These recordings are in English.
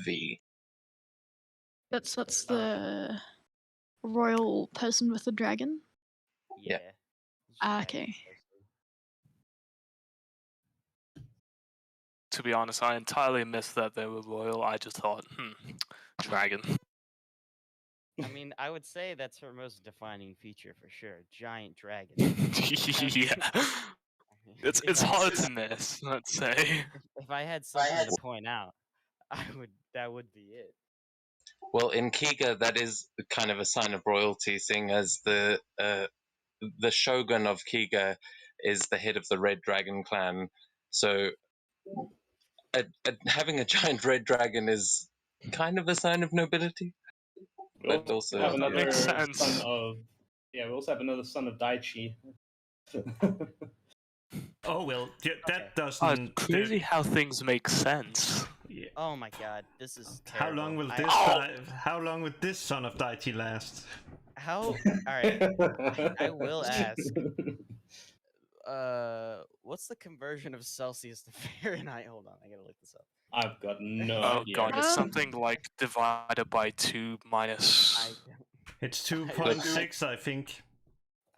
V. That's the royal person with the dragon. Yeah. Okay. To be honest, I entirely missed that they were royal. I just thought, dragon. I mean, I would say that's her most defining feature for sure. Giant dragon. Yeah. It's hard to miss, let's say. If I had something to point out, that would be it. Well, in Kiga, that is kind of a sign of royalty, seeing as the shogun of Kiga is the head of the Red Dragon clan. So having a giant red dragon is kind of a sign of nobility. But also have another makes sense. son of we also have another son of Daichi. Oh well, that Oh, doesn't. it's crazy how things make sense. Yeah. Oh my god, this is How terrible. long will this? How long will this son of Daichi last? All right. I will ask. What's the conversion of Celsius to Fahrenheit? Hold on, I gotta look this up. I've got no Oh idea. god, it's something like divided by 2 minus... It's 2.6, I think.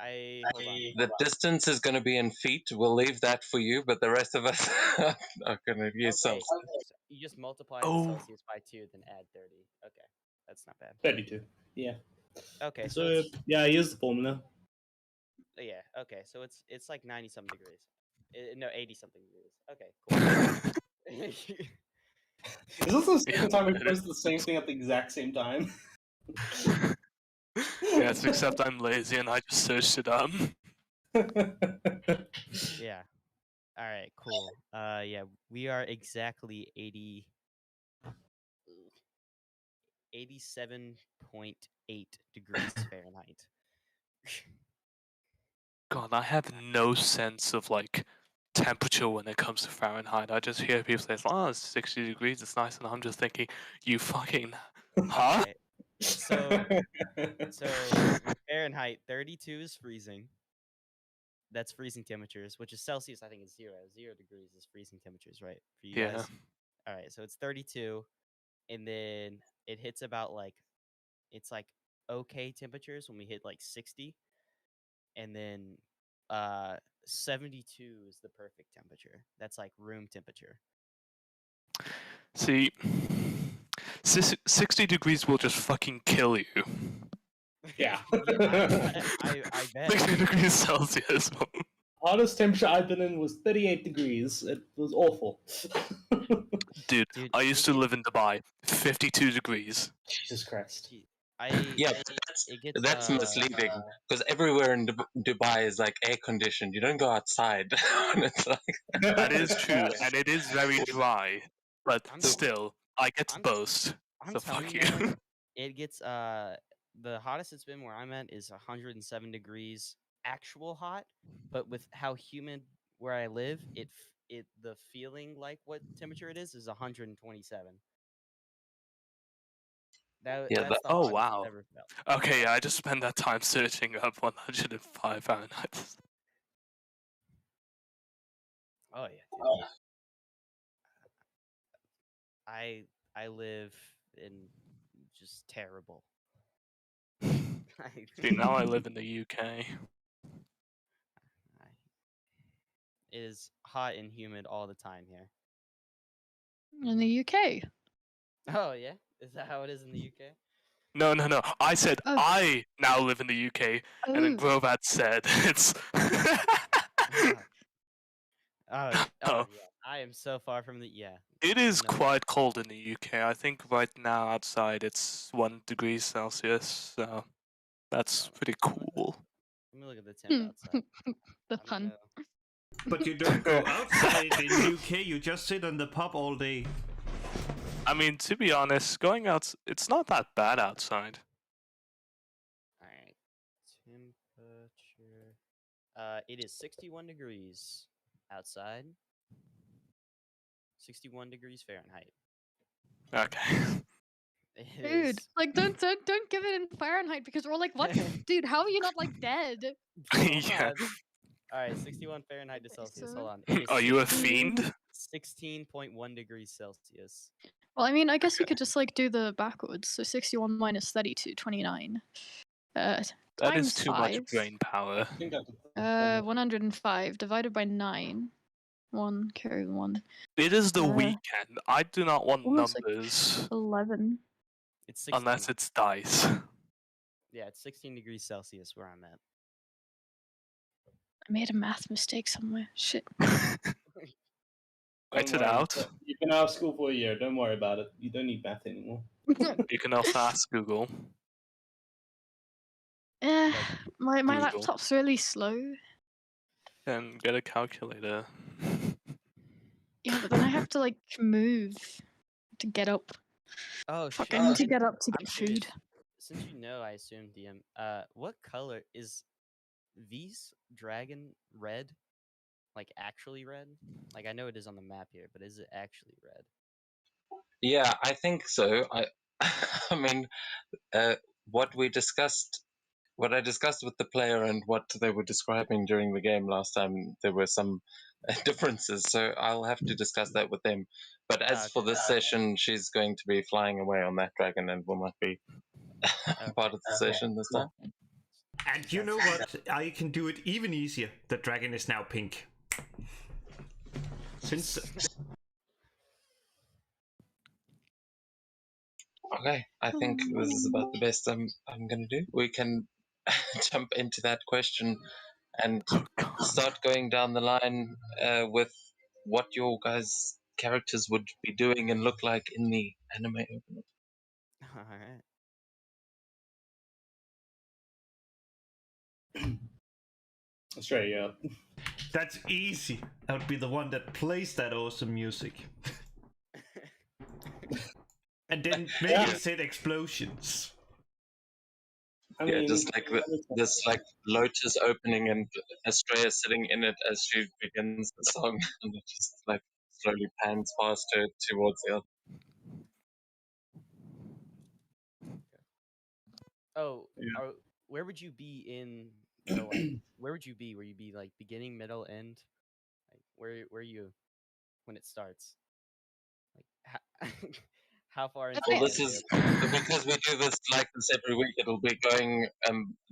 Hold on. the distance is going to be in feet. We'll leave that for you, but the rest of us are going to use Okay, Celsius. so you just multiply the Celsius by 2, then add 30. Okay, that's not bad. 32. Yeah. Okay, So yeah, I use the formula. Yeah. Okay, so it's like 90-something degrees. No, 80-something degrees. Okay, cool. Is this the second time we posted the same thing at the exact same time? Yes, except I'm lazy and I just searched it up. Yeah. All right. Cool. Yeah, we are exactly 87.8 degrees Fahrenheit. God, I have no sense of like temperature when it comes to Fahrenheit. I just hear people say, "Oh, it's 60 degrees. It's nice," and I'm just thinking, "You fucking, huh?" Okay. So Fahrenheit 32 is freezing. That's freezing temperatures, which is Celsius. I think is 0. 0 degrees is freezing temperatures, right? For you guys. All right. So it's 32, and then it hits about it's like okay temperatures when we hit like 60, and then 72 is the perfect temperature. That's like room temperature. See, 60 degrees will just fucking kill you. Yeah. I bet. 60 degrees Celsius. Hottest temperature I've been in was 38 degrees. It was awful. Dude, I used to live in Dubai. 52 degrees. Jesus Christ. That's misleading because everywhere in Dubai is like air conditioned. You don't go outside. It's like... That is true, and it is very dry. But still, I get to boast. So fuck you. Man, it gets the hottest it's been where I'm at is 107 degrees actual hot, but with how humid where I live, the feeling like what temperature it is 127. Oh wow. Okay, yeah, I just spent that time searching up 105 Fahrenheit. Oh yeah. Dude. I live in just terrible. See, now I live in the UK. It is hot and humid all the time here. In the UK. Oh yeah, is that how it is in the UK? No. I said I now live in the UK, and then Grovat said it's. Yeah. I am so far from the It is quite cold in the UK. I think right now outside it's 1 degree Celsius, so that's pretty cool. Let me look at the temp outside. The pun. But you don't go outside in UK. You just sit on the pub all day. I mean, to be honest, going out, it's not that bad outside. Alright. Temperature. It is 61 degrees outside. 61 degrees Fahrenheit. Okay. Dude, like don't give it in Fahrenheit because we're like, what? Dude, how are you not like dead? Yeah. Alright, 61 Fahrenheit to Celsius. Hold on. Are you a fiend? 16.1 degrees Celsius. Well, I mean, I guess you could just like do the backwards. So 61 minus 32, 29. That is Times too 5. much brain power. I think I could 105 divided by 9. 1 carry 1. It is the Uh, weekend. I do not want almost like numbers 11. It's 16. unless it's dice. Yeah, it's 16 degrees Celsius where I'm at. I made a math mistake somewhere. Shit. Write Don't it worry, out. You've been out of school for a year. Don't worry about it. You don't need math anymore. You can also ask Google. My Google. laptop's really slow. And get a calculator. Yeah, but then I have to like move to get up. Oh, Fuck, shit. I need to And get up to I'm get curious, food. since you know, I assume, DM, what color is V's dragon red? Like, actually red? Like, I know it is on the map here, but is it actually red? Yeah, I think so. I mean, what I discussed with the player and what they were describing during the game last time, there were some differences. So I'll have to discuss that with them. But as for this session, she's going to be flying away on that dragon and will not be part of the session this time. And you know what? I can do it even easier. The dragon is now pink. Since Okay, I think this is about the best I'm going to do. We can jump into that question and start going down the line with what your guys' characters would be doing and look like in the anime opening. Alright. Straight, yeah. that's easy. I would be the one that plays that awesome music. And then maybe Yeah. said explosions. I Yeah, mean, just like this like lotus opening and Estrella sitting in it as she begins the song, and it just like slowly pans past her towards the other. Oh, Yeah. where would you be in the like? Where would you be? Where you be like beginning, middle, end? Like where are you when it starts? Like how far into? Well, Okay. this is because we do this like this every week. It'll be going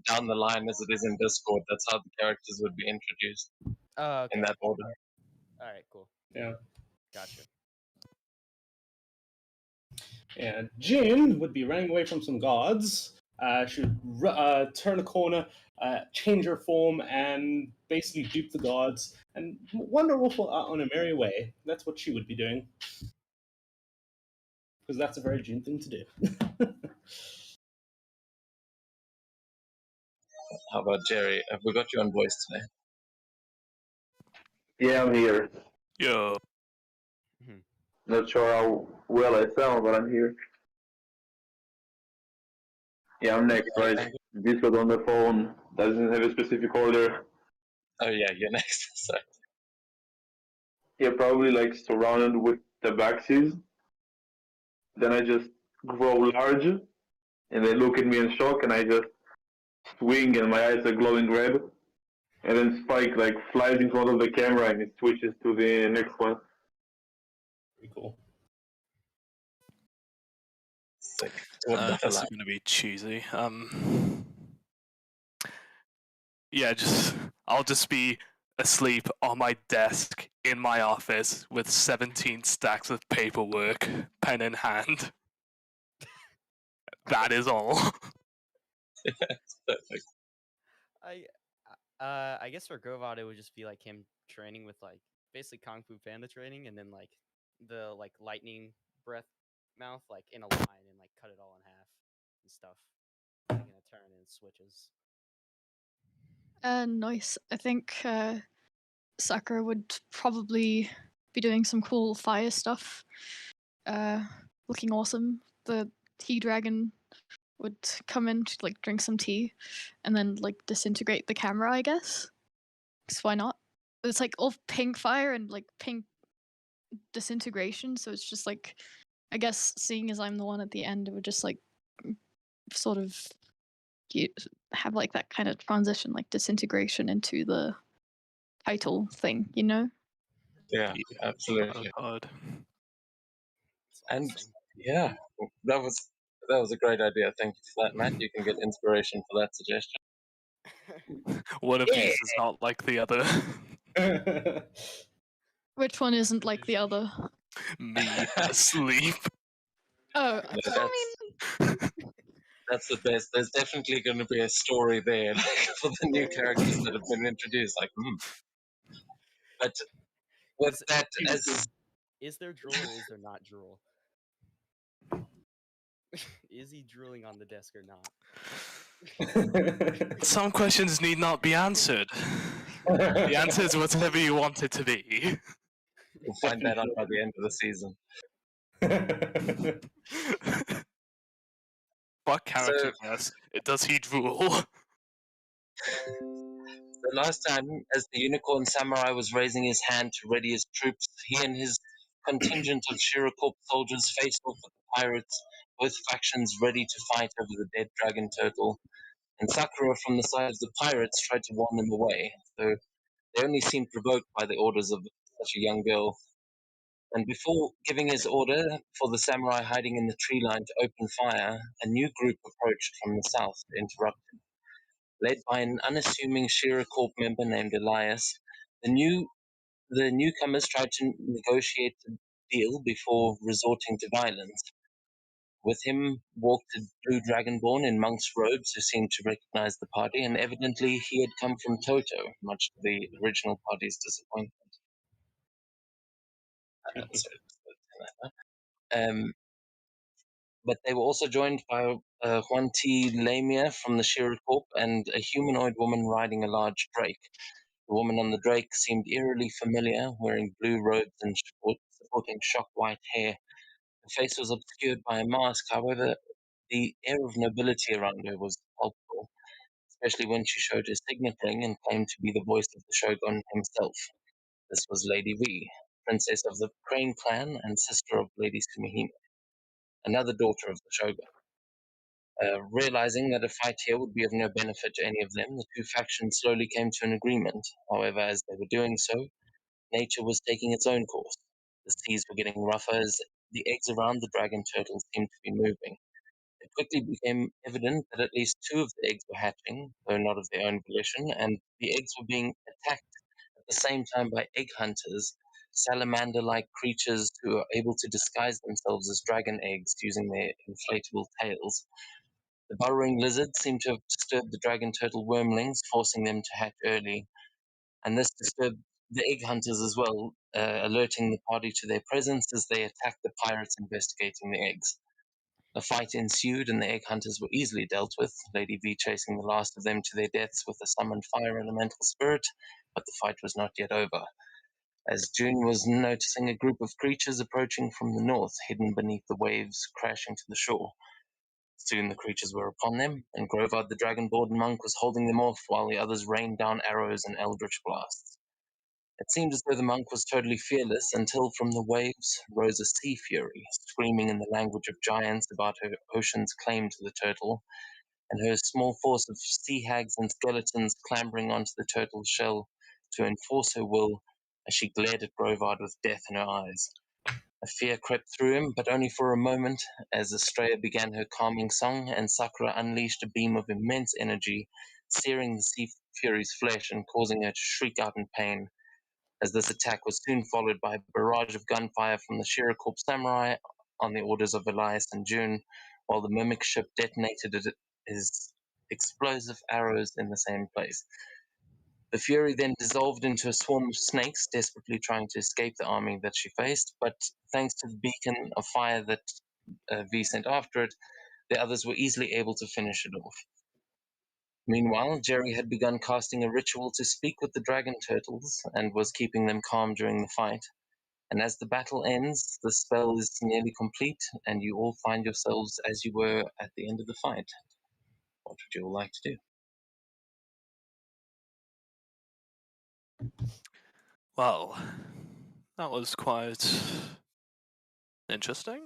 down the line as it is in Discord. That's how the characters would be introduced Oh, okay. in that order. All right, cool. Yeah. Gotcha. And Jin would be running away from some guards. She would turn a corner, change her form, and basically dupe the guards and wander off on a merry way. That's what she would be doing. Because that's a very Jin thing to do. How about Jerry? Have we got you on voice today? Yeah, I'm here. Yo. Not sure how well I sound, but I'm here. Yeah, I'm next, right? This was on the phone. Doesn't have a specific order. Oh yeah, you're next. Sorry. Yeah, probably like surrounded with tabaxis. Then I just grow large, and they look at me in shock, and I just swing, and my eyes are glowing red. And then Spike like flies in front of the camera, and it switches to the next one. Pretty cool. Sick. This is gonna be cheesy. Yeah, I'll just be asleep on my desk in my office with 17 stacks of paperwork, pen in hand. That is all. It's perfect. I guess for Govad it would just be like him training with like basically Kung Fu Panda training, and then like the like lightning breath mouth like in a line and like cut it all in half and stuff. Like in a turn and switches. Nice. I think Sakura would probably be doing some cool fire stuff. Looking awesome. The tea dragon would come in to like drink some tea and then like disintegrate the camera, I guess. Because why not? It's like all pink fire and like pink disintegration, so it's just like, I guess seeing as I'm the one at the end, it would just like sort of have like that kind of transition, like disintegration into the title thing, you know? Yeah, absolutely. God. And Yeah, that was a great idea. Thank you for that, Matt. You can get inspiration for that suggestion. One of Yeah. these is not like the other. Which one isn't like the other? Me asleep. Oh, Yeah, that's the best. There's definitely going to be a story there for the new characters that have been introduced. But with Is- that as Is there drool or is there not drool? Is he drooling on the desk or not? Some questions need not be answered. The answer is whatever you want it to be. we'll find that out by the end of the season. Fuck character guess. Does he drool? The last time, as the unicorn samurai was raising his hand to ready his troops, he and his contingent of Shiracorp soldiers faced off with the pirates, both factions ready to fight over the dead dragon turtle. And Sakura, from the side of the pirates, tried to warn them away, though they only seemed provoked by the orders of such a young girl. And before giving his order for the samurai hiding in the tree line to open fire, a new group approached from the south to interrupt him. Led by an unassuming Shira Corp member named Elias, the newcomers tried to negotiate a deal before resorting to violence. With him walked a blue dragonborn in monk's robes who seemed to recognize the party, and evidently he had come from Toto, much to the original party's disappointment. But they were also joined by Juan T. Lamia from the Shira Corp and a humanoid woman riding a large drake. The woman on the drake seemed eerily familiar, wearing blue robes and supporting shock white hair. Her face was obscured by a mask, however, the air of nobility around her was palpable, especially when she showed her signet ring and claimed to be the voice of the shogun himself. This was Lady V, princess of the Crane clan and sister of Lady Sumihime, another daughter of the shogun. Realizing that a fight here would be of no benefit to any of them, the two factions slowly came to an agreement. However, as they were doing so, nature was taking its own course. The seas were getting rougher as the eggs around the dragon turtle seemed to be moving. It quickly became evident that at least two of the eggs were hatching, though not of their own volition, and the eggs were being attacked at the same time by egg hunters, salamander like creatures who are able to disguise themselves as dragon eggs using their inflatable tails. The burrowing lizards seemed to have disturbed the dragon turtle wormlings, forcing them to hatch early, and this disturbed the egg hunters as well, alerting the party to their presence as they attacked the pirates investigating the eggs. A fight ensued, and the egg hunters were easily dealt with, Lady V chasing the last of them to their deaths with a summoned fire elemental spirit, but the fight was not yet over, as June was noticing a group of creatures approaching from the north, hidden beneath the waves crashing to the shore. Soon the creatures were upon them, and Grovard the dragonborn monk was holding them off while the others rained down arrows and eldritch blasts. It seemed as though the monk was totally fearless until from the waves rose a sea fury, screaming in the language of giants about her ocean's claim to the turtle, and her small force of sea hags and skeletons clambering onto the turtle's shell to enforce her will as she glared at Grovard with death in her eyes. A fear crept through him, but only for a moment, as Estrella began her calming song and Sakura unleashed a beam of immense energy, searing the sea fury's flesh and causing her to shriek out in pain. As this attack was soon followed by a barrage of gunfire from the Shira Corp samurai on the orders of Elias and June, while the mimic ship detonated his explosive arrows in the same place. The Fury then dissolved into a swarm of snakes, desperately trying to escape the army that she faced, but thanks to the beacon of fire that V sent after it, the others were easily able to finish it off. Meanwhile, Jerry had begun casting a ritual to speak with the dragon turtles and was keeping them calm during the fight. And as the battle ends, the spell is nearly complete, and you all find yourselves as you were at the end of the fight. What would you all like to do? Well, that was quite interesting.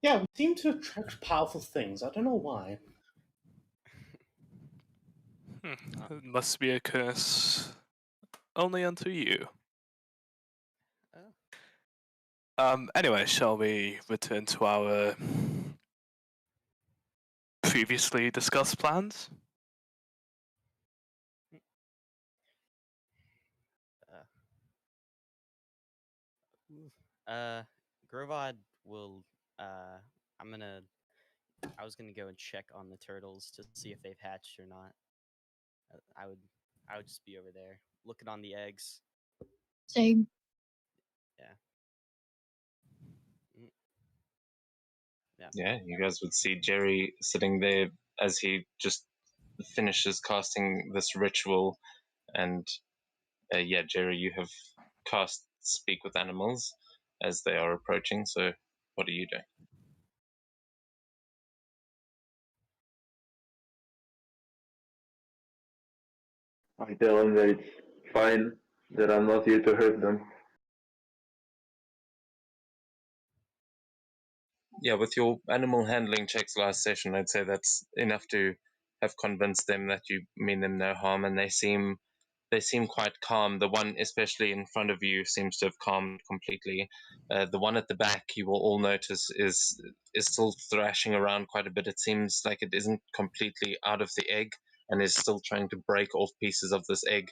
Yeah, we seem to attract powerful things. I don't know why. It must be a curse only unto you. Anyway, shall we return to our previously discussed plans? Grovod will. I was gonna go and check on the turtles to see if they've hatched or not. I would just be over there looking on the eggs. Same. Yeah, you guys would see Jerry sitting there as he just finishes casting this ritual, and yeah, Jerry, you have cast Speak with Animals as they are approaching. So, what are you doing? I tell them that it's fine, that I'm not here to hurt them. Yeah, with your animal handling checks last session, I'd say that's enough to have convinced them that you mean them no harm, and they seem quite calm. The one, especially in front of you, seems to have calmed completely. The one at the back, you will all notice, is still thrashing around quite a bit. It seems like it isn't completely out of the egg and is still trying to break off pieces of this egg.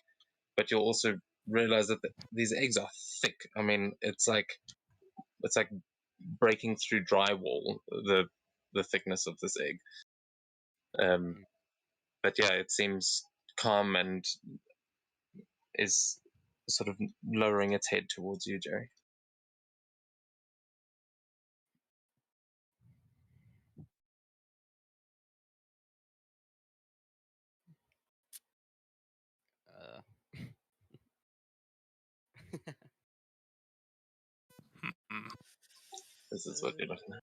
But you'll also realize that these eggs are thick. I mean, it's like breaking through drywall. The thickness of this egg. But yeah, it seems calm and is sort of lowering its head towards you, Jerry. This is what you're looking at.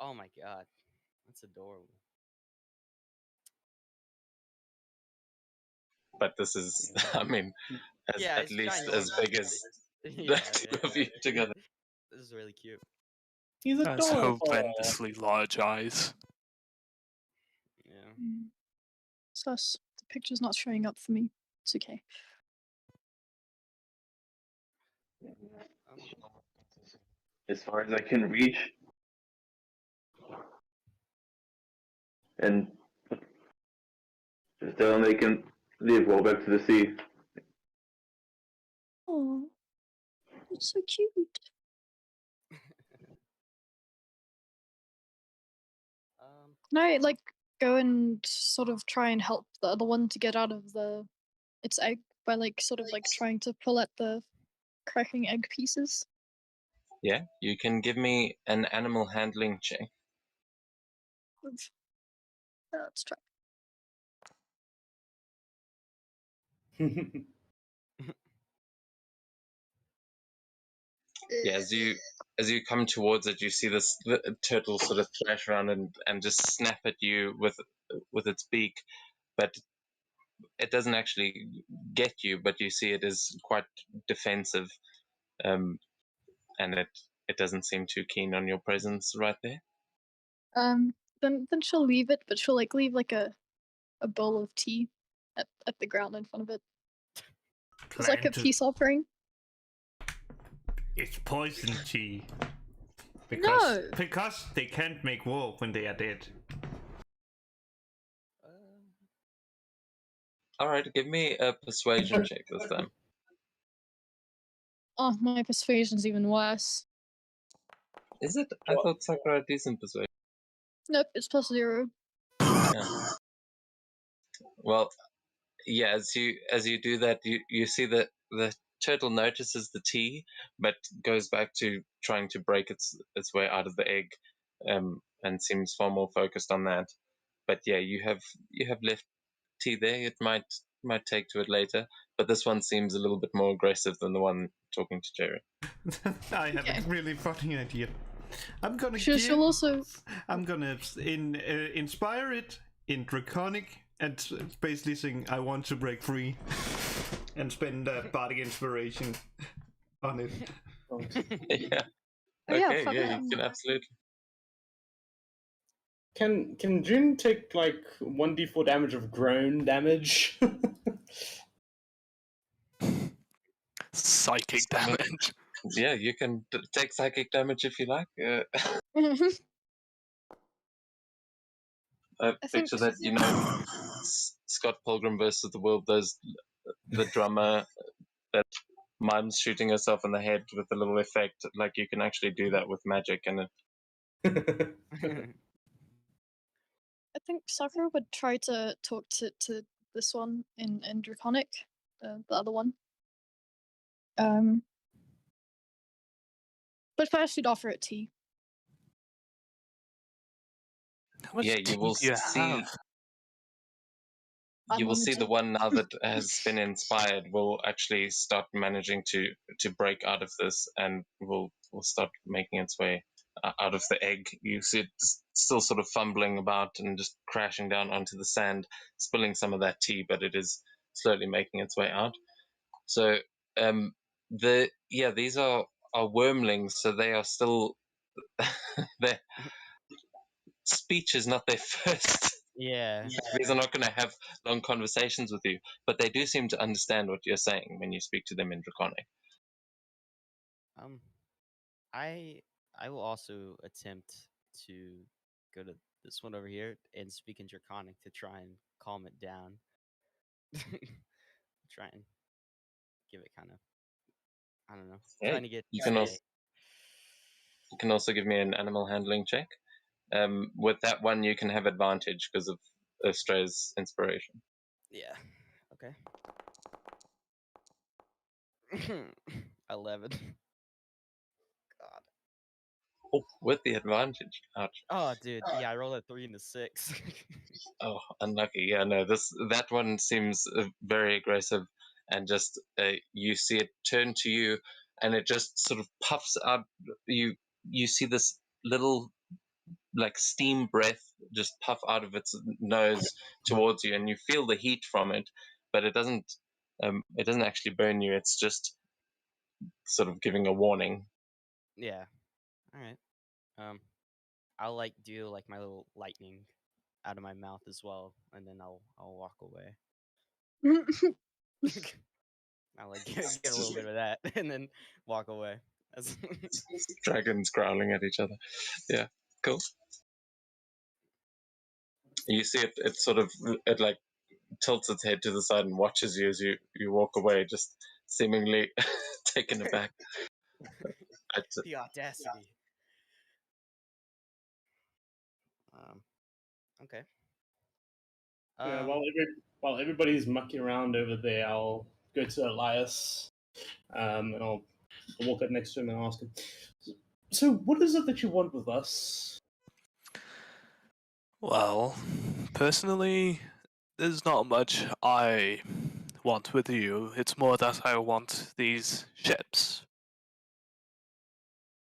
Oh my god, that's adorable. But this is, I mean, at least as ginormous. big as Yeah, the two of you together. This is really cute. He's Has adorable. horrendously large eyes. Yeah. Sus. The picture's not showing up for me. It's okay. As far as I can reach. And just tell them they can leave, go back to the sea. Oh, it's so cute. Can I like go and sort of try and help the other one to get out of its egg by like sort of like trying to pull at the cracking egg pieces? Yeah, you can give me an animal handling check. Let's try. Yeah, as you come towards it, you see this turtle sort of thrash around and just snap at you with its beak, but it doesn't actually get you. But you see it is quite defensive, and it doesn't seem too keen on your presence right there. Then she'll leave it, but she'll like leave like a bowl of tea at the ground in front of it. It's like a peace offering. It's poison tea. No! Because they can't make war when they are dead. Alright, give me a persuasion check this time. Oh, my persuasion's even worse. Is it? I thought Sakura had decent persuasion. Nope, it's +0. Yeah. Well, yeah, as you do that, you see that the turtle notices the tea, but goes back to trying to break its way out of the egg, and seems far more focused on that. But yeah, you have left tea there. It might take to it later, but this one seems a little bit more aggressive than the one talking to Jerry. I have a really funny idea. I'm gonna she'll also. I'm gonna inspire it in Draconic and basically saying I want to break free, and spend that bardic inspiration on it. Yeah. Oh, yeah, Okay. fuck Yeah, it. you can absolutely. Can June take like 1d4 damage of groan damage? Psychic damage. Yeah, you can take psychic damage if you like. I think Picture that, Scott Pilgrim versus the World. There's the drummer that mimes shooting herself in the head with a little effect. Like, you can actually do that with magic, and I think Sakura would try to talk to this one in Draconic, the other one. But first she'd offer it tea. How much yeah, tea you will do you see. have? You will see the Unlimited. one now that has been inspired will actually start managing to break out of this, and will start making its way out of the egg. You see it still sort of fumbling about and just crashing down onto the sand, spilling some of that tea, but it is slowly making its way out. So these are wormlings, so they are still their speech is not their first. Yeah. These are not going to have long conversations with you, but they do seem to understand what you're saying when you speak to them in Draconic. I will also attempt to go to this one over here and speak in Draconic to try and calm it down. Try and give it kind of, I don't know, Yeah, trying to get. you can also give me an animal handling check. With that one, you can have advantage because of Australia's inspiration. Yeah. Okay. 11. God. Oh, with the advantage. Ouch. Oh, dude. Yeah, I rolled a 3 and a 6. Oh, unlucky. Yeah, no, that one seems very aggressive, and just you see it turn to you, and it just sort of puffs out. You see this little, like, steam breath just puff out of its nose towards you, and you feel the heat from it, but it doesn't actually burn you. It's just sort of giving a warning. Yeah. All right. I'll like do like my little lightning out of my mouth as well, and then I'll walk away. I'll like get a little bit of that, and then walk away. Dragons growling at each other. Yeah, cool. You see it sort of, it like tilts its head to the side and watches you as you walk away, just seemingly taken aback. The audacity. Okay. Yeah, while everybody's mucking around over there, I'll go to Elias, and I'll walk up next to him and ask him, "So, what is it that you want with us?" Well, personally, there's not much I want with you. It's more that I want these ships.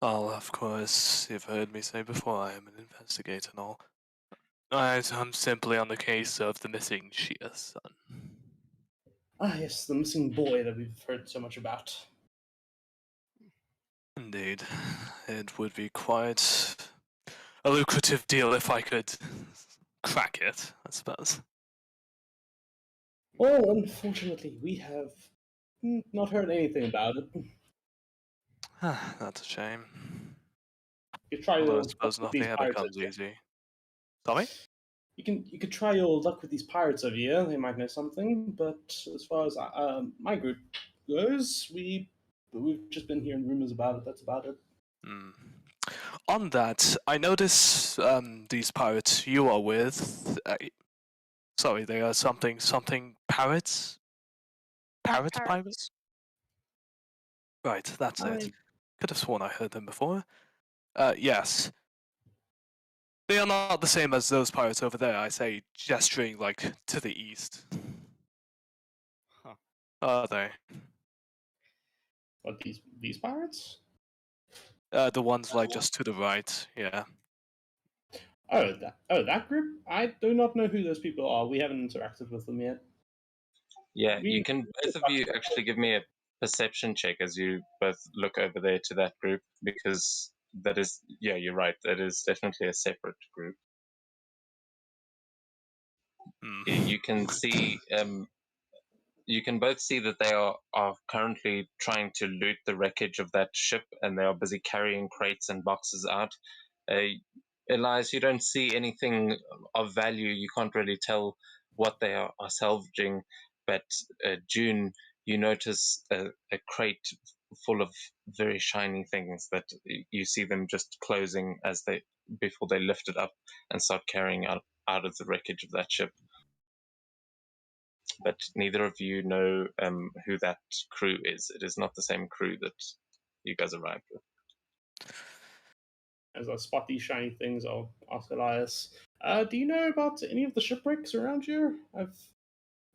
Well, of course, you've heard me say before I am an investigator and all. I'm simply on the case of the missing Shia son. Ah, yes, the missing boy that we've heard so much about. Indeed, it would be quite a lucrative deal if I could crack it, I suppose. Well, unfortunately, we have not heard anything about it. That's a shame. You try Although your I luck suppose with nothing these ever pirates comes over here. easy. Sorry? You could try your luck with these pirates over here. They might know something. But as far as my group goes, we've just been hearing rumors about it. That's about it. On that, I notice these pirates you are with. Sorry, they are something parrots. Parrots, pirates. Right, that's it. Could have sworn I heard them before. Yes. They are not the same as those pirates over there, I say, gesturing, like, to the east. Huh. Are they? What, these pirates? The ones, like, just to the right, yeah. Oh, that group? I do not know who those people are. We haven't interacted with them yet. Yeah, you can, both of you actually give me a perception check as you both look over there to that group, because that is, yeah, you're right, that is definitely a separate group. You can see you can both see that they are currently trying to loot the wreckage of that ship, and they are busy carrying crates and boxes out. Elias, you don't see anything of value. You can't really tell what they are salvaging, but June, you notice a crate full of very shiny things that you see them just closing before they lift it up and start carrying out of the wreckage of that ship. But neither of you know who that crew is. It is not the same crew that you guys arrived with. As I spot these shiny things, I'll ask Elias, do you know about any of the shipwrecks around here?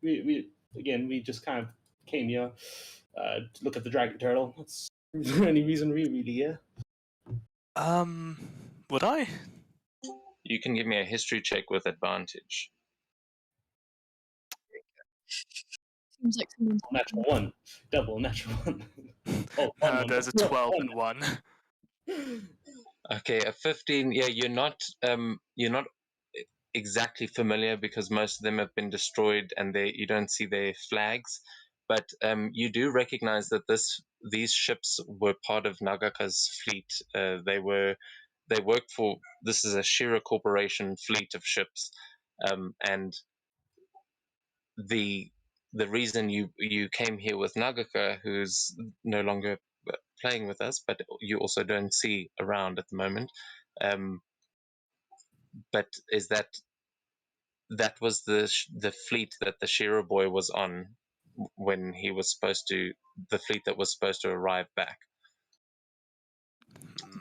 We just kind of came here to look at the dragon turtle. That's the only reason we're really here. Would I? You can give me a history check with advantage. Seems like someone's Natural one. Double natural one. Oh, There's a 12 and 1. Okay, a 15. Yeah, you're not exactly familiar because most of them have been destroyed and you don't see their flags, but you do recognize that these ships were part of Nagaka's fleet. They worked for, this is a Shira Corporation fleet of ships, and the reason you came here with Nagaka, who's no longer playing with us, but you also don't see around at the moment, but is that was the fleet that the Shira boy was on when he was the fleet that was supposed to arrive back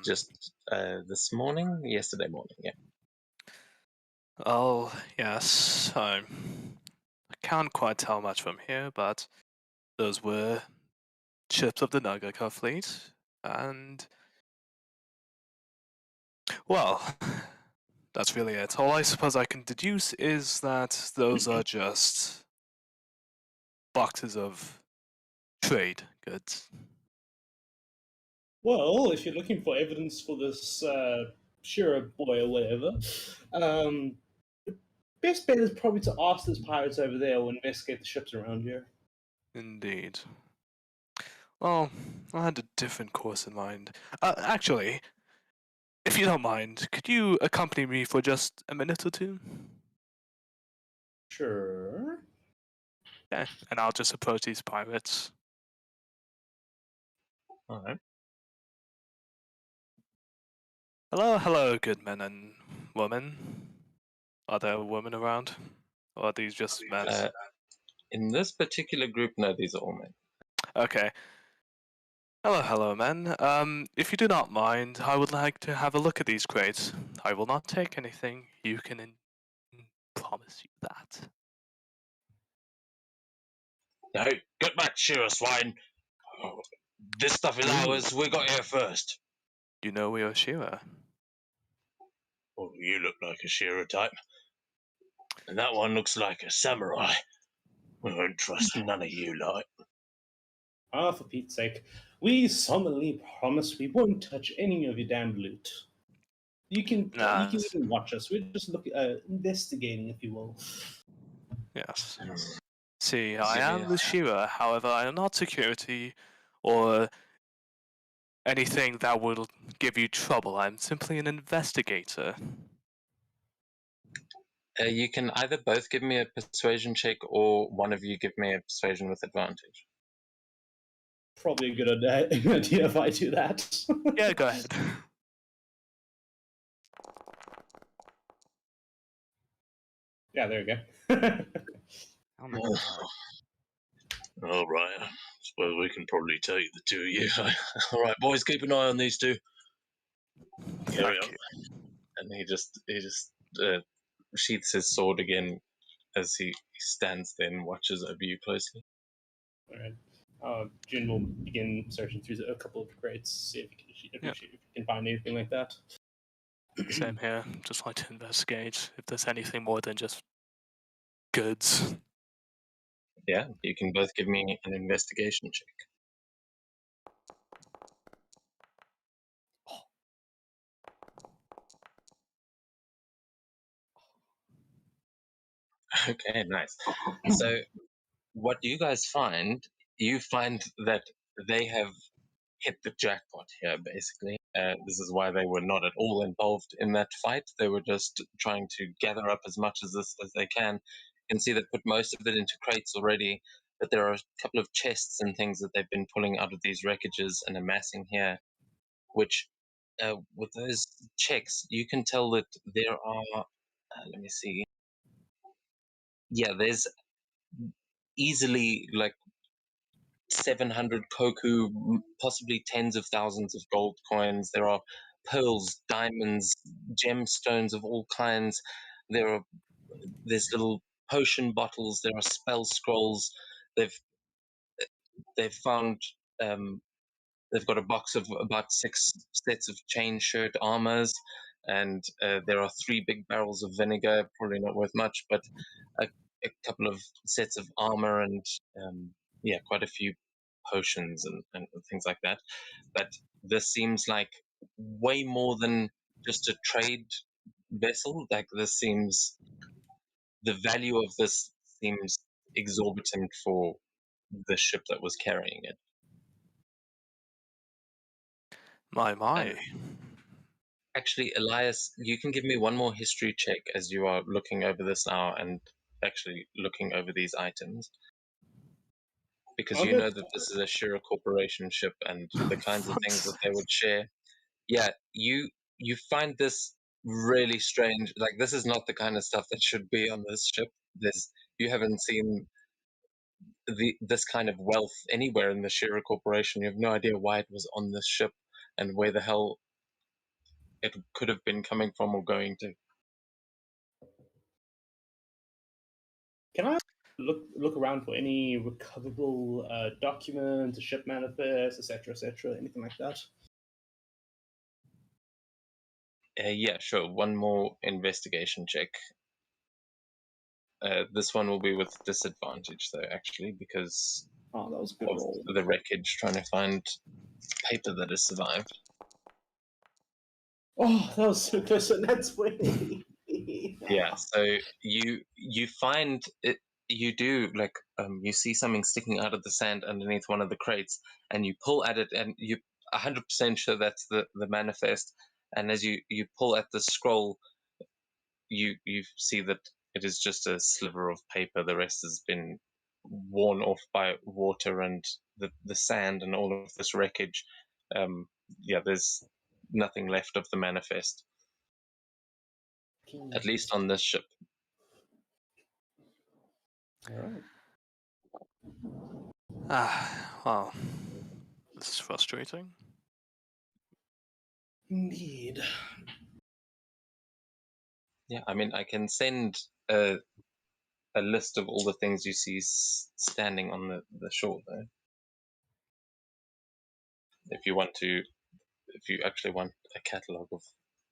just yesterday morning. Yeah. Oh, yes. I can't quite tell much from here, but those were ships of the Nagaka fleet, and well, that's really it. All I suppose I can deduce is that those are just boxes of trade goods. Well, if you're looking for evidence for this Shira boy or whatever, best bet is probably to ask those pirates over there or investigate the ships around here. Indeed. Well, I had a different course in mind. Actually, if you don't mind, could you accompany me for just a minute or two? Sure. Yeah, and I'll just approach these pirates. All right. Hello, good men and women. Are there women around? Or are these just men? In this particular group, no, these are all men. Okay. Hello, men. If you do not mind, I would like to have a look at these crates. I will not take anything. You can promise you that. No, get back, Shira swine. This stuff is ours. We got here first. You know we are Shira. Well, you look like a Shira type. And that one looks like a samurai. We won't trust none of you, like. Ah, for Pete's sake. We solemnly promise we won't touch any of your damned loot. You can even watch us. We're just investigating, if you will. Yes. See, I am the Shira, however, I am not security or anything that will give you trouble. I'm simply an investigator. You can either both give me a persuasion check or one of you give me a persuasion with advantage. Probably a good idea if I do that. Yeah, go ahead. Yeah, there we go. Oh my god. All right. I suppose we can probably tell you, the two of you. All right, boys, keep an eye on these two. Carry on. And he just sheaths his sword again as he stands there and watches over you closely. All right. Jin will begin searching through a couple of crates, see if he can find anything like that. Same here. Just like to investigate if there's anything more than just goods. Yeah, you can both give me an investigation check. Okay, nice. So what you guys find, you find that they have hit the jackpot here, basically. This is why they were not at all involved in that fight. They were just trying to gather up as much as this as they can. You can see they put most of it into crates already, but there are a couple of chests and things that they've been pulling out of these wreckages and amassing here, which, with those checks, you can tell that there are, let me see, yeah, there's easily like 700 koku, possibly tens of thousands of gold coins. There are pearls, diamonds, gemstones of all kinds. There's little potion bottles. There are spell scrolls. They've they've found they've got a box of about 6 sets of chain shirt armors, and there are 3 big barrels of vinegar. Probably not worth much, but a, a couple of sets of armor and yeah, quite a few potions and things like that. But this seems like way more than just a trade vessel. Like this seems, the value of this seems exorbitant for the ship that was carrying it. My. Actually, Elias, you can give me one more history check as you are looking over this now and actually looking over these items. Because you know that this is a Shira Corporation ship and the kinds of things that they would share. Yeah, you find this really strange. Like, this is not the kind of stuff that should be on this ship. You haven't seen this kind of wealth anywhere in the Shira Corporation. You have no idea why it was on this ship and where the hell it could have been coming from or going to. Can I look around for any recoverable documents, a ship manifest, etc., anything like that? Yeah, sure. One more investigation check. This one will be with disadvantage, though, actually, because Oh, that was a good of roll. the wreckage, trying to find paper that has survived. Oh, that was so close. That's way. Yeah, so you find it. You do like you see something sticking out of the sand underneath one of the crates, and you pull at it, and you 100% sure that's the manifest. And as you pull at the scroll, you see that it is just a sliver of paper. The rest has been worn off by water and the sand and all of this wreckage. Yeah, there's nothing left of the manifest, at least on this ship. All right. Well, this is frustrating. Indeed. Yeah, I mean, I can send a list of all the things you see standing on the shore, though. If you actually want a catalog of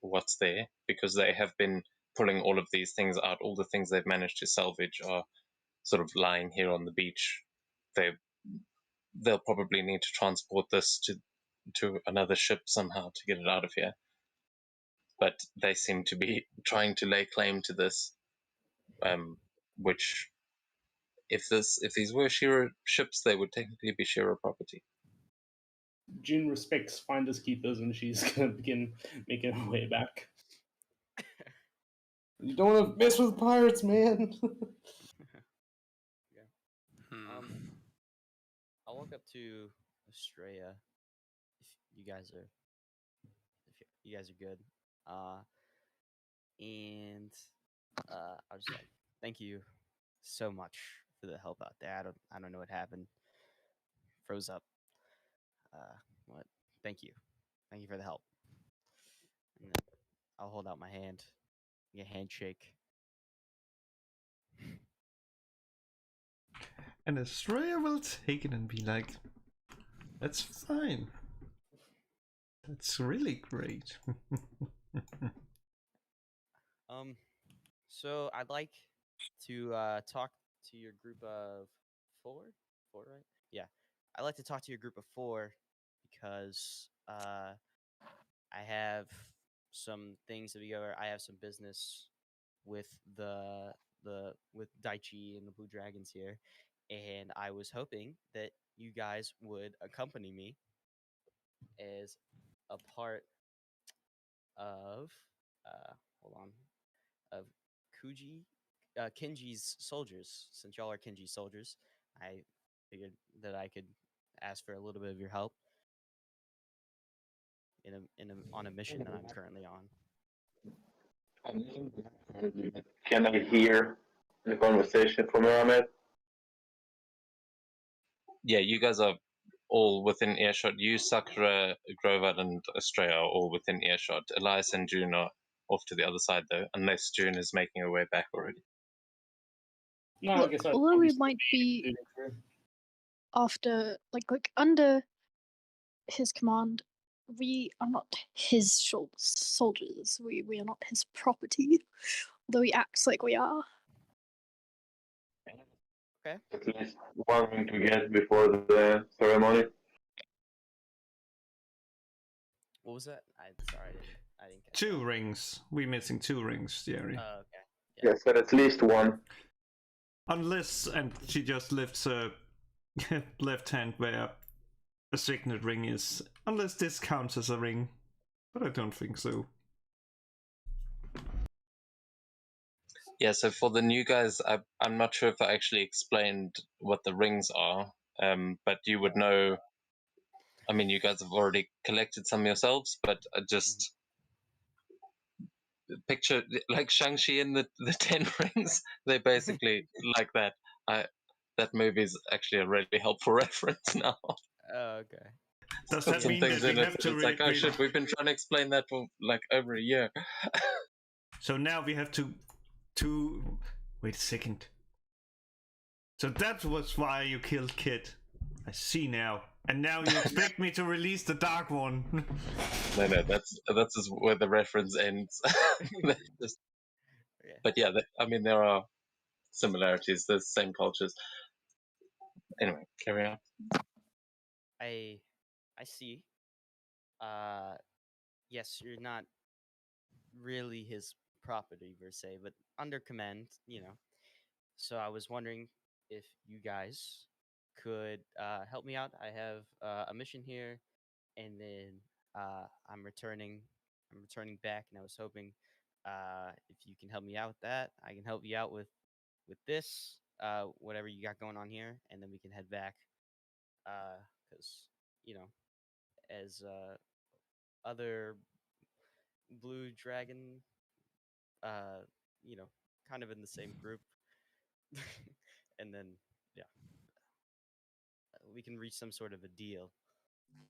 what's there, because they have been pulling all of these things out. All the things they've managed to salvage are sort of lying here on the beach. They'll probably need to transport this to another ship somehow to get it out of here. But they seem to be trying to lay claim to this, which if these were Shira ships, they would technically be Shira property. June respects finders keepers, and she's gonna begin making her way back. You don't want to mess with pirates, man. I'll walk up to Estrella if you guys are good. And I'll just like, thank you so much for the help out there. I don't know what happened. Froze up. What? Thank you for the help. And then I'll hold out my hand, get a handshake. And Estrella will take it and be like, that's fine. That's really great. So I'd like to talk to your group of four, right? Yeah, I'd like to talk to your group of 4 because I have some things to be over. I have some business with with Daichi and the Blue Dragons here, and I was hoping that you guys would accompany me as a part of hold on, of Kenji's soldiers. Since y'all are Kenji's soldiers, I figured that I could ask for a little bit of your help on a mission that I'm currently on. Can I hear the conversation from where I'm at? Yeah, you guys are all within earshot. You, Sakura, Grover, and Estrella are all within earshot. Elias and June are off to the other side, though, unless June is making her way back already. No, Well, I guess I'd although probably we still might be shooting through. after, like under his command, we are not his soldiers. We are not his property, although he acts like we are. Okay. At least one ring to get before the ceremony. What was that? Sorry, I didn't catch 2 that. rings. We're missing 2 rings, Jerry. Oh, okay. Yes, but at least one. Unless, and she just lifts her left hand where a signet ring is. Unless this counts as a ring. But I don't think so. Yeah, so for the new guys, I'm not sure if I actually explained what the rings are, but you would know. I mean, you guys have already collected some yourselves, but just picture like Shang-Chi in the 10 rings. They're basically like that. That movie is actually a really helpful reference now. Oh, okay. Does Put that some mean things that in we it. have to It's like, oh shit, we've been trying to explain that for like over a year. So now we have to wait a second. So that was why you killed Kid. I see now. And now you expect me to release the Dark One. No, that's just where the reference ends. Just, Yeah. but yeah, I mean, there are similarities. There's same cultures. Anyway, carry on. I see. Yes, you're not really his property per se, but under command, So I was wondering if you guys could help me out. I have a mission here, and then I'm returning. I'm returning back, and I was hoping if you can help me out with that, I can help you out with this, whatever you got going on here, and then we can head back. Because as other blue dragon, uh, you know, kind of in the same group, and then yeah, we can reach some sort of a deal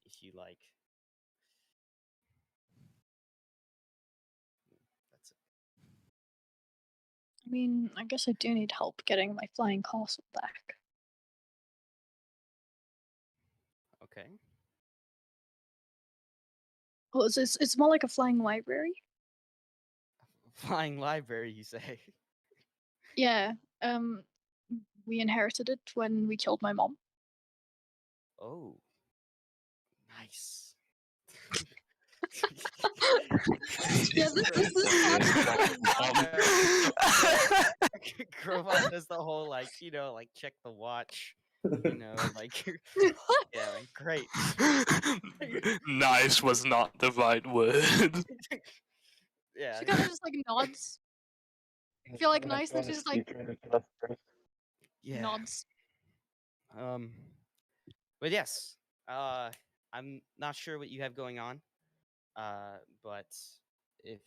if you like. That's it. I mean, I guess I do need help getting my flying castle back. Okay. Well, it's more like a flying library. Flying library, you say? Yeah. We inherited it when we killed my mom. Oh, nice. Yeah, this Grovan does the whole like check the watch, like yeah, like great. Nice was not the right word. Yeah. She kind of just like nods. I feel like nice, and she's just like Yeah. nods. But yes, I'm not sure what you have going on, but if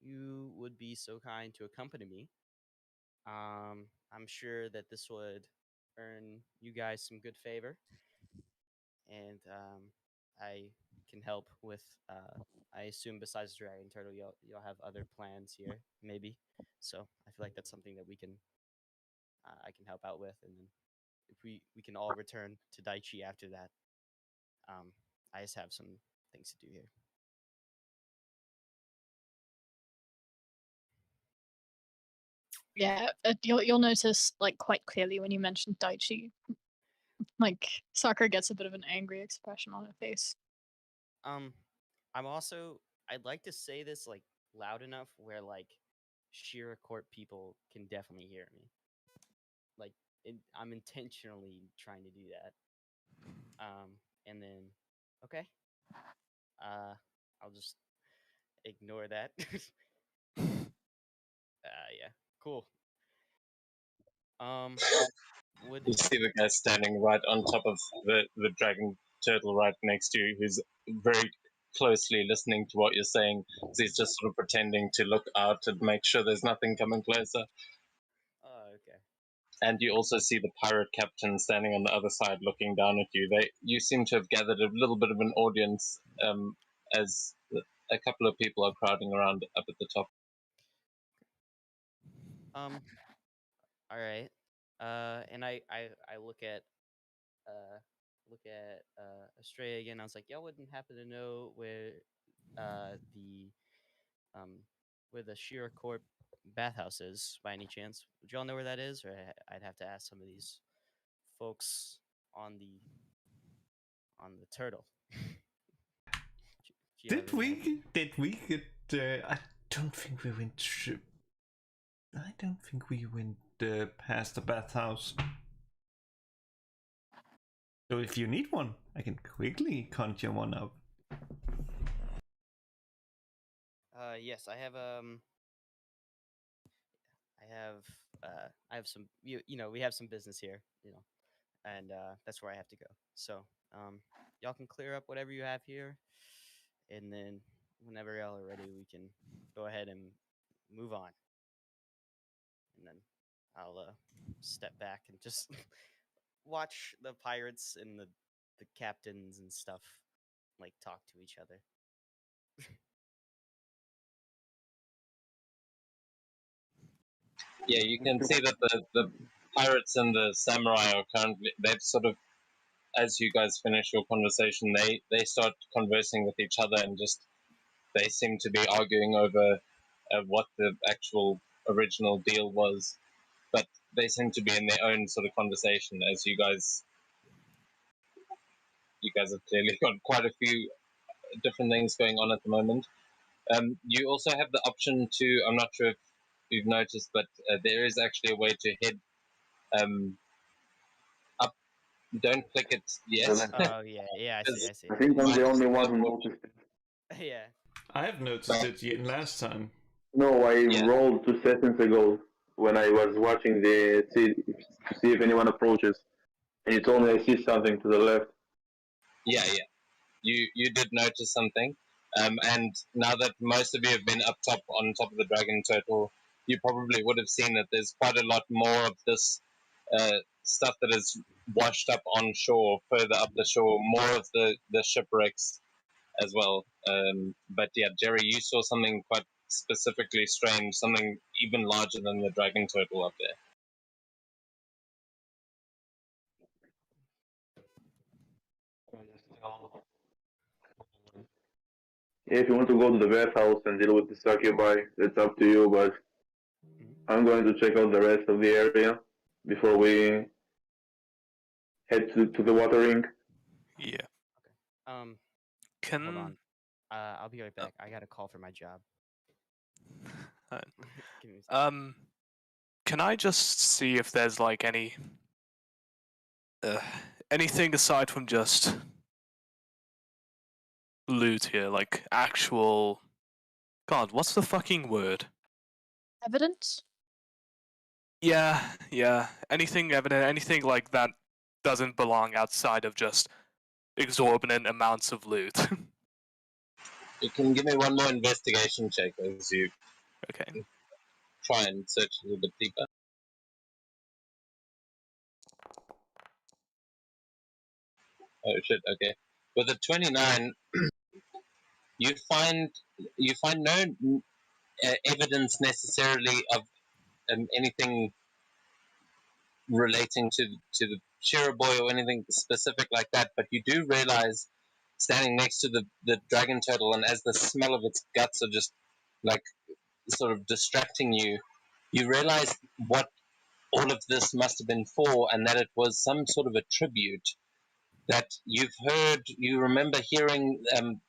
you would be so kind to accompany me, I'm sure that this would earn you guys some good favor, and I can help with. I assume besides Dragon Turtle, you'll have other plans here, maybe. So I feel like that's something that I can help out with, and then if we can all return to Daichi after that. I just have some things to do here. Yeah, you'll notice like quite clearly when you mention Daichi, like Sakura gets a bit of an angry expression on her face. I'd like to say this like loud enough where like Shira Court people can definitely hear me. Like I'm intentionally trying to do that. And then, okay, I'll just ignore that. Yeah, cool. Would You see the guy standing right on top of the dragon turtle right next to you, who's very closely listening to what you're saying. He's just sort of pretending to look out and make sure there's nothing coming closer. Oh, okay. And you also see the pirate captain standing on the other side looking down at you. You seem to have gathered a little bit of an audience as a couple of people are crowding around up at the top. All right. And I look at Australia again. I was like, y'all wouldn't happen to know where the where the Shira Corp bathhouse is by any chance? Would y'all know where that is, or I'd have to ask some of these folks on the turtle. Did we get? I don't think we went. I don't think we went past the bathhouse. So if you need one, I can quickly conjure one up. Yes, I have I have some you know we have some business here, and that's where I have to go. So y'all can clear up whatever you have here, and then whenever y'all are ready, we can go ahead and move on. And then I'll step back and just watch the pirates and the captains and stuff like talk to each other. Yeah, you can see that the pirates and the samurai are currently, they've sort of, as you guys finish your conversation, they start conversing with each other and just, they seem to be arguing over what the actual original deal was. But they seem to be in their own sort of conversation, as you guys have clearly got quite a few different things going on at the moment. You also have the option to, I'm not sure if you've noticed, but there is actually a way to head up. Don't click it yet. Oh yeah, I see. I think I'm the only one who noticed it. Yeah. I have noticed it last time. No, I rolled 2 seconds ago when I was watching to see if anyone approaches, and it told me I see something to the left. Yeah. You did notice something, and now that most of you have been up top on top of the dragon turtle, you probably would have seen that there's quite a lot more of this stuff that is washed up on shore, further up the shore, more of the shipwrecks as well. But yeah, Jerry, you saw something quite specifically strange, something even larger than the dragon turtle up there. If you want to go to the bathhouse and deal with the succubi, it's up to you, but I'm going to check out the rest of the area before we head to the watering. Yeah. Okay. Hold on. I'll be right back. I got a call for my job. Give me a second. Can I just see if there's like anything aside from just loot here, like actual, God, what's the fucking word? Evidence? Yeah. Anything evident, anything like that doesn't belong outside of just exorbitant amounts of loot. You can give me one more investigation check as you Okay. try and search a little bit deeper. Oh shit, okay. With a 29, you find no evidence necessarily of anything relating to the Shira boy or anything specific like that, but you do realize, standing next to the dragon turtle, and as the smell of its guts are just like sort of distracting you, you realize what all of this must have been for, and that it was some sort of a tribute that you remember hearing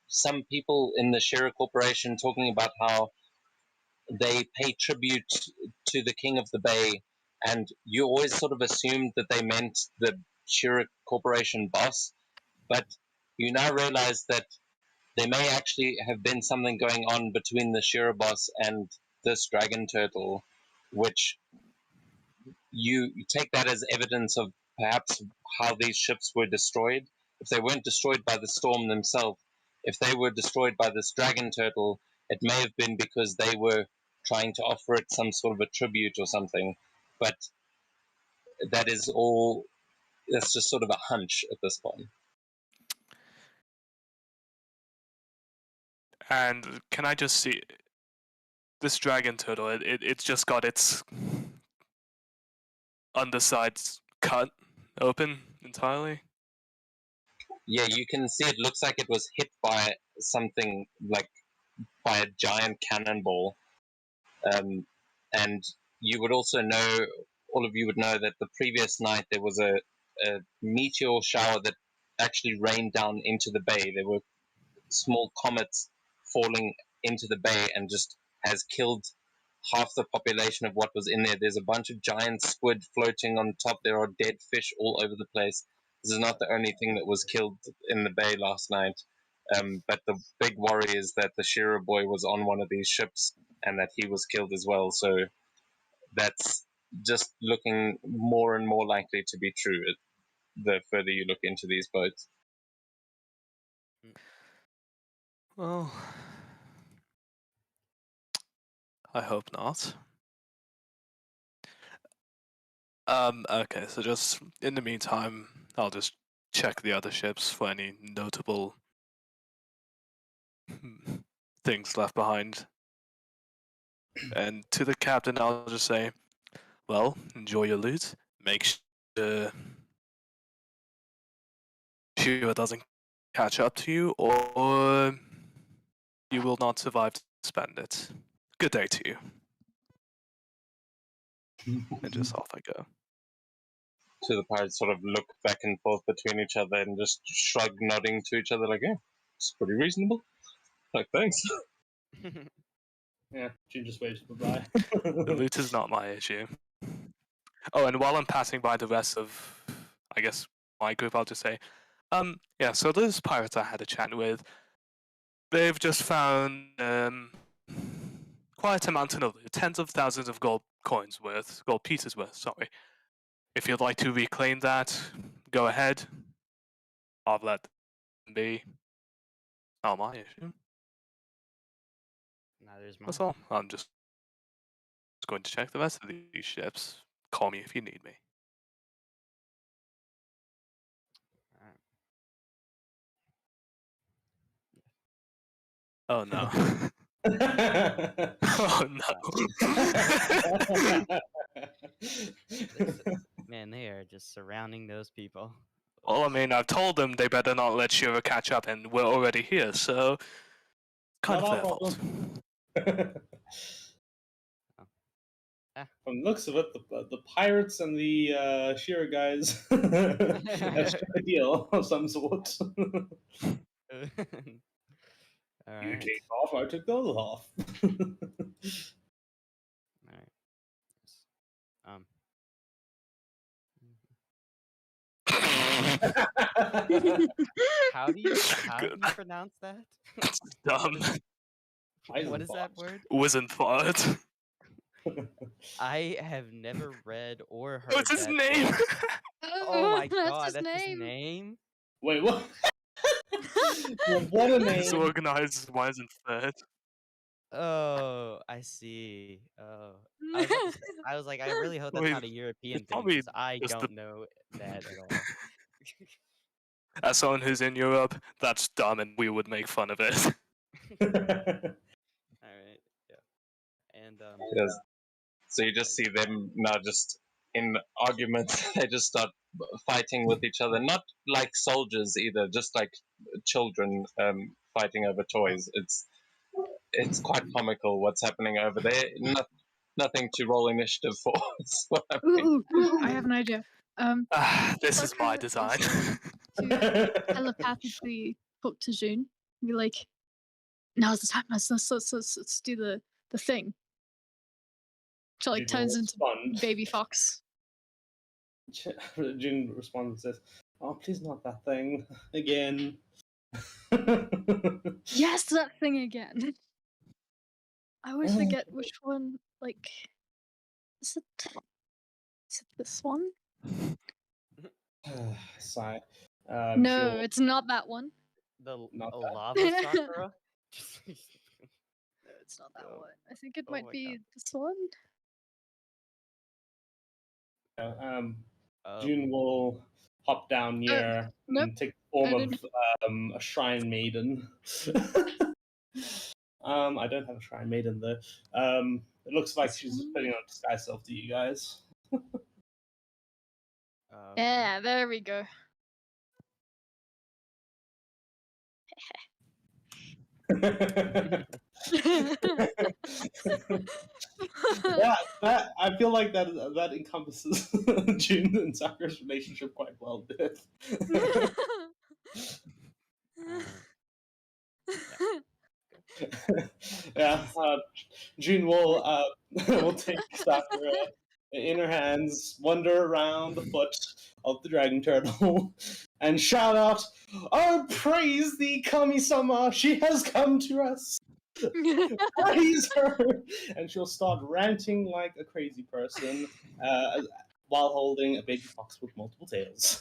some people in the Shira Corporation talking about how they pay tribute to the King of the Bay, and you always sort of assumed that they meant the Shira Corporation boss, but you now realize that there may actually have been something going on between the Shira boss and this dragon turtle, which you take that as evidence of perhaps how these ships were destroyed. If they weren't destroyed by the storm themselves, if they were destroyed by this dragon turtle, it may have been because they were trying to offer it some sort of a tribute or something. But that is all, that's just sort of a hunch at this point. And can I just see this dragon turtle? It's just got its underside cut open entirely. Yeah, you can see it looks like it was hit by something, like by a giant cannonball. And you would also know, all of you would know, that the previous night there was a meteor shower that actually rained down into the bay. There were small comets falling into the bay and just has killed half the population of what was in there. There's a bunch of giant squid floating on top. There are dead fish all over the place. This is not the only thing that was killed in the bay last night. But the big worry is that the Shira boy was on one of these ships and that he was killed as well. So that's just looking more and more likely to be true the further you look into these boats. Well, I hope not. Okay, so just in the meantime, I'll just check the other ships for any notable things left behind. And to the captain, I'll just say, well, enjoy your loot. Make sure Shira doesn't catch up to you, or you will not survive to spend it. Good day to you. And just off I go. So the pirates sort of look back and forth between each other and just shrug, nodding to each other like, yeah, it's pretty reasonable. Like, thanks. Yeah, June just waves goodbye. The loot is not my issue. Oh, and while I'm passing by the rest of, I guess, my group, I'll just say, yeah, so those pirates I had a chat with, they've just found quite a mountain of loot, tens of thousands of gold coins worth, gold pieces worth, sorry. If you'd like to reclaim that, go ahead. I'll let them be. Not my issue. Neither's mine. That's all. I'm just going to check the rest of these ships. Call me if you need me. Alright. Oh no. Oh no. Man, they are just surrounding those people. Well, I mean, I've told them they better not let Shira catch up, and we're already here, so kind Not of their our fault. From the looks of it, the pirates and the Shira guys have struck a deal of some sort. All You right. take half, I took the other half. All right. How do you pronounce that? Dumb. What is that word? Wasn't fought. I have never read or heard What's his that name? word. Oh my That's god, his that's his name. name? Wait, what? Well, what a name! Disorganized. Why isn't third? Oh, I see. Oh, I was like, I really hope that's Wait, not a European it's thing probably because I just don't know that at all. As someone who's in Europe, that's dumb, and we would make fun of it. All right, yeah, and Yes. So you just see them now just in arguments. They just start fighting with each other. Not like soldiers either, just like children fighting over toys. It's quite comical what's happening over there. Nothing to roll initiative for. Is what I mean. Ooh, I have an idea. This is my Sucker design. to telepathically talk to June. Be like, now's the time. Let's do the thing. She like June will turns into respond. baby fox. June responds and says, "Oh, please not that thing again." Yes, that thing again. I always forget which one. Like, is it this one? Sigh. No, she'll- it's not that one. The Not that. lava Sakura? No, it's not that Oh. one. I think it Oh might my be God. this one. June will hop down here nope, and take the form I of a shrine maiden. I don't have a shrine maiden though. It looks like This she's one? putting on disguise self to you guys. Yeah, there we go. Yeah, that I feel like that encompasses June and Sakura's relationship quite well. Yeah, June will will take Sakura in her hands, wander around the foot of the dragon turtle, and shout out, "Oh, praise thee, Kami-sama! She has come to us! Praise her!" And she'll start ranting like a crazy person while holding a baby fox with multiple tails.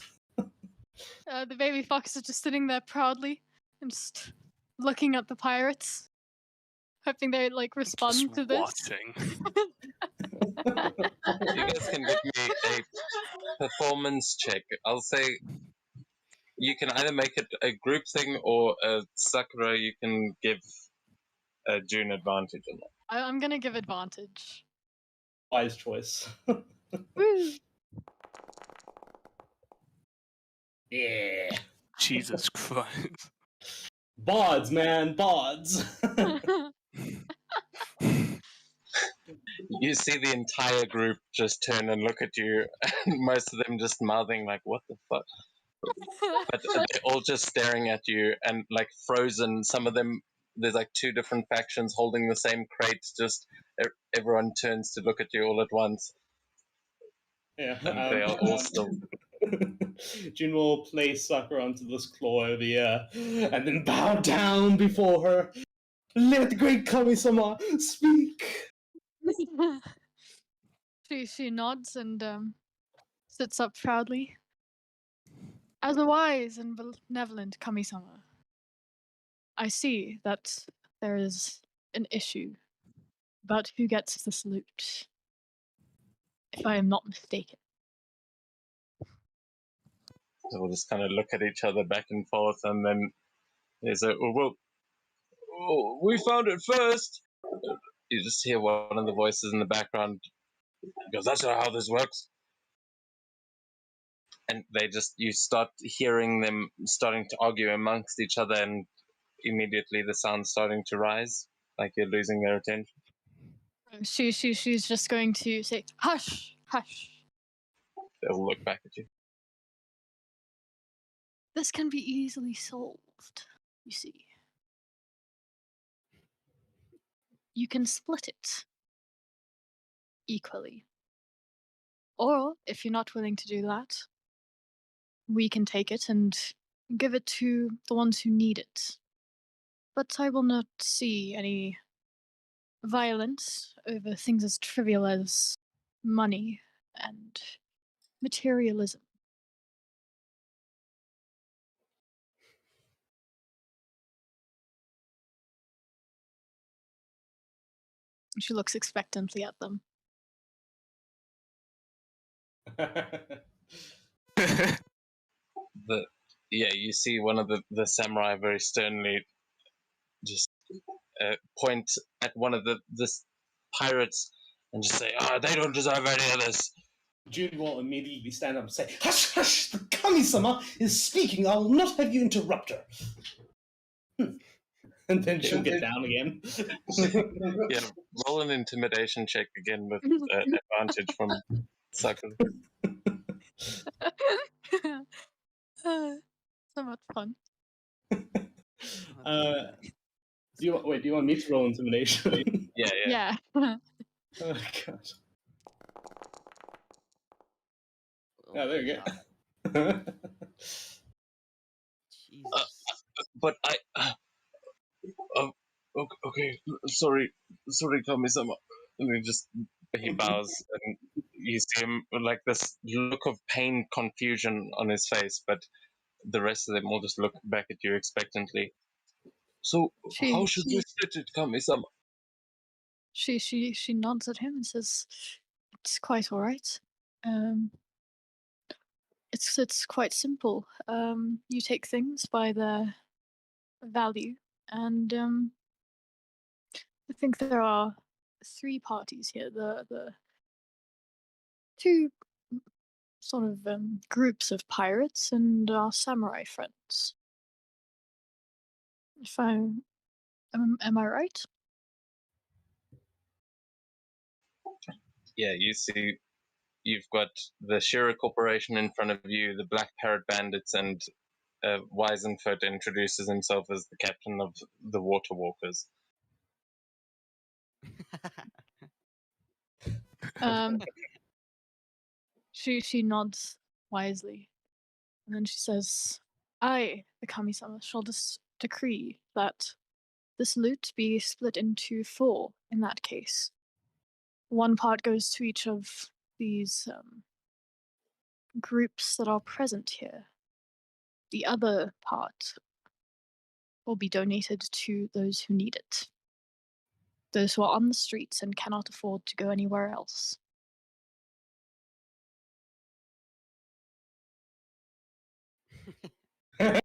The baby fox is just sitting there proudly and just looking at the pirates, hoping they like respond Just to this. watching. You guys can give me a performance check. I'll say you can either make it a group thing or Sakura, you can give June advantage on that. I'm gonna give advantage. Wise choice. Woo! Yeah. Jesus Christ. Bods, man, bods. You see the entire group just turn and look at you, and most of them just mouthing like, "What the fuck?" But they're all just staring at you and like frozen. Some of them, there's like two different factions holding the same crate. Just everyone turns to look at you all at once, Yeah. and they are all still. Jun will place Sakura onto this claw over here, and then bow down before her. Let the great Kami-sama speak. she nods and sits up proudly. As a wise and benevolent Kami-sama, I see that there is an issue about who gets the salute, if I am not mistaken. So we'll just kind of look at each other back and forth, and then they say, "Well, we found it first." You just hear one of the voices in the background goes, "That's not how this works." And you start hearing them starting to argue amongst each other, and immediately the sound's starting to rise, like you're losing their attention. She's just going to say, "Hush, hush. They'll look back at you. This can be easily solved, you see. You can split it equally. Or, if you're not willing to do that, we can take it and give it to the ones who need it. But I will not see any violence over things as trivial as money and materialism." She looks expectantly at them. You see one of the samurai very sternly just point at one of the pirates and just say, "They don't deserve any of this." Jun will immediately stand up and say, "Hush, hush! The Kami-sama is speaking. I will not have you interrupt her." And then she'll get down again. Yeah, roll an intimidation check again with advantage from Sakura. So much fun. Do you want me to roll intimidation? Yeah. Yeah. Oh god. Yeah, there you God. go. Jesus. But okay, sorry, Kami-sama. And he bows, and you see him like this look of pain, confusion on his face, but the rest of them all just look back at you expectantly. So, how should we split it, Kami-sama? She nods at him and says, "It's quite all right. It's quite simple. You take things by their value, and I think there are 3 parties here. The 2 sort of groups of pirates and our samurai friends. If am I right?" Yeah, you see, you've got the Shira Corporation in front of you, the Black Parrot Bandits, and Weisenfurt introduces himself as the captain of the Water Walkers. She nods wisely, and then she says, "I, the Kami-sama, shall decree that this loot be split into 4 in that case. 1 part goes to each of these groups that are present here. The other part will be donated to those who need it. Those who are on the streets and cannot afford to go anywhere else." I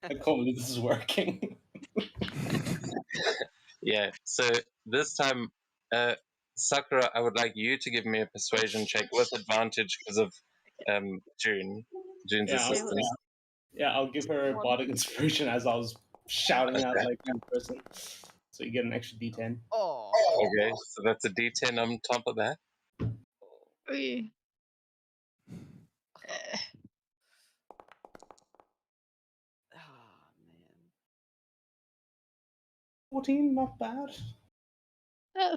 can't believe this is working. Yeah, so this time, Sakura, I would like you to give me a persuasion check with advantage because of June's Yeah, assistance. I'll give her bardic inspiration as I was shouting out Okay. like one person. So you get an extra D10. Oh. Okay, so that's a D10 on top of that. Oy. Ah, man. 14, not bad.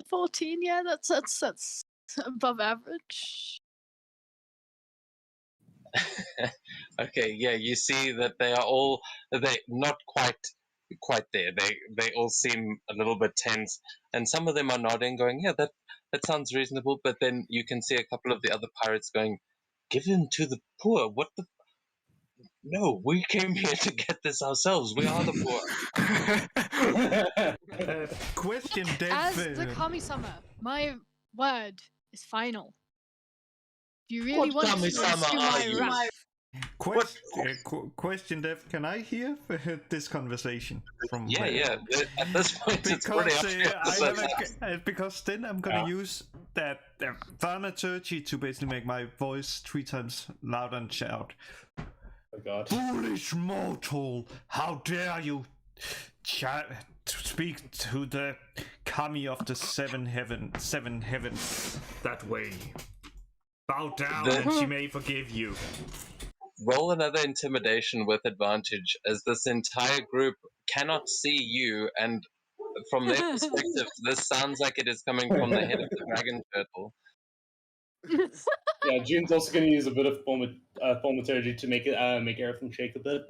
14, yeah, that's above average. Okay, yeah, you see that they not quite there. They all seem a little bit tense, and some of them are nodding, going, "Yeah, that sounds reasonable." But then you can see a couple of the other pirates going, "Give them to the poor. What the? No, we came here to get this ourselves. We are the poor." Question, As Dev. the Kami-sama, my word is final. Do you really What want to Kami-sama pursue are my you? wrath? Question, Dev. Can I hear this conversation from? Yeah. At this point, it's pretty Because obvious. because then I'm gonna use that thaumaturgy to basically make my voice 3 times louder and shout. Oh god. Foolish mortal! How dare you to speak to the kami of the seven heavens that way? Bow down and she may forgive you. Roll another intimidation with advantage, as this entire group cannot see you, and from their perspective, this sounds like it is coming from the head of the dragon turtle. Yeah, June's also going to use a bit of thaumaturgy to make everything shake a bit.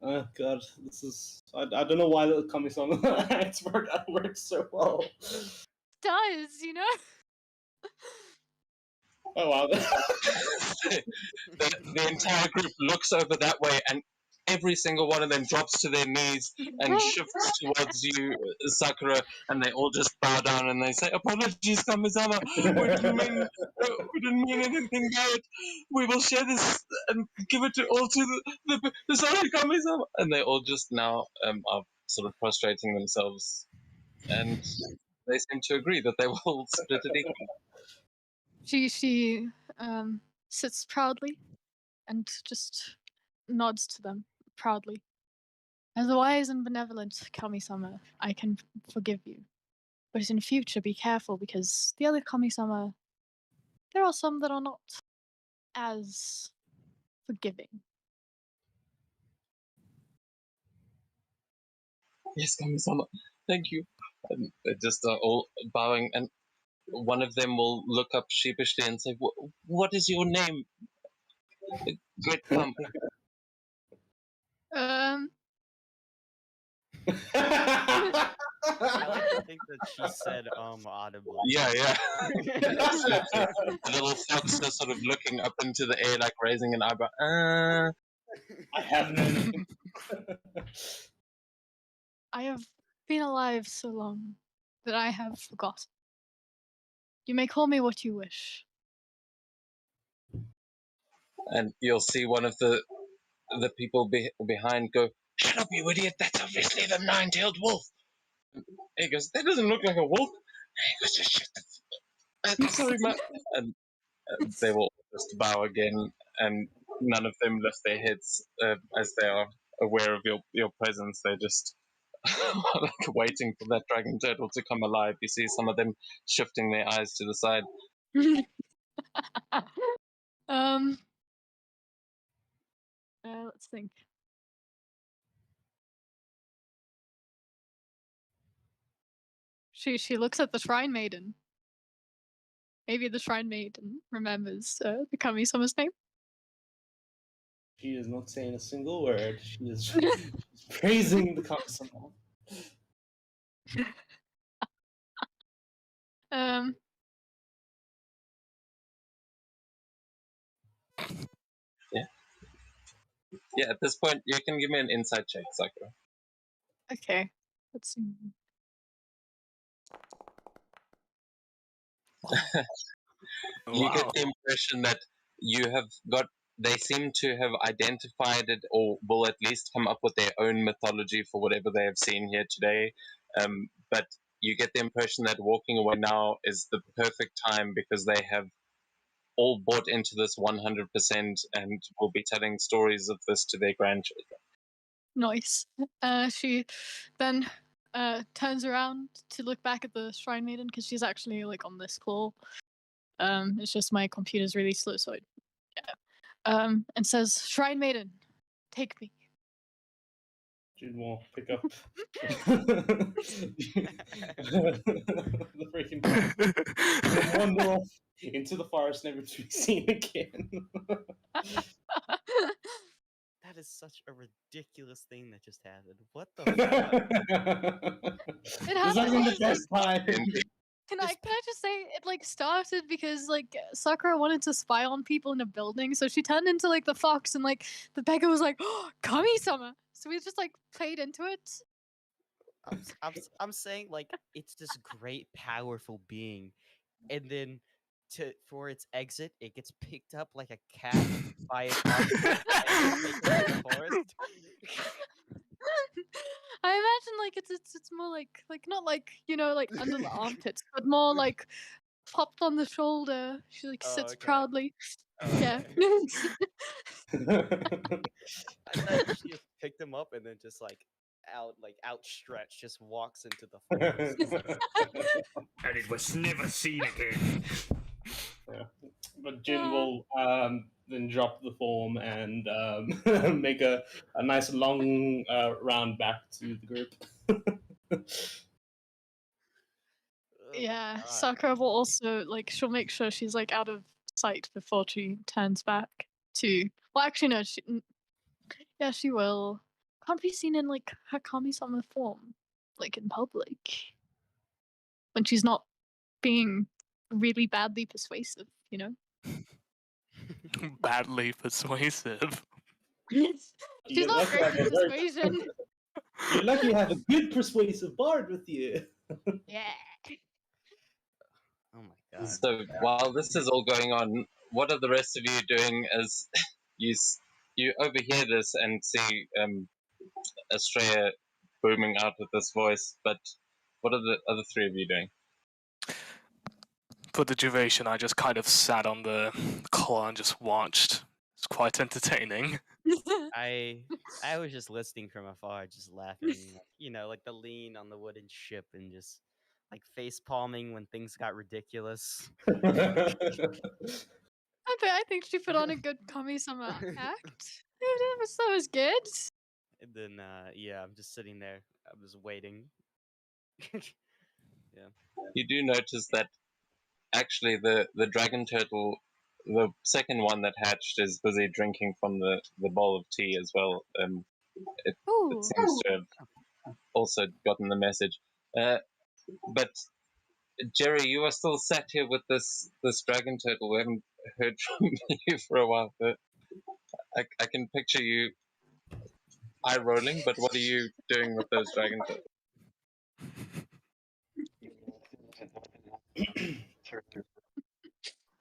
Oh god, this is... I don't know why the Kami-sama expert works so well. Does, you know? Oh wow. The entire group looks over that way, and every single one of them drops to their knees and shifts towards you, Sakura, and they all just bow down and they say, "Apologies, Kami-sama. We didn't mean anything bad. We will share this and give it all to the sorry, Kami-sama." And they all just now are sort of prostrating themselves, and they seem to agree that they will split it equally. She sits proudly and just nods to them proudly. "As a wise and benevolent Kami-sama, I can forgive you. But in future, be careful, because the other Kami-sama, there are some that are not as forgiving." Yes, Kami-sama. Thank you. And they just are all bowing, and one of them will look up sheepishly and say, "What is your name, Great Pump?" I like to think that she said audibly. Yeah. Absolutely. The little fox is sort of looking up into the air, like raising an eyebrow. I have no name. I have been alive so long that I have forgotten. You may call me what you wish. And you'll see one of the people behind go, "Shut up, you idiot! That's obviously the nine-tailed wolf." He goes, "That doesn't look like a wolf." He goes, "Just shut the sorry, man." And they will just bow again, and none of them lift their heads as they are aware of your presence. They're just like waiting for that dragon turtle to come alive. You see some of them shifting their eyes to the side. Let's think. She looks at the Shrine Maiden. Maybe the Shrine Maiden remembers the Kami-sama's name. She is not saying a single word. She is she's praising the Kami-sama. Yeah, at this point, you can give me an insight check, Sakura. Okay, let's see. You get the impression that you have got. They seem to have identified it, or will at least come up with their own mythology for whatever they have seen here today. But you get the impression that walking away now is the perfect time because they have all bought into this 100% and will be telling stories of this to their grandchildren. Nice. She then turns around to look back at the Shrine Maiden because she's actually like on this call. It's just my computer's really slow, so and says, "Shrine Maiden, take me." Jin will pick up the freaking dragon and wander off into the forest, never to be seen again. That is such a ridiculous thing that just happened. What the fuck? It This happened wasn't the because, best time. Can I just say it like started because like Sakura wanted to spy on people in a building, so she turned into like the fox, and like the beggar was like, "Oh, Kami-sama!" So we just like played into it. I'm saying like it's this great powerful being, and then for its exit it gets picked up like a cat by its armpit and taken to the forest. I imagine like it's more like not like like under the armpits, but more like popped on the shoulder. She like Oh, sits okay. proudly. Oh, Yeah. I thought she just picked him up and then just like outstretched, just walks into the forest. And it was never seen again. Yeah. But Jin will then drop the form and make a nice long round back to the group. Yeah, God. Sakura will also like she'll make sure she's like out of sight before she turns back to. Well, actually, no. Yeah, she will. Can't be seen in like her Kami-sama form, like in public, when she's not being really badly persuasive. Badly persuasive. She's You're not lucky I great have at a very- persuasion. You're lucky you have a good persuasive bard with you. Yeah. Oh my god. So while this is all going on, what are the rest of you doing as you overhear this and see Estrella booming out with this voice? But what are the other three of you doing? For the duration, I just kind of sat on the claw and just watched. It's quite entertaining. I was just listening from afar, just laughing, like the lean on the wooden ship and just like face palming when things got ridiculous. I think she put on a good Kami-sama act. That was good. And then I'm just sitting there. I'm just waiting. Yeah. You do notice that actually the dragon turtle, the second one that hatched, is busy drinking from the bowl of tea as well. It Ooh. seems to have also gotten the message. But Jerry, you are still sat here with this dragon turtle. We haven't heard from you for a while, but I can picture you eye rolling. But what are you doing with those dragon turtles?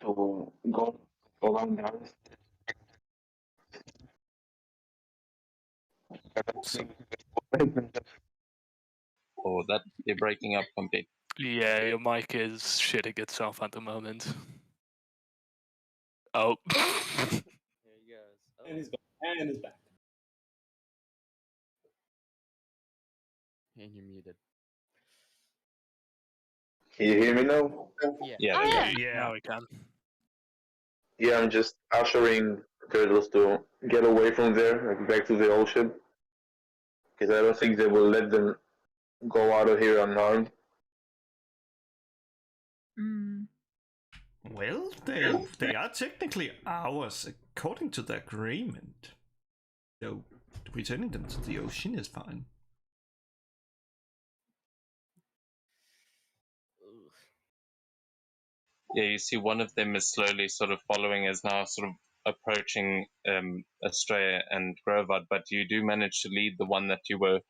To go around the house. Or that you're breaking up completely? Yeah, your mic is shitting itself at the moment. Oh. There he goes. Oh. And he's gone. And he's back. And you're muted. Can you hear me now? Yeah. Yeah, Oh, there yeah. you go. Now we can. Yeah, I'm just ushering turtles to get away from there, like back to the ocean. Because I don't think they will let them go out of here unharmed. Mm. Well, they are technically ours according to the agreement. So returning them to the ocean is fine. Ugh. Yeah, you see one of them is slowly sort of following, is now sort of approaching Estrella and Grovard, but you do manage to lead the one that you were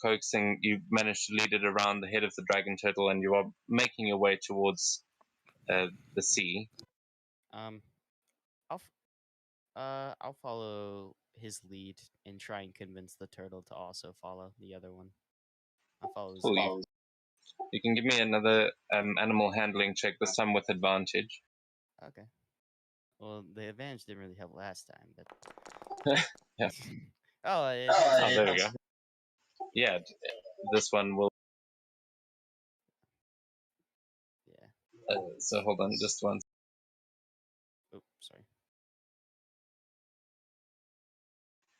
coaxing. You managed to lead it around the head of the dragon turtle, and you are making your way towards the sea. I'll follow his lead and try and convince the turtle to also follow the other one. I'll follow his lead. You can give me another animal handling check, this time with advantage. Okay. Well, the advantage didn't really help last time, but Yeah. Oh, Oh, there we go. Yeah, this one will. Yeah. So hold on, just one. Oh, sorry.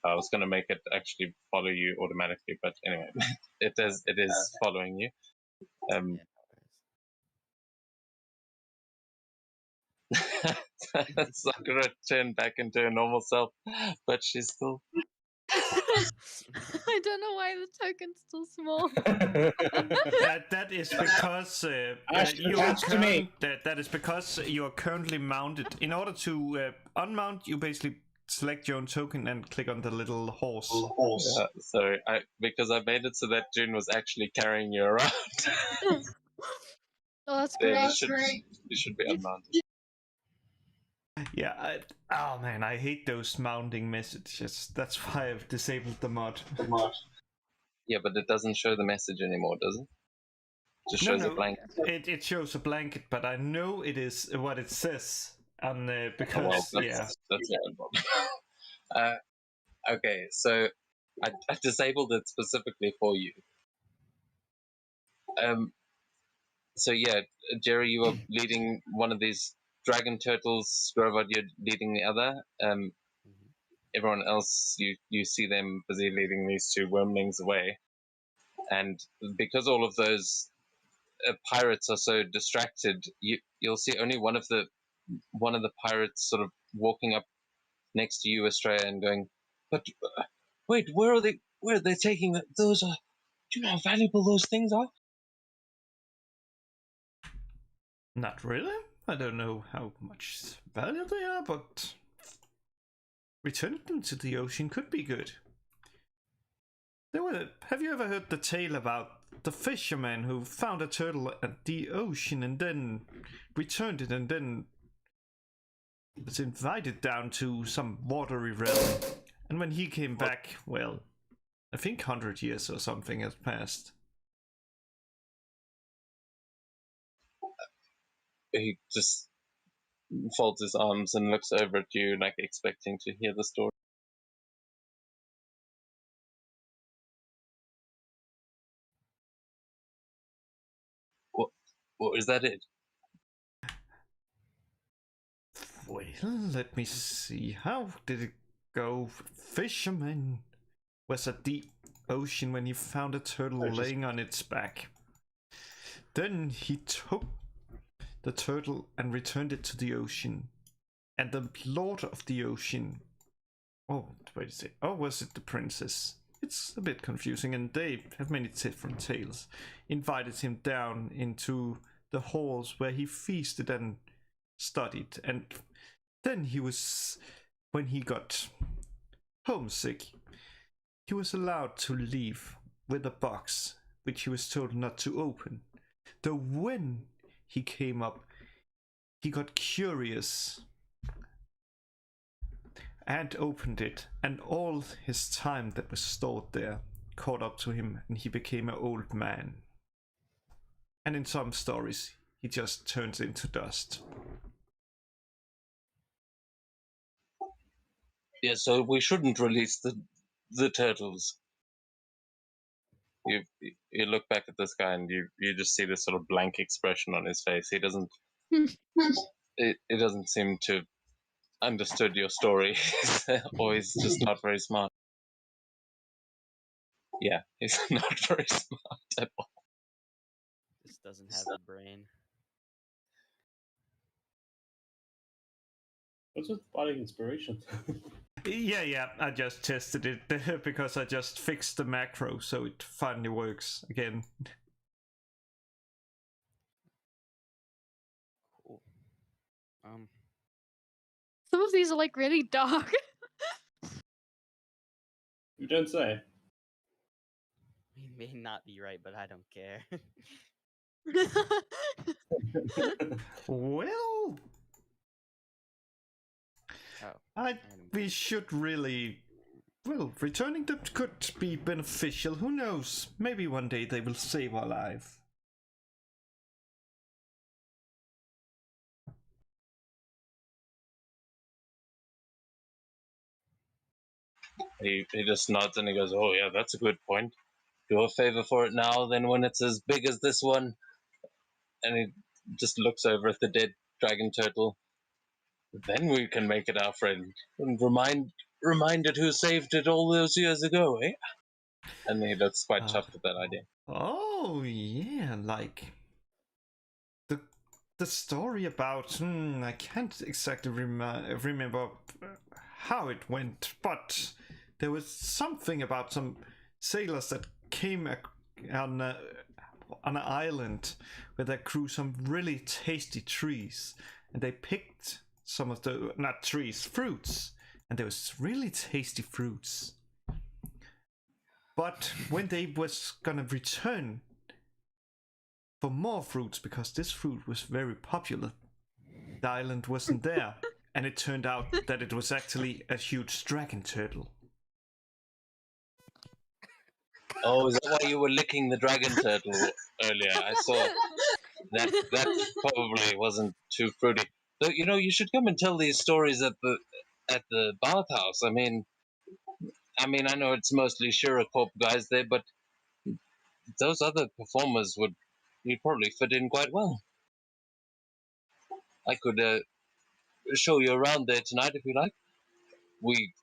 I was going to make it actually follow you automatically, but anyway, it is following you. Yeah, no worries. Sakura turned back into her normal self, but she's still. I don't know why the token's still small. That is because that is because you are currently mounted. In order to unmount, you basically select your own token and click on the little horse. So because I made it so that June was actually carrying you around. Oh, that's Then great. you should be unmounted. Yeah, oh man, I hate those mounting messages. That's why I've disabled the mod. Yeah, but it doesn't show the message anymore, does it? Just shows a blank. It shows a blanket, but I know it is what it says. And because that's your own problem. Okay, so I disabled it specifically for you. So yeah, Jerry, you were leading one of these dragon turtles. Grovard, you're leading the other. Everyone else, you see them busy leading these two wormlings away. And because all of those pirates are so distracted, you'll see only one of the pirates sort of walking up next to you, Estrella, and going, "But wait, where are they? Where are they taking those? Do you know how valuable those things are?" Not really. I don't know how much value they are, but returning them to the ocean could be good. Have you ever heard the tale about the fisherman who found a turtle at the ocean and then returned it and then was invited down to some watery realm? And when he came back, well, I think 100 years or something has passed. He just folds his arms and looks over at you, like expecting to hear the story. What is that it? Well, let me see. How did it go? Fisherman was at the ocean when he found a turtle laying on its back. Then he took the turtle and returned it to the ocean. And the Lord of the Ocean... Oh, wait a second. Oh, was it the princess? It's a bit confusing, and they have many different tales. Invited him down into the halls where he feasted and studied. And then when he got homesick, he was allowed to leave with a box, which he was told not to open. Though when he came up, he got curious and opened it, and all his time that was stored there caught up to him, and he became an old man. And in some stories, he just turns into dust. Yeah, so we shouldn't release the turtles. You look back at this guy and you just see this sort of blank expression on his face. He doesn't it doesn't seem to understood your story, or he's just not very smart. Yeah, he's not very smart at all. Just doesn't have a brain. What's with body inspiration? Yeah, I just tested it because I just fixed the macro, so it finally works again. Cool. Some of these are like really dark. You don't say. You may not be right, but I don't care. Well, Oh, we should really... Well, returning them could be beneficial. Who knows? Maybe one day they will save our life. He just nods and he goes, "Oh yeah, that's a good point. Do a favor for it now, then when it's as big as this one." And he just looks over at the dead dragon turtle. Then we can make it our friend and remind it who saved it all those years ago, eh? And he looks quite chuffed at that idea. Oh yeah, like the story about I can't exactly remember how it went, but there was something about some sailors that came on an island where they grew some really tasty trees, and they picked some of the not trees, fruits, and there was really tasty fruits. But when they was gonna return for more fruits, because this fruit was very popular, the island wasn't there, and it turned out that it was actually a huge dragon turtle. Oh, is that why you were licking the dragon turtle earlier? I saw that probably wasn't too fruity. So, you should come and tell these stories at the bathhouse. I mean, I know it's mostly Shiracorp guys there, but those other performers you'd probably fit in quite well. I could show you around there tonight if you like. We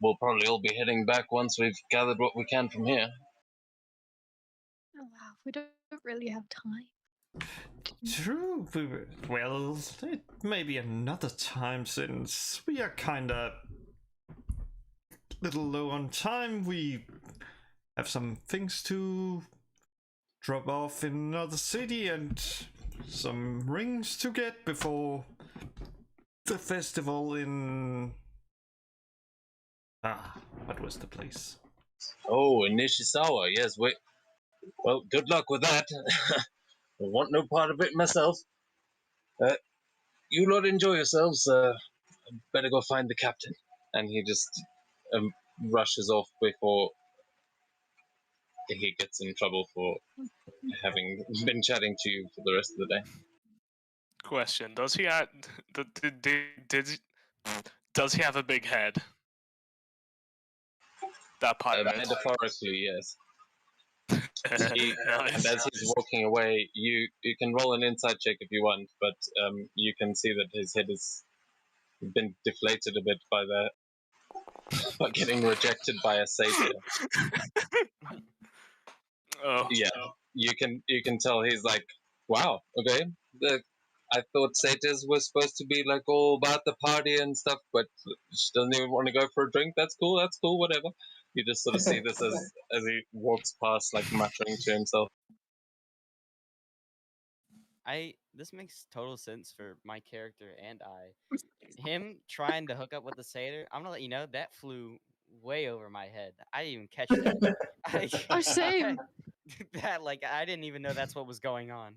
will probably all be heading back once we've gathered what we can from here. Oh, wow, we don't really have time. True. Well, it may be another time, since we are kinda little low on time. We have some things to drop off in another city and some rings to get before the festival in... what was the place? Oh, in Nishizawa, yes. Well, good luck with that. I want no part of it myself. You lot enjoy yourselves. Better go find the captain. And he just rushes off before he gets in trouble for having been chatting to you for the rest of the day. Question: does he have does he have a big head? That pirate. Metaphorically, yes. Nice. And as he's walking away, you can roll an insight check if you want, but you can see that his head has been deflated a bit by getting rejected by a satyr. Oh. Yeah, you can tell he's like, wow, okay, I thought satyrs were supposed to be like all about the party and stuff, but she doesn't even want to go for a drink. That's cool, whatever. You just sort of see this as he walks past, like muttering to himself. This makes total sense for my character and I. Him trying to hook up with the satyr, I'm gonna let you know that flew way over my head. I didn't even catch that. Oh, same. I didn't even know that's what was going on.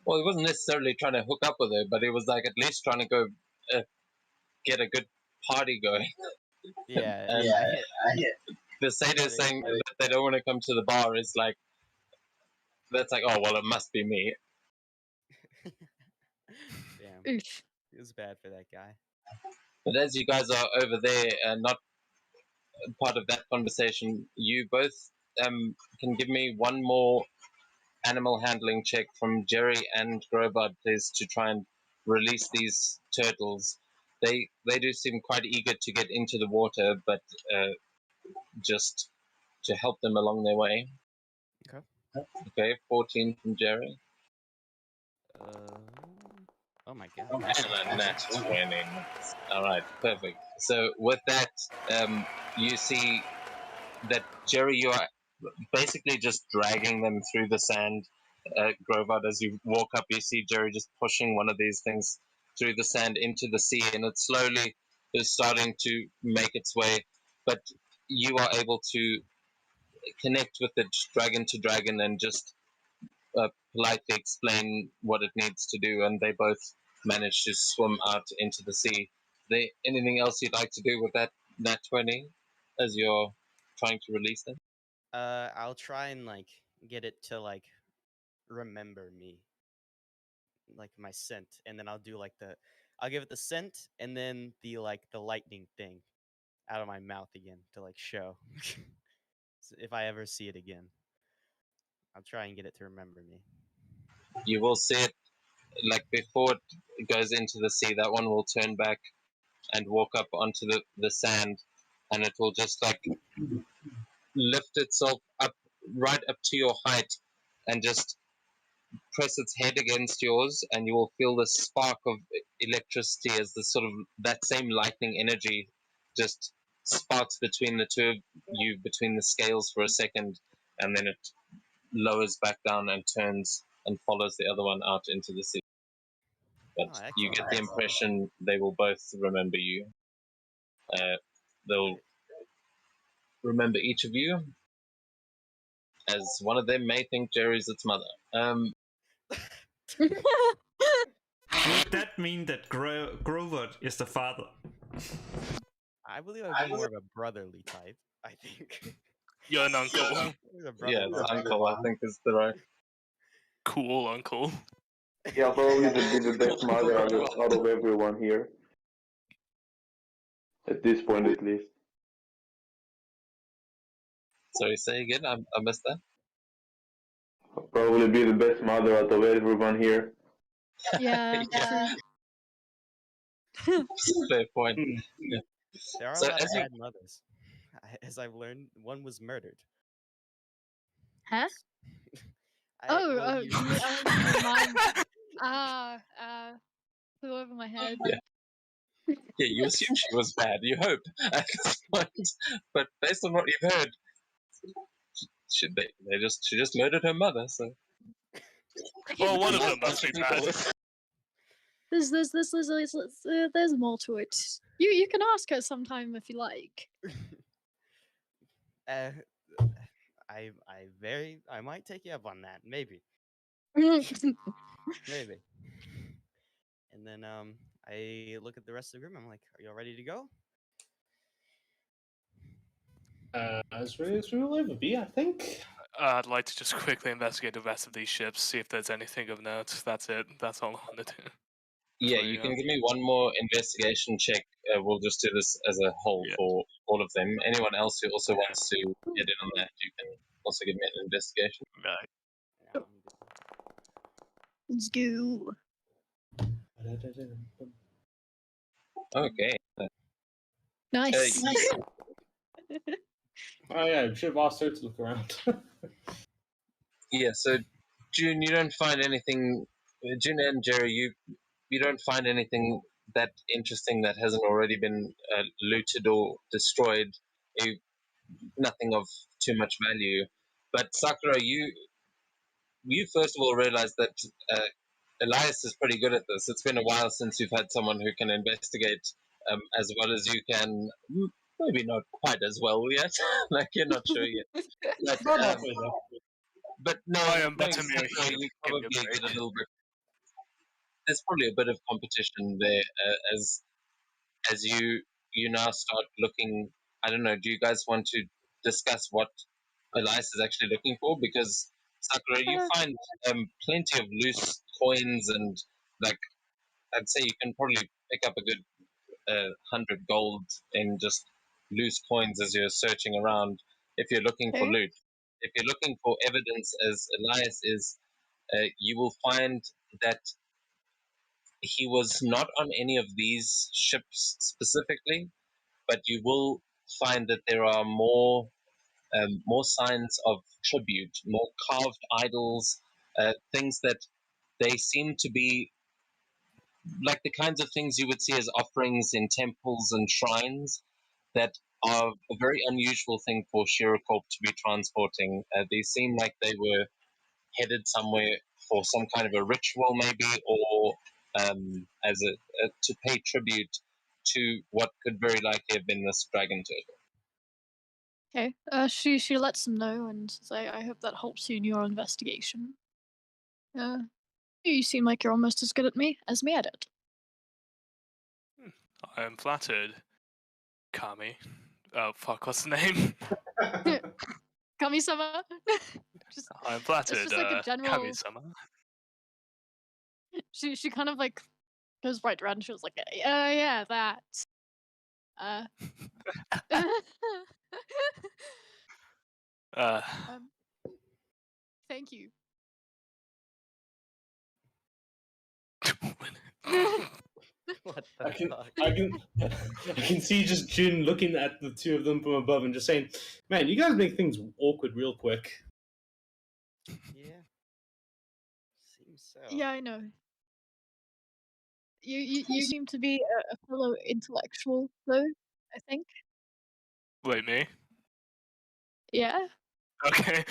Well, he wasn't necessarily trying to hook up with her, but he was like at least trying to go get a good party going. Yeah, And I hit. the satyr saying that they don't want to come to the bar is like, that's like, oh well, it must be me. Damn, Oof. it was bad for that guy. But as you guys are over there and not part of that conversation, you both can give me one more animal handling check from Jerry and Grobard, please, to try and release these turtles. They do seem quite eager to get into the water, but just to help them along their way. Okay. Okay, 14 from Jerry. Oh my god. And a nat 20. All right, perfect. So with that, you see that Jerry, you are basically just dragging them through the sand. Grovard, as you walk up, you see Jerry just pushing one of these things through the sand into the sea, and it slowly is starting to make its way. But you are able to connect with it dragon to dragon and just politely explain what it needs to do, and they both manage to swim out into the sea. Is there anything else you'd like to do with that nat 20 as you're trying to release them? I'll try and get it to remember me, like my scent, and then I'll give it the scent and then the lightning thing out of my mouth again to show. So if I ever see it again, I'll try and get it to remember me. You will see it like before it goes into the sea. That one will turn back and walk up onto the sand, and it will just lift itself up right up to your height and just press its head against yours, and you will feel the spark of electricity as the sort of that same lightning energy just sparks between the two of you, between the scales for a second, and then it lowers back down and turns and follows the other one out into the sea. But you get the impression they will both remember you. They'll remember each of you, as one of them may think Jerry's its mother. Would that mean that Grover is the father? I believe I'd be more of a brotherly type, I think. You're an uncle. Yeah, uncle, I think is the right. Cool uncle. Yeah, probably be the best mother out of everyone here. At this point, at least. Sorry, say again. I missed that. I'll probably be the best mother out of everyone here. Yeah, Yeah. true. Fair point. Yeah. There are So a lot of as you- bad mothers. As I've learned, one was murdered. Huh? Well, Mine. Flew over my head. Yeah. Yeah, you assume she was bad. You hope at this point, but based on what you've heard, she just murdered her mother. So Well, one of them must be bad. There's more to it. You can ask her sometime if you like. I might take you up on that, maybe. Maybe. And then I look at the rest of the group. I'm like, "Are you all ready to go?" As ready as we will ever be, I think. I'd like to just quickly investigate the rest of these ships, see if there's anything of note. That's it. That's all I want to do. yeah, you can give me one more investigation check. We'll just do this as a whole for all of them. Anyone else who also wants to get in on that, you can also give me an investigation. Right. Yeah, Let's go. Okay. Nice. Oh yeah, I should have asked her to look around. Yeah, so June, you don't find anything. June and Jerry, you don't find anything that interesting that hasn't already been looted or destroyed. You, nothing of too much value. But Sakura, you first of all realize that Elias is pretty good at this. It's been a while since you've had someone who can investigate as well as you can. Maybe not quite as well yet. Like you're not sure yet. But, Not halfway there. but no, I am knowing better mere Sakura, human. you Give me a probably break. get a little bit. There's probably a bit of competition there as you now start looking. I don't know. Do you guys want to discuss what Elias is actually looking for? Because Sakura, you find plenty of loose coins and like I'd say you can probably pick up a good 100 gold in just loose coins as you're searching around. If you're looking for Okay. loot, if you're looking for evidence, as Elias is, you will find that he was not on any of these ships specifically, but you will find that there are more signs of tribute, more carved idols, things that they seem to be like the kinds of things you would see as offerings in temples and shrines that are a very unusual thing for Shiracorp to be transporting. They seem like they were headed somewhere for some kind of a ritual, maybe, or as to pay tribute to what could very likely have been this dragon turtle. Okay. She lets them know and says, I hope that helps you in your investigation. You seem like you're almost as good at me as me at it. I am flattered. Kami. Oh fuck, what's the name? Kami-sama. I am It's flattered. just like a general. Kami-sama. She kind of like goes right around and she was like, yeah, that. Uh, Thank you. What I the can, fuck? I can see just Jin looking at the two of them from above and just saying, "Man, you guys make things awkward real quick." Yeah. Seems so. Yeah, I know. You seem to be a fellow intellectual, though, I think. Wait, me? Yeah. Okay.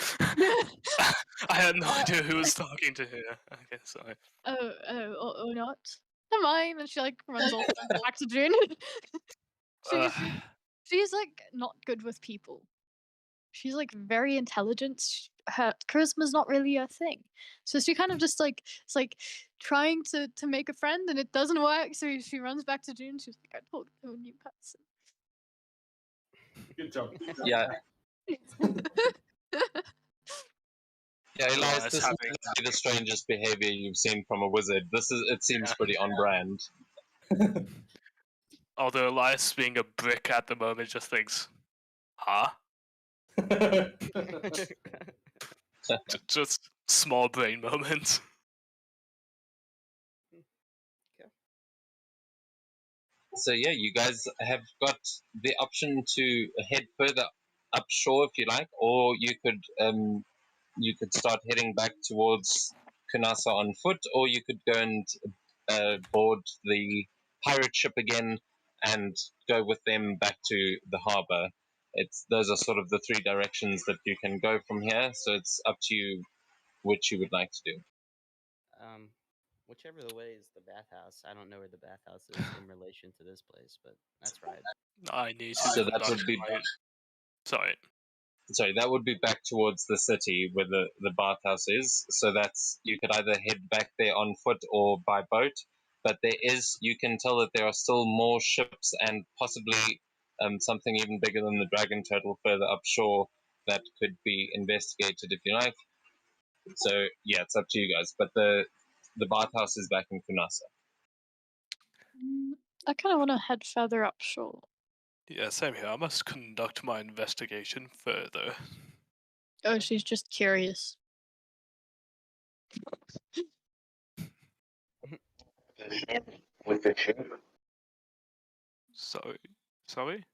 I had no Uh, idea who was talking to her. Okay, sorry. or not. Never mind. And she like runs off back to June. She's like not good with people. She's like very intelligent. Her charisma's not really a thing. So she kind of just like it's like trying to make a friend and it doesn't work. So she runs back to June. She's like, I told you a new person. Good job. Yeah. Yeah, Elias, Elias this is having- literally the strangest behavior you've seen from a wizard. It seems pretty on brand. Although Elias being a brick at the moment just thinks, huh? Just small brain moments. So yeah, you guys have got the option to head further upshore if you like, or you could start heading back towards Kunasa on foot, or you could go and board the pirate ship again and go with them back to the harbor. Those are sort of the three directions that you can go from here. So it's up to you which you would like to do. Whichever the way is the bathhouse. I don't know where the bathhouse is in relation to this place, but that's right. I need to So that conduct would be my... Sorry. that would be back towards the city where the bathhouse is. So that's you could either head back there on foot or by boat. But you can tell that there are still more ships and possibly something even bigger than the dragon turtle further upshore that could be investigated if you like. So yeah, it's up to you guys. But the bathhouse is back in Kunasa. I kind of want to head further upshore. Yeah, same here. I must conduct my investigation further. Oh, she's just curious. With the ship. Sorry?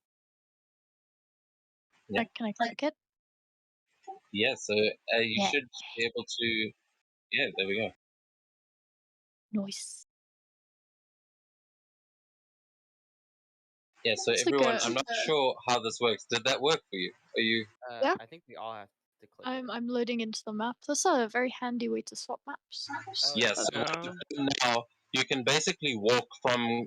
Yeah. Can I click it? Yeah, so you should be able to Yeah, there we go. Nice. Yeah, so It's like everyone, a- I'm not sure how this works. Did that work for you? Are you? Yeah. I think we all have to click. I'm loading into the map. That's a very handy way to swap maps. Yes. So now you can basically walk from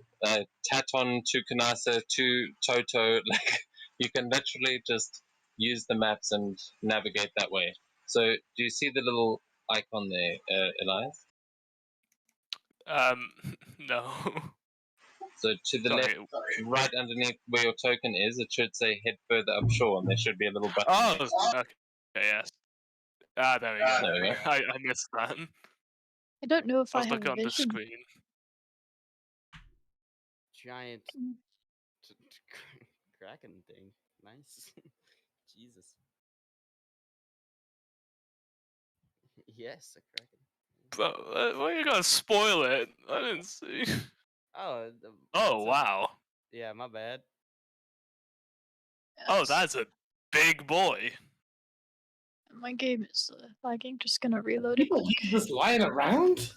Taton to Kanasa to Toto. Like you can literally just use the maps and navigate that way. So do you see the little icon there, Elias? No. So to the Sorry. left, right underneath where your token is, it should say head further upshore, and there should be a little button. Oh, next to it. okay, yes. Ah, there we go. There we go. I missed that. I don't know if I I was have looking on the vision. screen. Giant kraken thing. Nice. Jesus. Yes, a kraken. But why are you gonna spoil it? I didn't see. Oh. Oh, wow. Yeah, my bad. Oh, Yes. that's a big boy. My game is lagging. Just gonna reload it. People leave this lying around?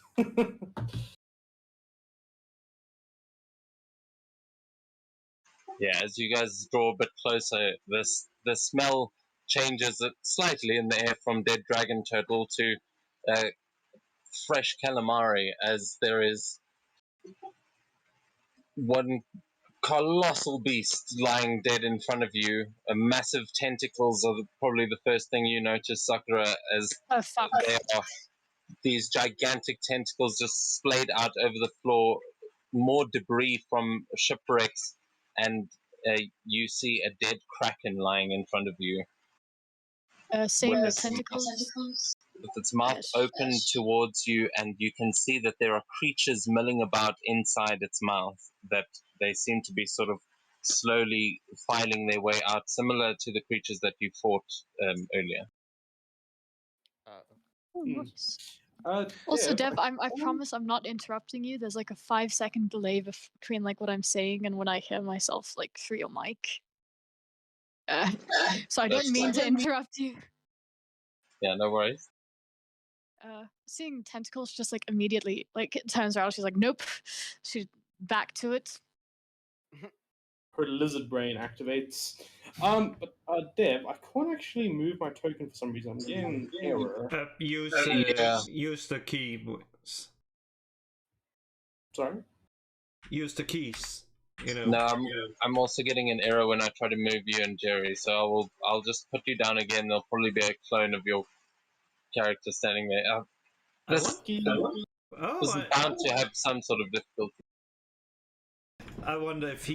Yeah, as you guys draw a bit closer, the smell changes it slightly in the air from dead dragon turtle to fresh calamari, as there is one colossal beast lying dead in front of you. Massive tentacles are probably the first thing you notice, Sakura, as Oh fuck. they are these gigantic tentacles just splayed out over the floor, more debris from shipwrecks, and you see a dead kraken lying in front of you. Seeing with the its tentacles. with its mouth Yes. open towards you, and you can see that there are creatures milling about inside its mouth, that they seem to be sort of slowly filing their way out, similar to the creatures that you fought earlier. Oh, nice. Dev, Also, Dev, I promise I'm not interrupting you. There's like a 5-second delay between like what I'm saying and when I hear myself like through your mic. So I That's don't mean to fine. interrupt you. Yeah, no worries. Seeing tentacles just like immediately like it turns around. She's like, nope. She's back to it. her lizard brain activates. But Dev, I can't actually move my token for some reason. I'm getting an error. Use the keys. Sorry? Use the keys. You know. No, I'm also getting an error when I try to move you and Jerry, so I'll just put you down again. There'll probably be a clone of your character standing there. This is bound to have some sort of difficulty. I wonder if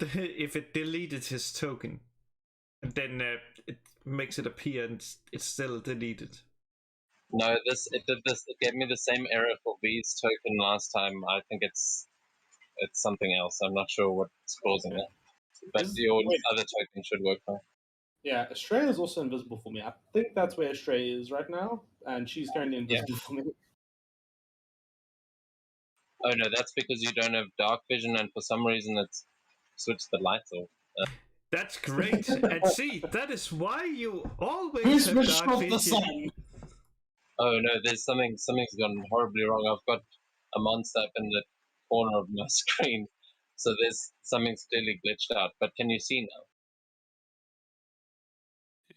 if it deleted his token, and then it makes it appear and it's still deleted. No, it did this. It gave me the same error for V's token last time. I think it's something else. I'm not sure what's causing it, but your other token should work fine. Yeah, Estrella is also invisible for me. I think that's where Estrella is right now, and she's currently invisible for me. Oh no, that's because you don't have dark vision, and for some reason it's switched the lights off. That's great. And see, that is why you always Who's have switched dark off the vision. sun? Oh no, there's something's gone horribly wrong. I've got a monster up in the corner of my screen, so there's something's clearly glitched out. But can you see now?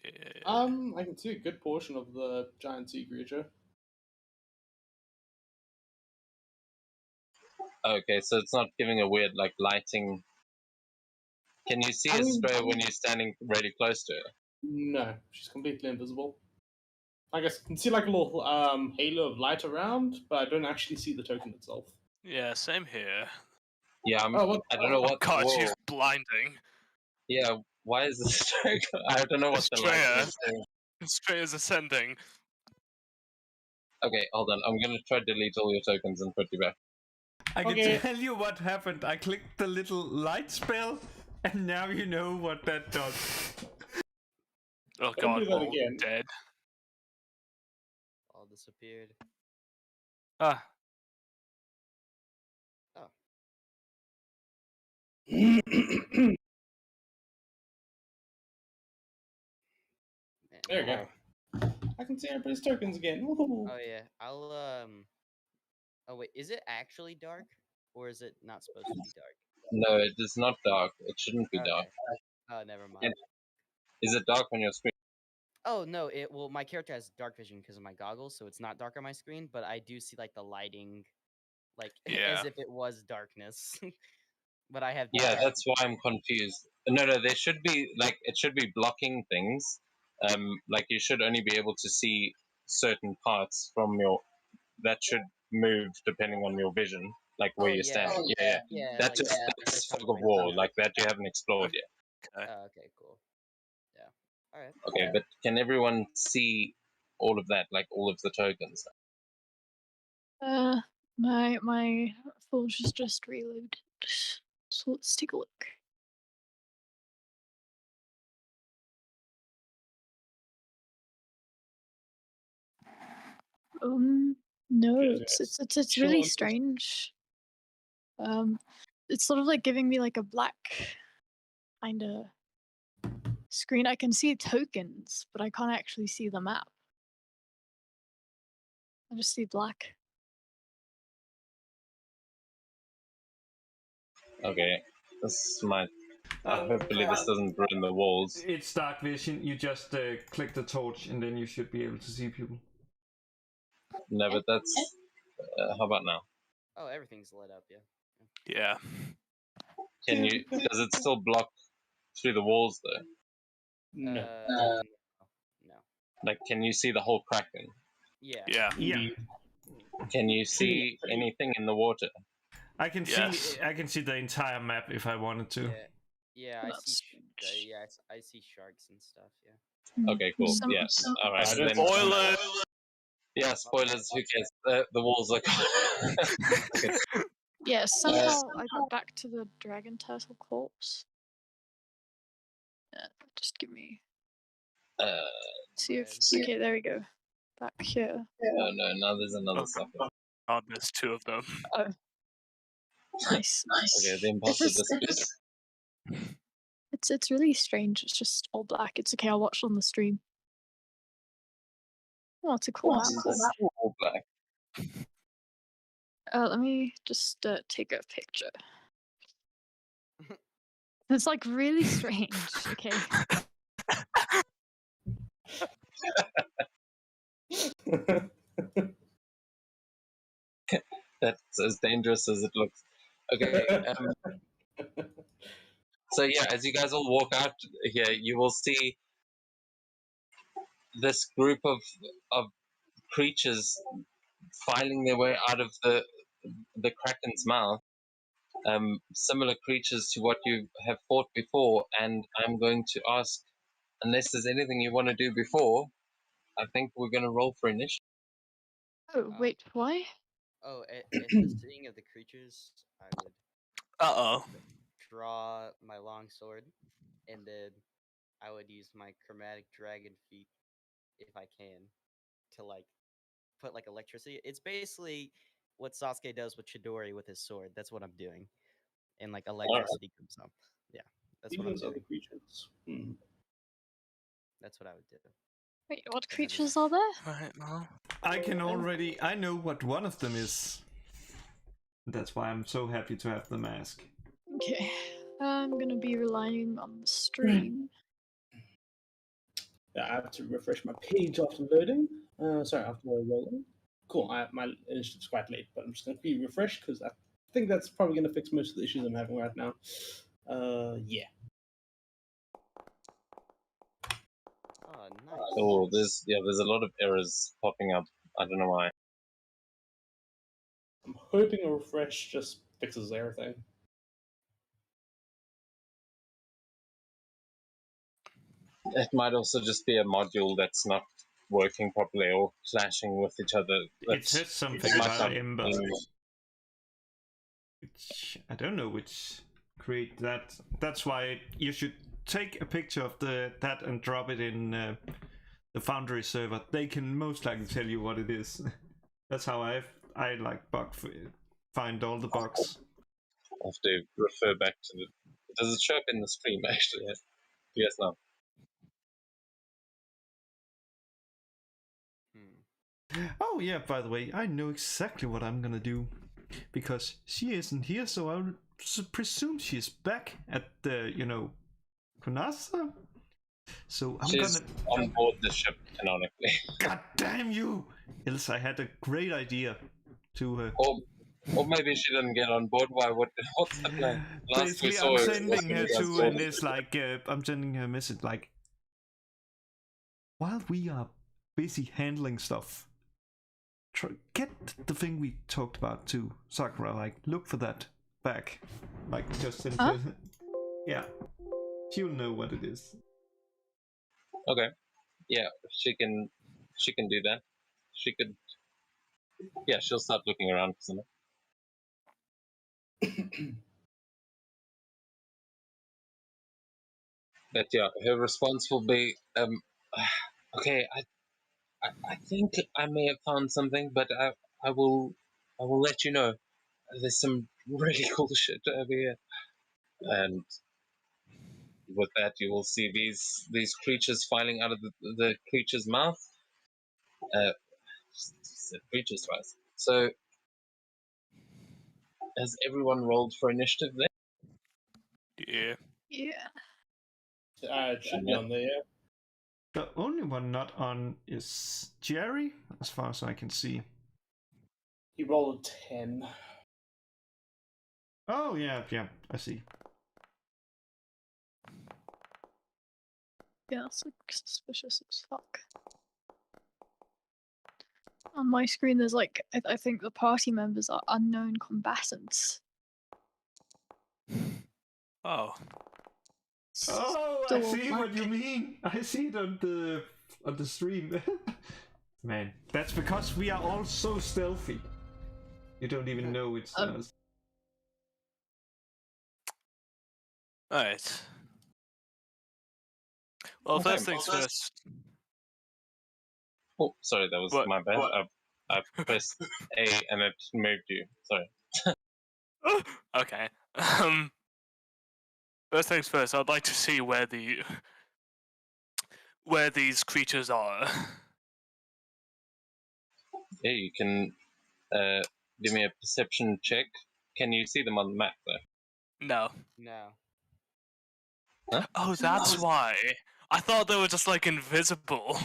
Yeah. I can see a good portion of the giant sea creature. Okay, so it's not giving a weird like lighting. Can you see Estrella when you're standing really close to her? No, she's completely invisible. I guess I can see like a little halo of light around, but I don't actually see the token itself. Yeah, same here. Yeah, I don't know what. God, whoa. she's blinding. Yeah, why is this? I don't know what the light Estrella. is doing. Straight as ascending. Okay, hold on. I'm gonna try to delete all your tokens and put you back. I can tell you what happened. I clicked the little light spell, and now you know what that does. Oh Don't god, do that all again. dead. All disappeared. Ah. Oh. There you go. I can see everybody's tokens again. Woohoo. Oh yeah, I'll Oh wait, is it actually dark, or is it not supposed to be dark? No, it is not dark. It shouldn't be Okay. dark. Oh, never mind. Is it dark on your screen? Oh no, well my character has dark vision because of my goggles, so it's not dark on my screen, but I do see like the lighting, like as Yeah. if it was darkness. But I have Yeah, dark that's why I'm confused. No, there should be like it should be blocking things. Like you should only be able to see certain parts from your that should move depending on your vision, like where Oh, you're yeah. standing. Yeah. Yeah, That's like just the that's cone fog of points war, out. like that you haven't explored yet. Okay. Oh, okay, cool. Yeah. All right. Okay, but can everyone see all of that, like all of the tokens? My Forge is just reloaded. So let's take a look. No, Okay, it's really strange. It's sort of like giving me like a black kind of screen. I can see tokens, but I can't actually see the map. I just see black. Okay, this might. Hopefully, this doesn't ruin the walls. It's dark vision. You just click the torch, and then you should be able to see people. No, but that's. How about now? Oh, everything's lit up. Yeah. Yeah. Can you? Does it still block through the walls though? No. No. Like, can you see the whole kraken? Yeah. Yeah. Yeah, Can you see anything in the water? I can Yes. see. I can see the entire map if I wanted to. Yeah. Yeah, I That's see. strange. Yeah, I see sharks and stuff. Yeah. Okay, cool. Some- Yeah. All right. I Then, don't- Spoiler. yeah, spoilers. Who cares? The walls are. Yeah, somehow I got back to the dragon turtle corpse. Yeah, just give me. See if. Okay, there we go. Back here. Oh no! Now there's another Oh, sucker. Oh, there's two of them. Nice. Okay, the imposter disappeared. It's really strange. It's just all black. It's okay. I'll watch on the stream. Oh, it's a cool map. though. All black. Let me just take a picture. It's like really strange. Okay. That's as dangerous as it looks. Okay. So yeah, as you guys all walk out here, you will see this group of creatures filing their way out of the kraken's mouth. Similar creatures to what you have fought before, and I'm going to ask, unless there's anything you want to do before, I think we're going to roll for initiative. Oh wait, why? Oh, at the seeing of the creatures, I would Uh-oh. draw my long sword, and then I would use my chromatic dragon feet, if I can, to like put like electricity. It's basically what Sasuke does with Chidori with his sword. That's what I'm doing, and like electricity comes up. Yeah, that's what I'm Demons are the doing. creatures. That's what I would do. Wait, what creatures are there? Right now. I can already. I know what one of them is. That's why I'm so happy to have the mask. Okay, I'm gonna be relying on the stream. Yeah, I have to refresh my page after loading. Sorry, after rolling. Cool. My initiative's quite late, but I'm just going to be refreshed because I think that's probably going to fix most of the issues I'm having right now. Yeah. Oh, nice. Oh, there's a lot of errors popping up. I don't know why. I'm hoping a refresh just fixes everything. It might also just be a module that's not working properly or clashing with each other. It says something might about not Ember. be- Which I don't know which create that. That's why you should take a picture of that and drop it in the Foundry server. They can most likely tell you what it is. That's how I like find all the bugs. I have to refer back to the. Does it show up in the stream actually? Yes, no. Oh yeah, by the way, I know exactly what I'm gonna do. Because she isn't here, so I'll presume she's back at the, Kunasa? So I'm She's gonna... on board the ship canonically. God damn you! Else I had a great idea to... Or maybe she didn't get on board. What's the plan? Last we Basically, saw I'm her, sending her was to, and it's like, I'm sending her a message like, while we are busy handling stuff, get the thing we talked about to Sakura, like, look for that back. Like, just send Huh? her. Yeah. She'll know what it is. Okay. Yeah, she can do that. She could. Yeah, she'll start looking around for something. But yeah, her response will be, okay, I think I may have found something, but I will let you know. There's some really cool shit over here. And with that, you will see these creatures filing out of the creature's mouth. Creatures twice. So, has everyone rolled for initiative there? Yeah. Yeah. It should be on there, yeah. The only one not on is Jerry, as far as I can see. He rolled a 10. Oh, yeah, I see. Yeah, it's like suspicious as fuck. On my screen, there's like I think the party members are unknown combatants. Oh. Oh, I Still see black. what you mean. I see it on the stream. Man, that's because we are all so stealthy. You don't even know it's us. Alright. Well, Okay, first things first. Oh, sorry, that was What? my bad. I pressed A and it moved you. Sorry. Okay. First things first, I'd like to see where these creatures are. Yeah, you can give me a perception check. Can you see them on the map though? No. No. Huh? Oh, that's why. I thought they were just like invisible.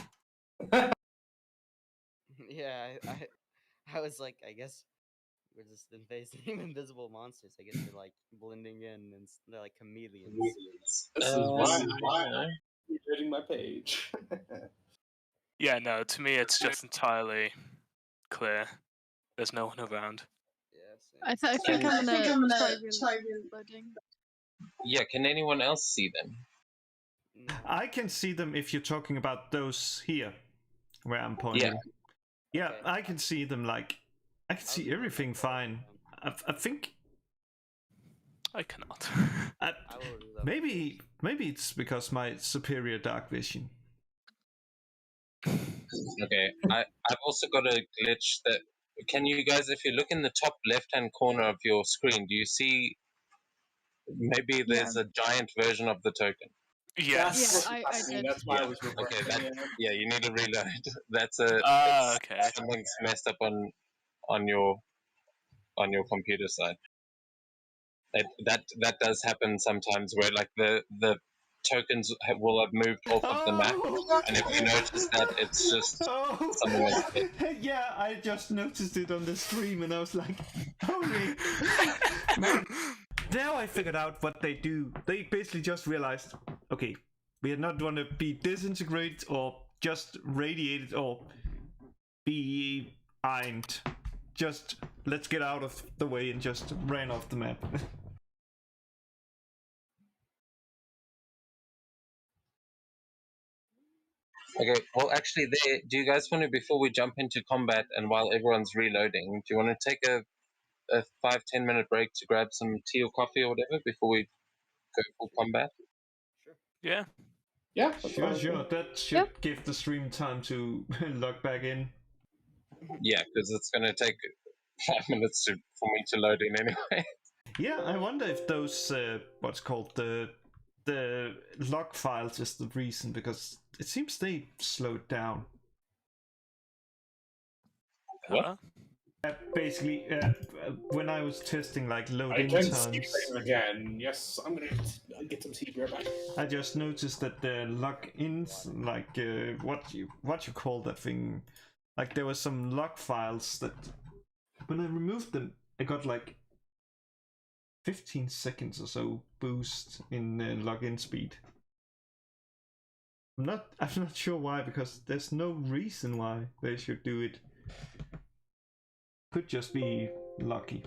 Yeah, I was like, I guess we're just facing invisible monsters. I guess they're like blending in and they're like chameleons. This is why I'm reading my page. Yeah, no, to me it's just entirely clear. There's no one around. Yeah, I think I'm gonna try reloading. Yeah, can anyone else see them? No. I can see them if you're talking about those here, where I'm pointing. Yeah, Okay. I can see them. Like, I can see everything fine. I think I cannot. I will reload. maybe it's because my superior dark vision. Okay, I've also got a glitch that. Can you guys, if you look in the top left-hand corner of your screen, do you see? Maybe there's a giant version of the token. Yes. Yeah, I did. That's why I Yeah. was Okay, reversing. yeah, you need to reload. That's a. Okay. Something's messed up on your computer side. That does happen sometimes, where like the tokens will have moved off of the map, and if you notice that, it's just something that's Yeah, I just noticed it on the stream, and I was like, "Holy man!" Now I figured out what they do. They basically just realized, okay, we are not going to be disintegrated or just radiated or be ironed. Just let's get out of the way and just ran off the map. Okay, well, actually, do you guys want to, before we jump into combat and while everyone's reloading, do you want to take a 5-10 minute break to grab some tea or coffee or whatever before we go full combat? Sure. Yeah. Yeah, Sure. That should give the stream time to log back in. Yeah, because it's going to take 5 minutes for me to load in anyway. Yeah, I wonder if those what's called the log files is the reason, because it seems they slowed down. What? Huh? Basically, when I was testing like I load-in can times, see playing again. Yes, I'm gonna get some tea beer back. I just noticed that the logins, like what you call that thing, like there were some log files that when I removed them, I got like 15 seconds or so boost in login speed. I'm not sure why, because there's no reason why they should do it. Could just be lucky.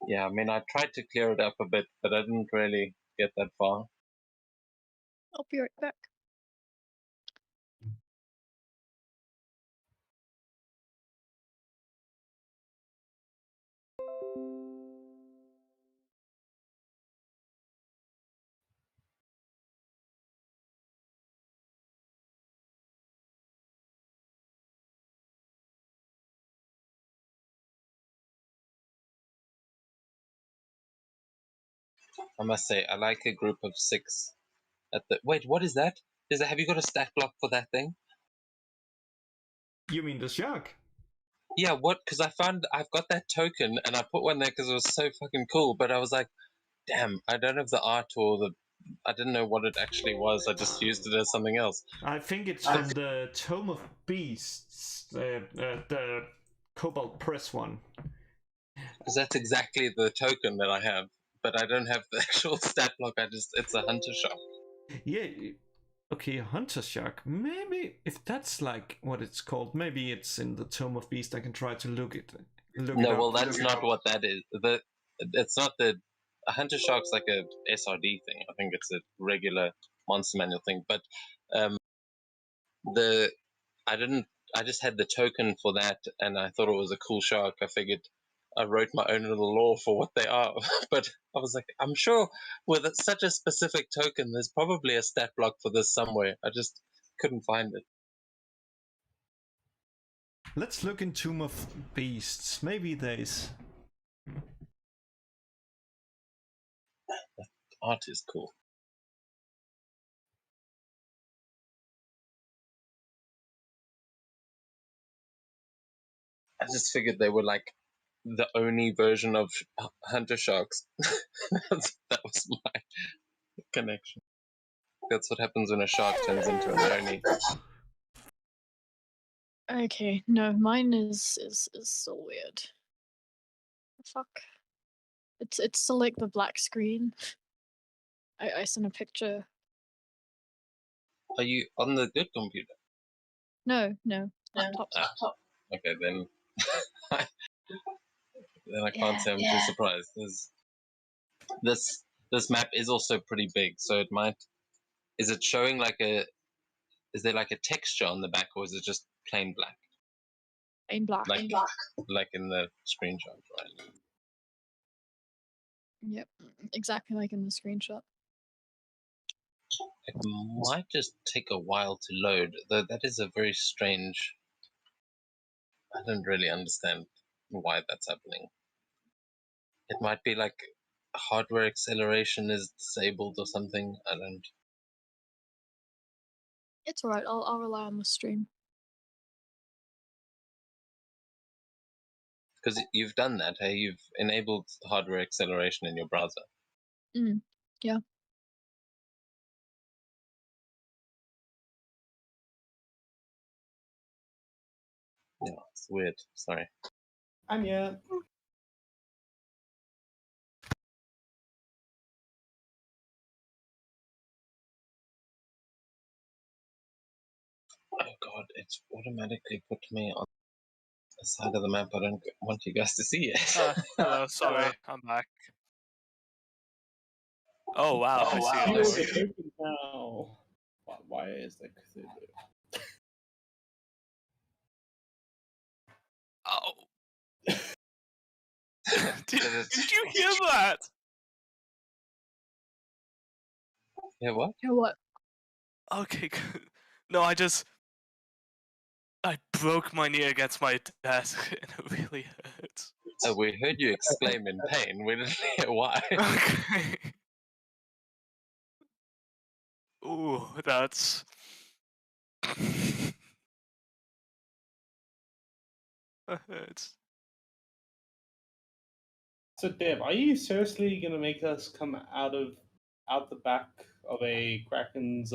Yeah, I mean, I tried to clear it up a bit, but I didn't really get that far. I'll be right back. I must say, I like a group of 6 at the. Wait, what is that? Have you got a stat block for that thing? You mean the shark? Yeah, what? Because I've got that token, and I put one there because it was so fucking cool. But I was like, damn, I don't have the art or the. I didn't know what it actually was. I just used it as something else. I think it's from the Tome of Beasts, the Cobalt Press one. Because that's exactly the token that I have, but I don't have the actual stat block. It's a hunter shark. Yeah, okay, a hunter shark. Maybe if that's like what it's called, maybe it's in the Tome of Beast. I can try to look it up. Well, that's not what that is. It's not the a hunter shark's like a SRD thing. I think it's a regular monster manual thing. But the I didn't. I just had the token for that, and I thought it was a cool shark. I figured I wrote my own little lore for what they are. But I was like, I'm sure with such a specific token, there's probably a stat block for this somewhere. I just couldn't find it. Let's look in Tomb of Beasts. Maybe there's. Art is cool. I just figured they were like the only version of hunter sharks. That was my connection. That's what happens when a shark turns into an oni. Okay, no, mine is still weird. Fuck. It's still like the black screen. I sent a picture. Are you on the good computer? No, laptop. Okay, then. Then I can't say I'm too surprised. This map is also pretty big, so it might. Is it showing like a? Is there like a texture on the back, or is it just plain black? Plain black. Like in the screenshot, right? Yep, exactly like in the screenshot. It might just take a while to load, though that is a very strange. I don't really understand why that's happening. It might be like hardware acceleration is disabled or something. I don't. It's alright. I'll rely on the stream. Because you've done that, hey? You've enabled hardware acceleration in your browser. Yeah. Yeah, it's weird. Sorry. Anya. Oh god, it's automatically put me on the side of the map I don't want you guys to see it. Hello, sorry, I'm back. Oh wow, I see You it will there. get open now. Why is that Cthulhu? Oh. did you hear that? Yeah, what? Hear what? Okay, good. No, I broke my knee against my desk and it really hurts. Oh, we heard you exclaim in pain. We didn't hear why. Okay. Ooh, that's It's... So, Dave, are you seriously gonna make us come out the back of a kraken's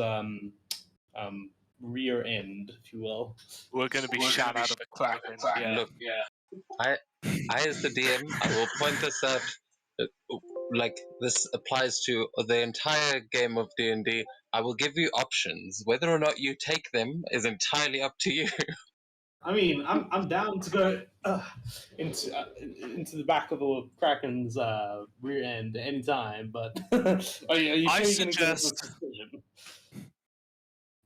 rear end, if you will? We're gonna be shot out of a kraken. Yeah. Look, I as the DM, I will point this out. Like this applies to the entire game of D&D. I will give you options. Whether or not you take them is entirely up to you. I mean, I'm down to go into the back of a kraken's rear end anytime, but are you I sure you're gonna give us a suggest- decision?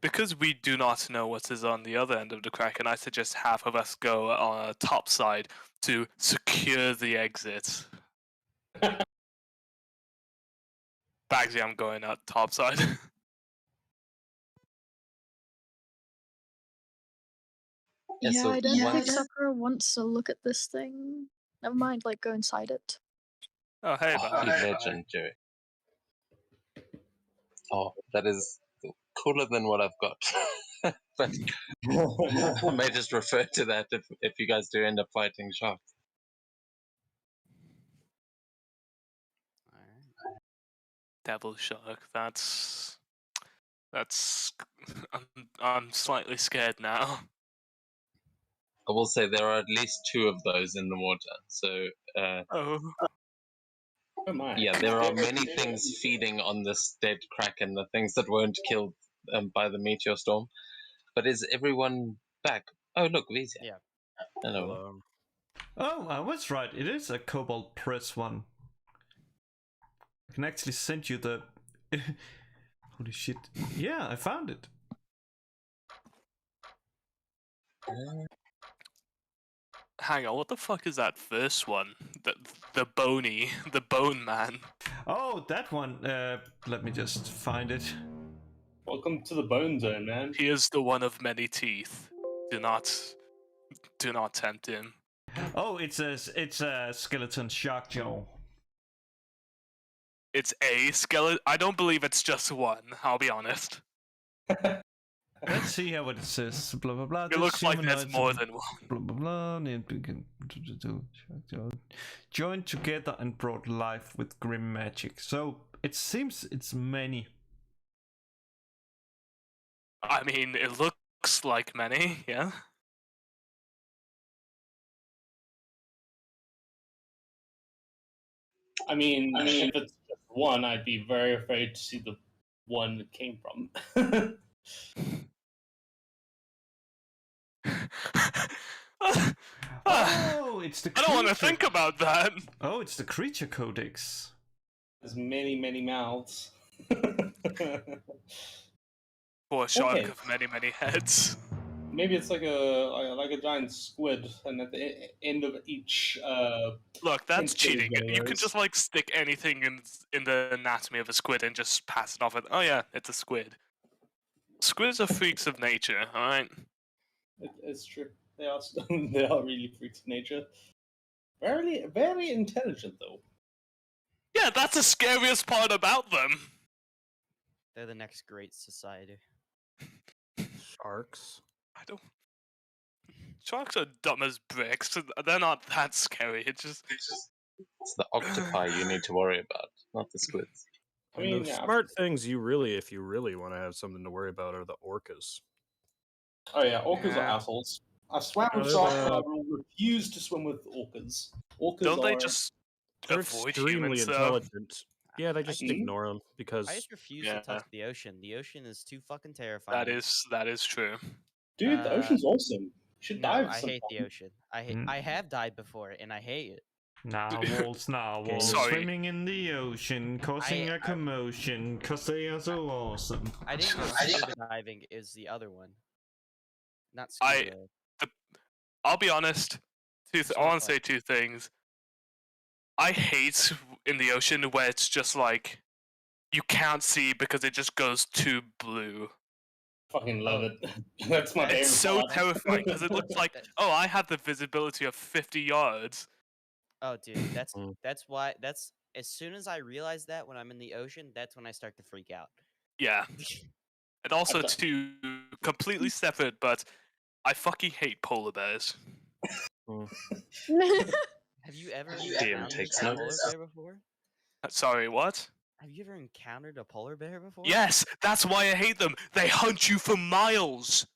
Because we do not know what is on the other end of the kraken, I suggest half of us go on a top side to secure the exit. Bagsy, I'm going out top side. Yeah, so I don't one- think Sakura wants to look at this thing. Never mind, like, go inside it. Oh, hey, Oh, buddy. you legend, Jerry. Oh, that is cooler than what I've got. But I may just refer to that if you guys do end up fighting sharks. Alright. Devil shark. That's. I'm slightly scared now. I will say there are at least 2 of those in the water. So Oh. Oh my. yeah, there are many things feeding on this dead kraken, the things that weren't killed by the meteor storm. But is everyone back? Oh, look, Vizia. Yeah. Hello. Oh, I was right. It is a Cobalt Press one. I can actually send you the. Holy shit! Yeah, I found it. Hang on, what the fuck is that first one? The bone man. Oh, that one. Let me just find it. Welcome to the bone zone, man. He is the one of many teeth. Do not tempt him. Oh, it's a skeleton shark jaw. It's a skeleton. I don't believe it's just one. I'll be honest. Let's see how it says. Blah blah blah. It looks like there's more than one. Blah blah blah. Joined together and brought life with grim magic. So it seems it's many. I mean, it looks like many, yeah. I mean, if it's just one, I'd be very afraid to see the one it came from. Oh, it's the. I don't want to creature- think about that. Oh, it's the creature codex. There's many mouths. Poor shark Okay. of many heads. Maybe it's like a giant squid, and at the end of each Look, that's Tentacle cheating. You can layers. just like stick anything in the anatomy of a squid and just pass it off with, oh yeah, it's a squid. Squids are freaks of nature, alright? it's true. They are they are really freaks of nature. Very intelligent though. Yeah, that's the scariest part about them. They're the next great society. Sharks. I don't. Sharks are dumb as bricks. They're not that scary. It's just. It's the octopi you need to worry about, not the squids. I And mean, the yeah. smart things if you really want to have something to worry about, are the orcas. Oh yeah, orcas are Yeah. assholes. I swam No, with they're sharks, the- but I will refuse to swim with orcas. Orcas Don't they are just They're avoid extremely humans, though? intelligent. Yeah, they just can- ignore them because I just refuse Yeah. to touch the ocean. The ocean is too fucking terrifying. That is true. dude. The ocean's awesome. You should No, dive. I hate the sometime. ocean. Mm. I have died before, and I hate it. Narwhals, narwhals, Sorry. swimming in the ocean, causing a commotion, cause they are so awesome. I didn't go scuba diving. Is the other one, not scuba. I'll be honest. I So want to fun. say 2 things. I hate in the ocean where it's just like you can't see because it just goes too blue. Fucking love it. That's my favorite It's so part. terrifying because it looks like, oh, I have the visibility of 50 yards. Oh, dude, that's Mm. why. That's as soon as I realize that when I'm in the ocean, that's when I start to freak out. Yeah. And also, That's completely separate, but I fucking hate polar bears. Have you ever DM encountered takes a polar notice. bear before? Sorry, what? Have you ever encountered a polar bear before? Yes, that's why I hate them. They hunt you for miles.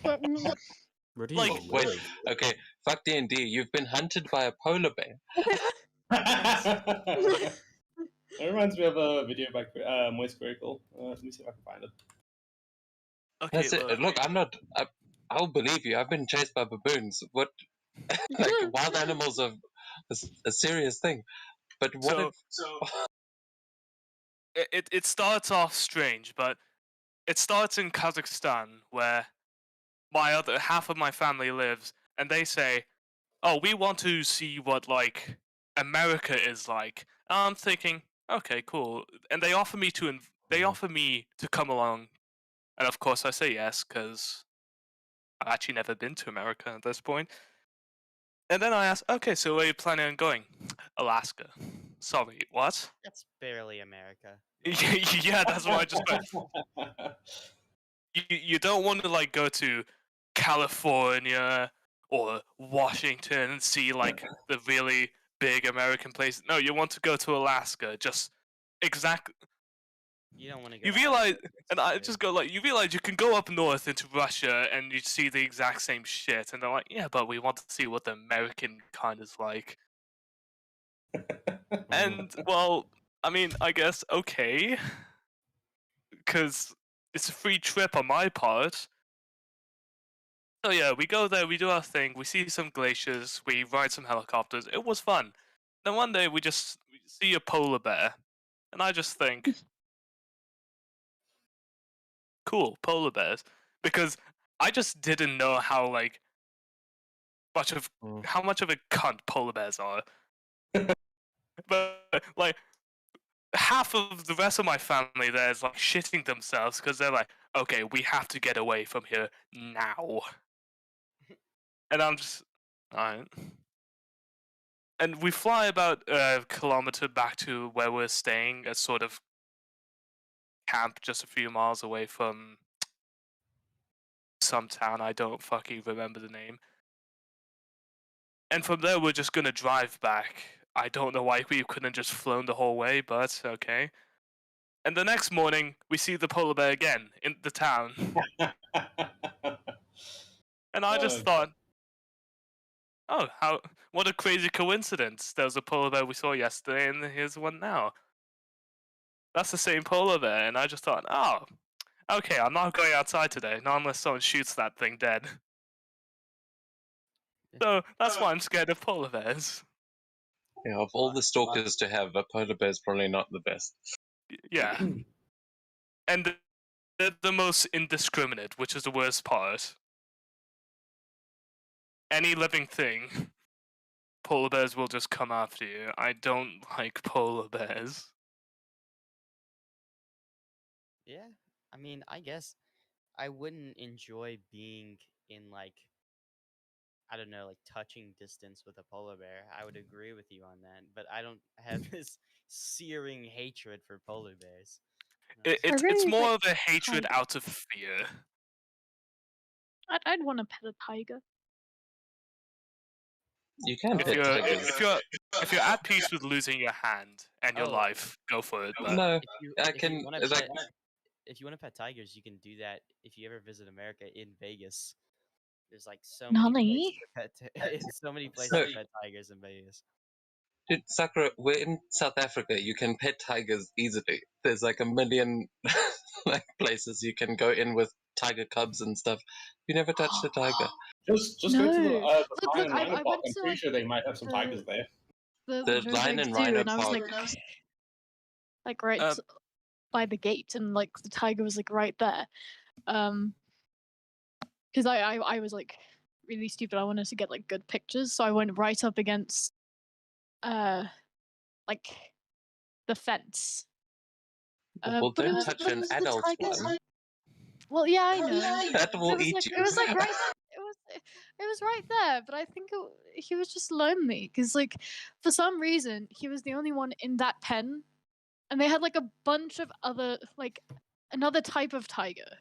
Where do you Like, even Wait, live? okay, fuck D&D. You've been hunted by a polar bear. That reminds me of a video by Moist Critical. Let me see if I can find it. Okay, That's it. Look, I'll believe you. I've been chased by baboons. What? Like, wild animals are a serious thing. But what So- it starts off strange, but it starts in Kazakhstan, where my other half of my family lives, and they say, "Oh, we want to see what like America is like." And I'm thinking, okay, cool. And they offer me to come along, and of course I say yes because I've actually never been to America at this point. And then I ask, okay, so where are you planning on going? Alaska. Sorry, what? That's barely America. Yeah, that's what I just meant. You don't want to like go to California or Washington and see like the really big American places. No, you want to go to Alaska. Just exactly. You don't want to go. You to realize, Alaska, it's and I stupid. just go like, you realize you can go up north into Russia and you see the exact same shit, and they're like, yeah, but we want to see what the American kind is like. And well, I mean, I guess okay, because it's a free trip on my part. So yeah, we go there, we do our thing, we see some glaciers, we ride some helicopters. It was fun. Then one day we see a polar bear, and I just think, cool, polar bears, because I just didn't know how like how much of a cunt polar bears are. But like half of the rest of my family there is like shitting themselves because they're like, okay, we have to get away from here now. And I'm just, alright. And we fly about a kilometer back to where we're staying, a sort of camp just a few miles away from some town. I don't fucking remember the name. And from there, we're just gonna drive back. I don't know why we couldn't just flown the whole way, but okay. And the next morning, we see the polar bear again in the town. And I just thought, oh, what a crazy coincidence. There was a polar bear we saw yesterday, and here's one now. That's the same polar bear, and I just thought, oh, okay, I'm not going outside today, not unless someone shoots that thing dead. So that's why I'm scared of polar bears. Yeah, of all the stalkers to have, a polar bear is probably not the best. Yeah. And they're the most indiscriminate, which is the worst part. Any living thing, polar bears will just come after you. I don't like polar bears. Yeah, I mean, I guess I wouldn't enjoy being in like, I don't know, like touching distance with a polar bear. I would agree with you on that, but I don't have this searing hatred for polar bears. It's really more like of a hatred tiger. out of fear. I'd want to pet a tiger. You can If pet you're tigers. if you're at peace with losing your hand and your Oh. life, go for it. But No, If you I if you can. want Like, if you want to pet tigers, you can do that if you ever visit America in Vegas. There's like so many places Nani? to pet so many places So- to pet tigers in Vegas. dude, Sakura, we're in South Africa. You can pet tigers easily. There's like a million like places you can go in with tiger cubs and stuff. You never touched a tiger. Just go to the No. Lion Look, and I Rhino Park. went I'm to, pretty like, sure they might have some the- tigers there. The the lion Joburg and Zoo, rhino and I was park. like right by the gate, and like the tiger was like right there. Because I was like really stupid. I wanted to get like good pictures, so I went right up against like the fence. Well, but it don't was, touch but it an was the adult tigers. one. Well, yeah, I know. That will It was eat like you. it was like right. It was right there, but I think he was just lonely because like for some reason he was the only one in that pen, and they had like a bunch of other like another type of tiger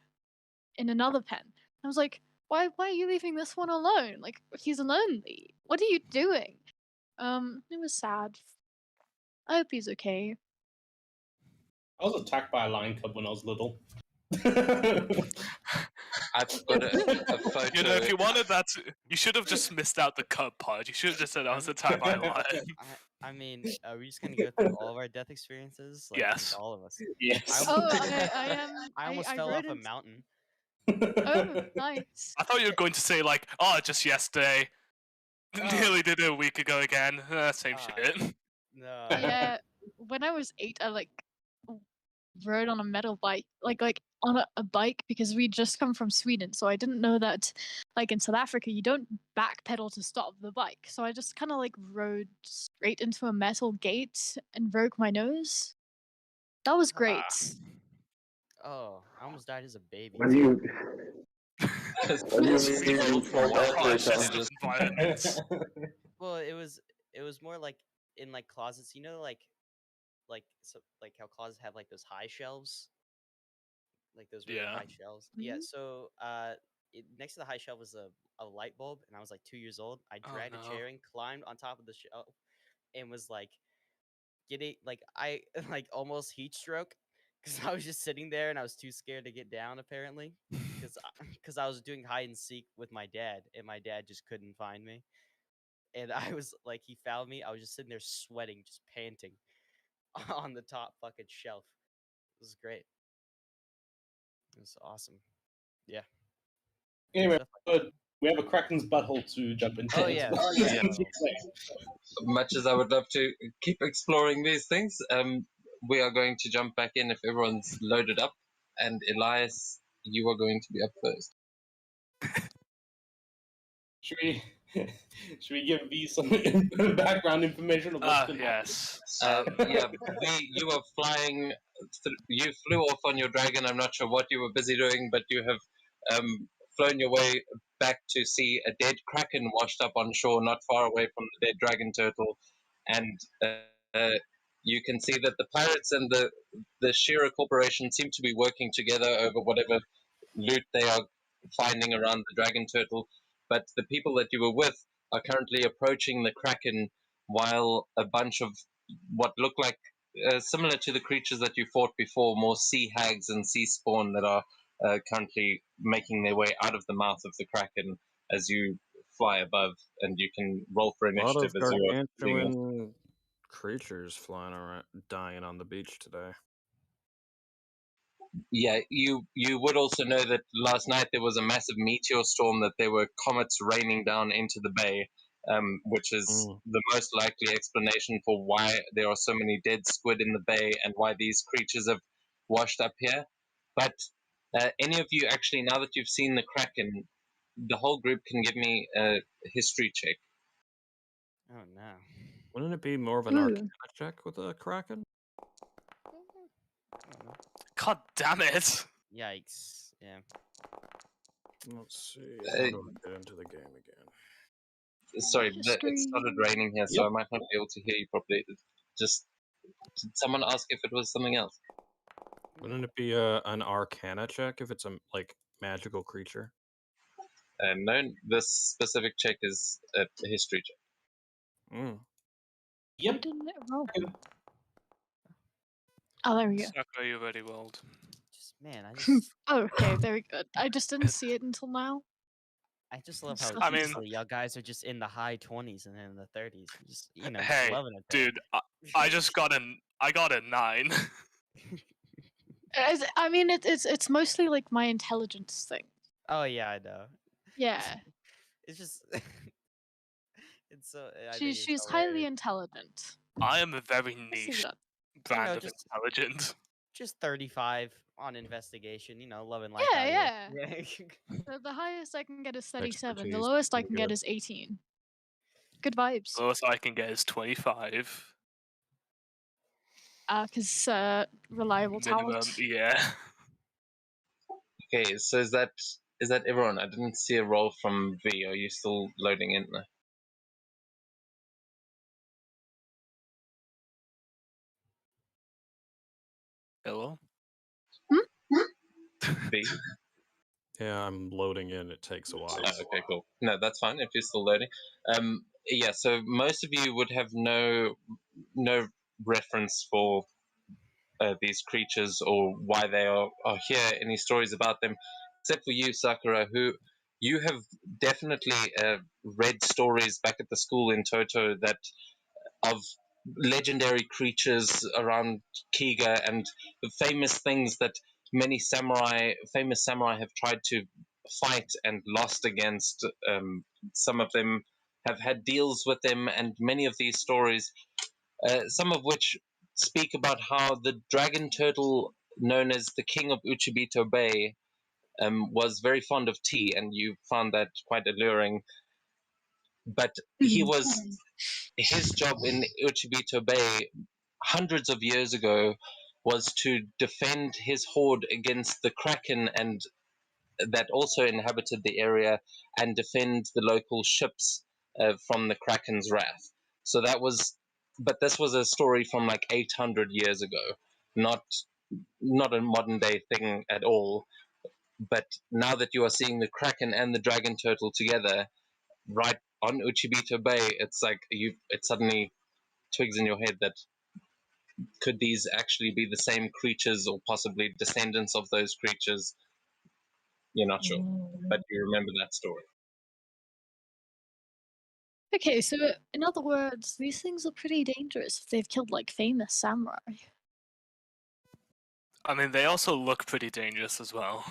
in another pen. I was like, why are you leaving this one alone? Like, he's lonely. What are you doing? It was sad. I hope he's okay. I was attacked by a lion cub when I was little. I've got a photo. You know, if you wanted that, you should have just missed out the cub part. You should have just said I was attacked by a lion. I mean, are we just gonna go through all of our death experiences? Like, Yes. all of us. Yes. Oh, I am. I almost fell rode off a into- mountain. Oh, nice. I thought you were going to say like, oh, just yesterday. Oh. Nearly did it a week ago again. Same Ah. shit. No. Yeah, when I was 8, I like rode on a metal bike, like on a bike, because we just come from Sweden, so I didn't know that, like in South Africa, you don't backpedal to stop the bike. So I just kind of like rode straight into a metal gate and broke my nose. That was great. Oh, I almost died as a baby. What do you? Because What do you This is mean the in South harshest Africa? of environments. Well, it was more like in like closets, you know, like how closets have like those high shelves, like those really Yeah. high shelves. Yeah. Mhm. So next to the high shelf was a light bulb, and I was like 2 years old. I Oh, dragged a no. chair in, climbed on top of the shelf, and was like getting like I like almost heat stroke because I was just sitting there and I was too scared to get down apparently because I was doing hide and seek with my dad, and my dad just couldn't find me. And I was like, he found me. I was just sitting there sweating, just panting on the top fucking shelf. It was great. It was awesome. Yeah. Anyway, Stuff like good. We have a Kraken's butthole to jump into. Oh, yeah. Yeah. much as I would love to keep exploring these things, we are going to jump back in if everyone's loaded up. And Elias, you are going to be up first. Should we should we give V some background information of what's been Yes. Yeah, you are flying. You flew off on your dragon. I'm not sure what you were busy doing, but you have flown your way back to see a dead kraken washed up on shore, not far away from the dead dragon turtle, and you can see that the pirates and the Shearer Corporation seem to be working together over whatever loot they are finding around the dragon turtle. But the people that you were with are currently approaching the kraken, while a bunch of what look like similar to the creatures that you fought before, more sea hags and sea spawn that are currently making their way out of the mouth of the kraken as you fly above, and you can roll for A lot initiative of as you are doing this. gargantuan creatures flying around, dying on the beach today. Yeah, you would also know that last night there was a massive meteor storm, that there were comets raining down into the bay, which is the most likely explanation for why there are so many dead squid in the bay and why these creatures have washed up here. But any of you, actually, now that you've seen the kraken, the whole group can give me a history check. Oh no. Wouldn't it be more of an Ooh. arcana check with a kraken? I don't know. God damn it. Yikes. Yeah. Let's see. How do I get into the game again? Sorry, it History. started raining here, so Yep. I might not be able to hear you properly. Just, did someone ask if it was something else? Wouldn't it be an arcana check if it's a magical creature? No, this specific check is a history check. Mm. Why Yep. didn't it roll? Oh, there we go. Sakura, you already rolled. Man, I just Oh, okay, very good. I just didn't see it until now. I just love how Stuff I mean- easily y'all guys are just in the high 20s and then in the 30s. Just just Hey, loving it. there. dude, I just got I got a 9. I mean, it's mostly like my intelligence thing. Oh yeah, I know. Yeah, It's just it's so I think it's she's highly hilarious. intelligent. I am a very I'll see niche that. brand of just- intelligent. Just 35 on investigation, loving life Yeah, out yeah. here. The highest I can get is 37. The Expertise, lowest I pretty can get good. is 18. Good vibes. Lowest I can get is 25. Cause reliable Minimum, talent. yeah. Okay, so is that everyone? I didn't see a roll from V. Are you still loading in there? Hello? V? Yeah, I'm loading in. It takes a while. Oh, okay, cool. No, that's fine if you're still loading. Yeah, so most of you would have no reference for these creatures or why they are here, any stories about them, except for you, Sakura, who you have definitely read stories back at the school in Toto that of legendary creatures around Kiga and the famous things that famous samurai have tried to fight and lost against. Some of them have had deals with them, and many of these stories, some of which speak about how the dragon turtle known as the King of Uchibito Bay was very fond of tea, and you found that quite alluring. But his job in Uchibito Bay hundreds of years ago was to defend his horde against the kraken and that also inhabited the area and defend the local ships from the kraken's wrath. So that was, but this was a story from like 800 years ago, not a modern day thing at all. But now that you are seeing the kraken and the dragon turtle together, right on Uchibito Bay, it's like it suddenly twigs in your head that could these actually be the same creatures or possibly descendants of those creatures? You're not sure, but you remember that story. Okay, so in other words, these things are pretty dangerous if they've killed like famous samurai. I mean, they also look pretty dangerous as well.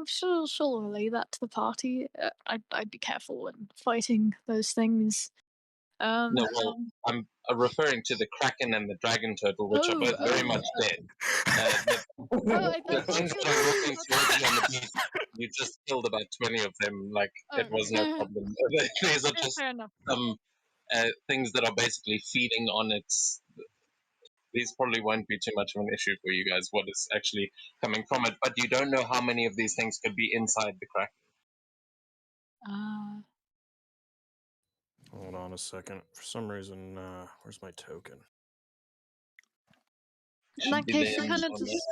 She'll relay that to the party. I'd be careful when fighting those things. No, well, I'm referring to the kraken and the dragon turtle, which are both very much dead. The things that are walking towards you on the beach, you just killed about 20 of them. Like it was no problem. These are just fair enough. some things that are basically feeding on its. These probably won't be too much of an issue for you guys. What is actually coming from it, but you don't know how many of these things could be inside the kraken. Hold on a second. For some reason, where's my token? In that case, she there kind of somewhere. just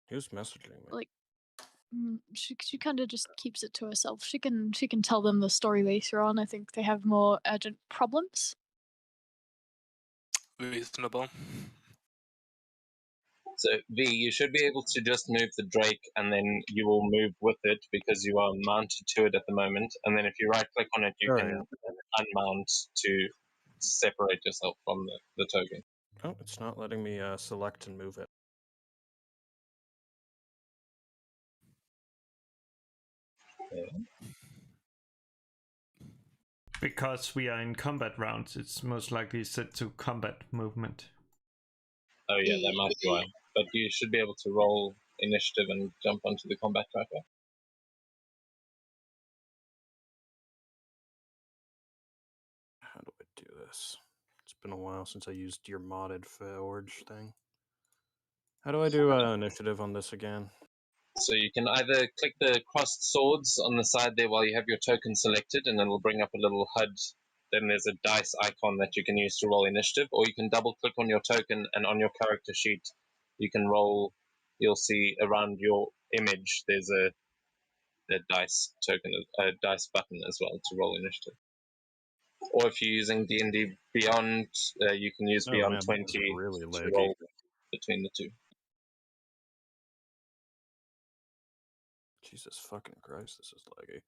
Who's messaging me? like she kind of just keeps it to herself. She can tell them the story later on. I think they have more urgent problems. Reasonable. So V, you should be able to just move the Drake, and then you will move with it because you are mounted to it at the moment. And then if you right click on it, you There I can am. unmount to separate yourself from the token. Oh, it's not letting me select and move it. Because we are in combat rounds, it's most likely set to combat movement. Oh yeah, that might be why. But you should be able to roll initiative and jump onto the combat tracker. How do I do this? It's been a while since I used your modded forge thing. How do I do initiative on this again? So you can either click the crossed swords on the side there while you have your token selected, and it'll bring up a little HUD. Then there's a dice icon that you can use to roll initiative, or you can double click on your token, and on your character sheet, you can roll. You'll see around your image there's a dice token, a dice button as well to roll initiative. Or if you're using D&D Beyond, you can use Beyond man, 20 this is really to laggy. roll between the two. Jesus fucking Christ, this is laggy.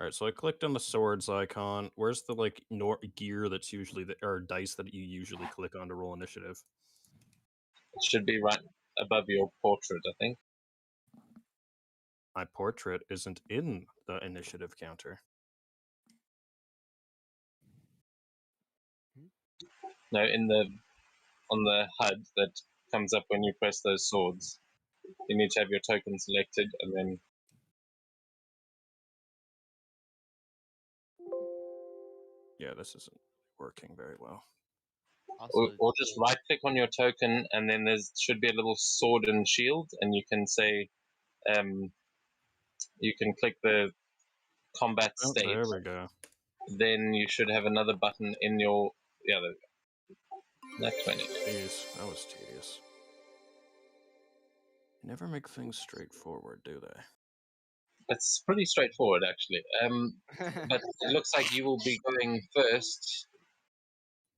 Alright, so I clicked on the swords icon. Where's the like gear that's usually or dice that you usually click on to roll initiative? It should be right above your portrait, I think. My portrait isn't in the initiative counter. No, on the HUD that comes up when you press those swords. You need to have your token selected, and then Yeah, this isn't working very well. or just right click on your token, and then there should be a little sword and shield, and you can say, you can click the combat state. There we go. Then you should have another button in your there we go. That's 20. Jeez, that was tedious. Never make things straightforward, do they? It's pretty straightforward, actually. But it looks like you will be going first.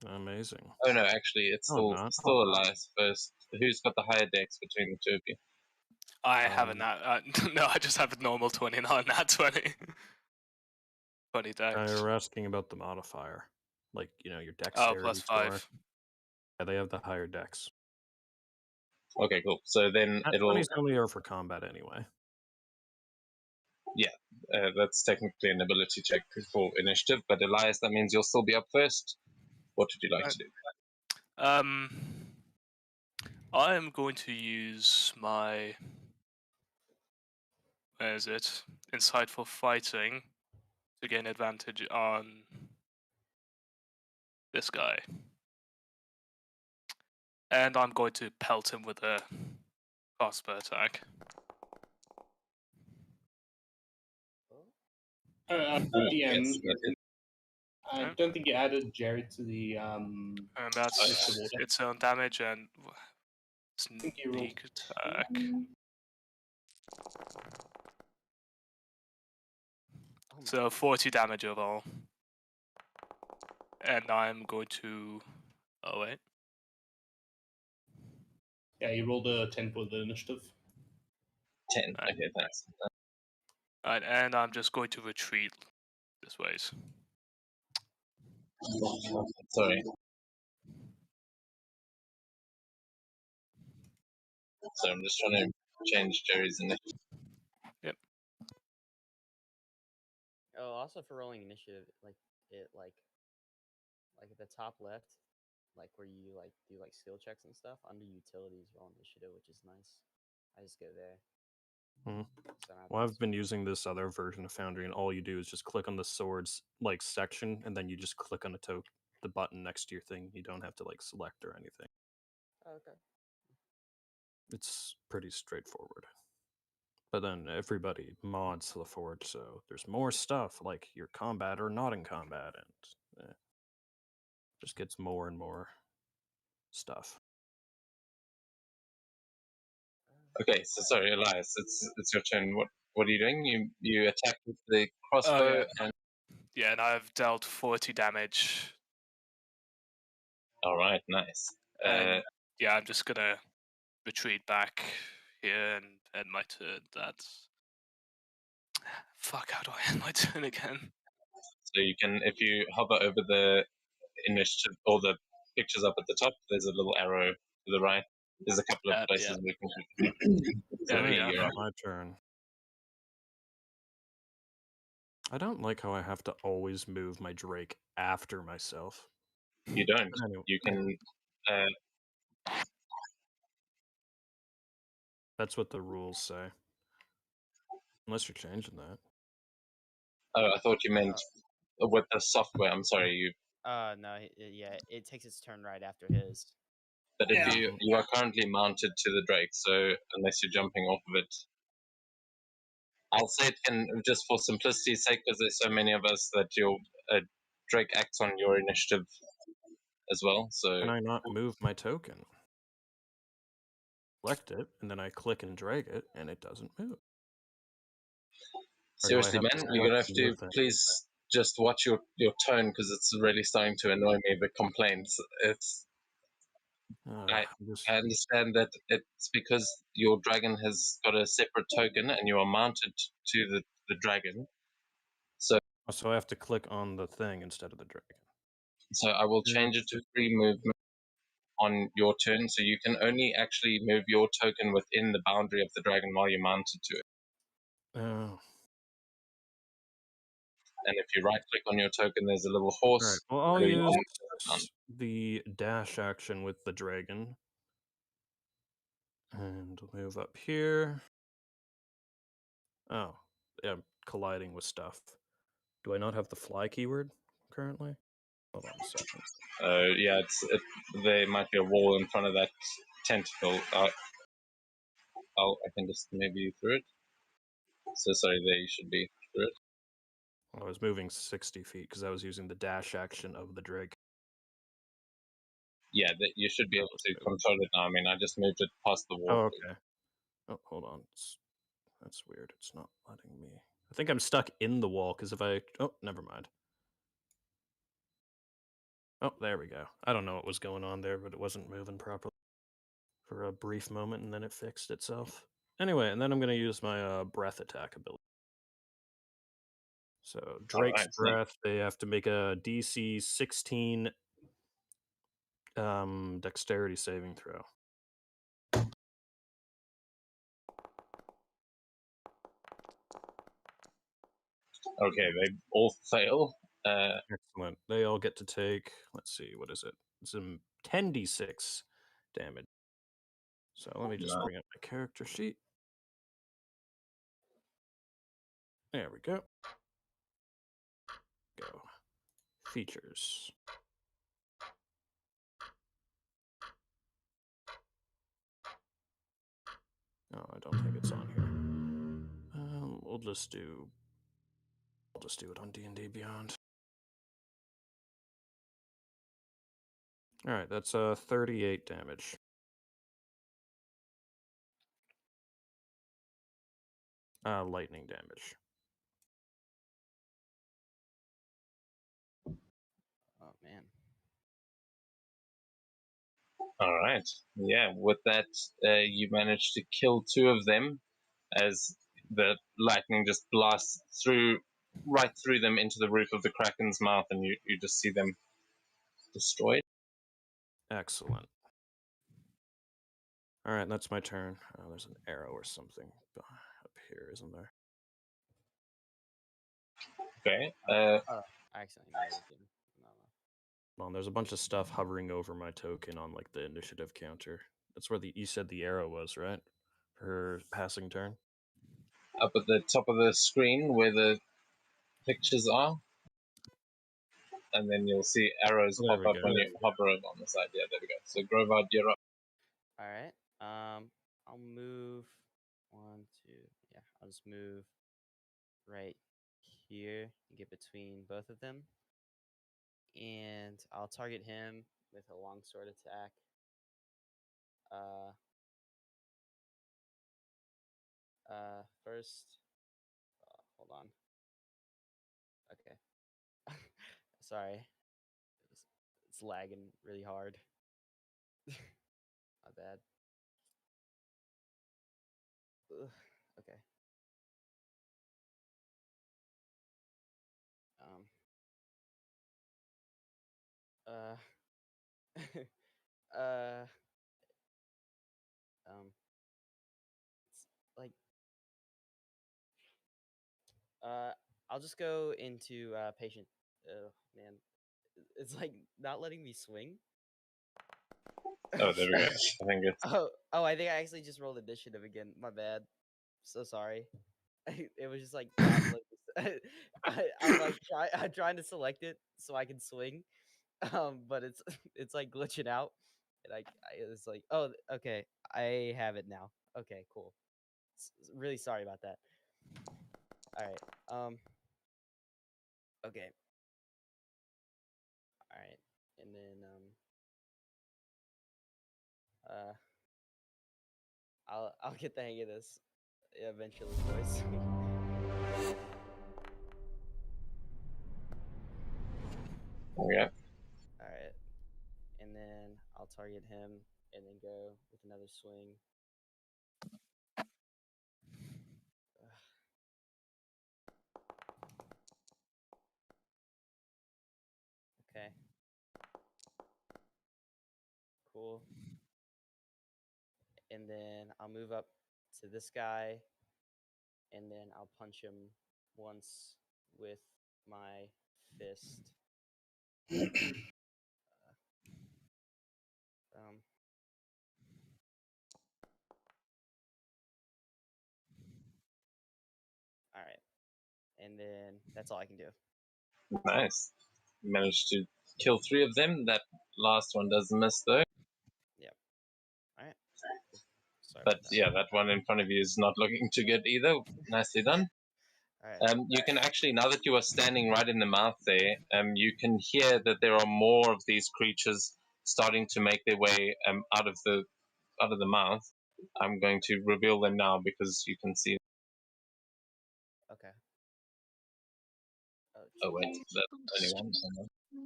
Amazing. Oh no, actually, it's No, I'm still not. Elias first. Who's got the higher dex between the two of you? I have a nat. No, I just have a normal 20, not a nat 20. 20 dex. You're asking about the modifier, like your Oh, dexterity score. +5. Yeah, they have the higher dex. Okay, cool. So then Nat it'll 20s only are for combat anyway. that's technically an ability check for initiative. But Elias, that means you'll still be up first. What would you like to do? I am going to use my, where is it? Insightful fighting to gain advantage on this guy. And I'm going to pelt him with a crossbow attack. DM, Yes, that is. I don't think you added Jared to the And that's its own damage and think you rolled sneak attack. So 40 damage overall. And I'm going to... Oh, wait. Yeah, you rolled a 10 for the initiative. 10. Okay, thanks. Alright, and I'm just going to retreat this ways. Sorry. So I'm just trying to change Jerry's initiative. Yep. Oh, also for rolling initiative, like at the top left, like where you do skill checks and stuff, under utilities roll initiative, which is nice. I just go there. Mhm. So Well, I've been using this other version of Foundry, and all you do is just click on the swords section, and then you just click on the button next to your thing. You don't have to select or anything. Oh, okay. It's pretty straightforward. But then everybody mods the Forge, so there's more stuff like your combat or not in combat, and just gets more and more stuff. Okay, so sorry, Elias, it's your turn. What are you doing? You attack with the crossbow and Yeah, and I've dealt 40 damage. all right, nice. And yeah, I'm just gonna retreat back here and end my turn. That's... Fuck, how do I end my turn again? So you can, if you hover over the initiative or the pictures up at the top, there's a little arrow to the right. There's a couple of places we can. There we Alright, go. my turn. I don't like how I have to always move my Drake after myself. You don't. Anyway, You can. That's what the rules say. Unless you're changing that. Oh, I thought you meant with the software. I'm sorry, you. No, yeah, it takes its turn right after his. But if you are currently mounted to the Drake, so unless you're jumping off of it, I'll say it can, just for simplicity's sake, because there's so many of us, that your Drake acts on your initiative as well. So Can I not move my token? Select it, and then I click and drag it, and it doesn't move. seriously, man, you're gonna have to please just watch your tone, because it's really starting to annoy me. The complaints. It's. I understand that it's because your dragon has got a separate token and you are mounted to the dragon. So I have to click on the thing instead of the dragon. So I will change it to free movement on your turn. So you can only actually move your token within the boundary of the dragon while you're mounted to it. Oh. And if you right click on your token, there's a little horse. Alright, well, I'll use the dash action with the dragon. And move up here. Oh, yeah, colliding with stuff. Do I not have the fly keyword currently? Hold on a second. Yeah, there might be a wall in front of that tentacle. I can just maybe through it. So sorry, there you should be through it. I was moving 60 feet because I was using the dash action of the drake. Yeah, you should be able to control it now. I mean, I just moved it past the wall. Oh, okay. Oh, hold on. That's weird. It's not letting me. I think I'm stuck in the wall because if I. Oh, never mind. Oh, there we go. I don't know what was going on there, but it wasn't moving properly for a brief moment, and then it fixed itself. Anyway, and then I'm going to use my breath attack ability. So Drake's Breath, they have to make a DC 16 dexterity saving throw. Okay, they all fail. Excellent. They all get to take, let's see, what is it? It's 10d6 damage. So let me just bring up my character sheet. There we go. Go. Features. No, I don't think it's on here. I'll just do it on D&D Beyond. All right, that's 38 damage. Lightning damage. Oh man. All right. Yeah, with that, you managed to kill 2 of them as the lightning just blasts right through them into the roof of the Kraken's mouth, and you just see them destroyed. Excellent. All right, that's my turn. Oh, there's an arrow or something up here, isn't there? Okay. I accidentally moved him. No. Well, there's a bunch of stuff hovering over my token on like the initiative counter. That's where you said the arrow was, right? For her passing turn. Up at the top of the screen where the pictures are, and then you'll see arrows There pop we up go. when you hover over on the side. Yeah, there we go. So Grovard, you're up. All right. I'll move 1, 2. Yeah, I'll just move right here and get between both of them, and I'll target him with a longsword attack. First, hold on. Okay. Sorry. It's lagging really hard. My bad. Ugh, okay. Uh, uh, it's like, I'll just go into patient. Oh man, it's like not letting me swing. Oh, there we go. I think it's I think I actually just rolled initiative again. My bad. So sorry. It was just like not like I'm like I'm trying to select it so I can swing, but it's like glitching out, and I it's like, oh, okay, I have it now. Okay, cool. Really sorry about that. All right. Okay. All right, and then I'll get the hang of this eventually, boys. yeah. All right, and then I'll target him and then go with another swing. Okay. Cool. And then I'll move up to this guy, and then I'll punch him once with my fist. All right, and then that's all I can do. Nice. You managed to kill 3 of them. That last one does miss though. Yep. All right. Sorry But about that. yeah, that one in front of you is not looking too good either. Nicely done. All right. You can actually, now that you are standing right in the mouth there, you can hear that there are more of these creatures starting to make their way out of the mouth. I'm going to reveal them now because you can see. Okay. Oh wait, that's only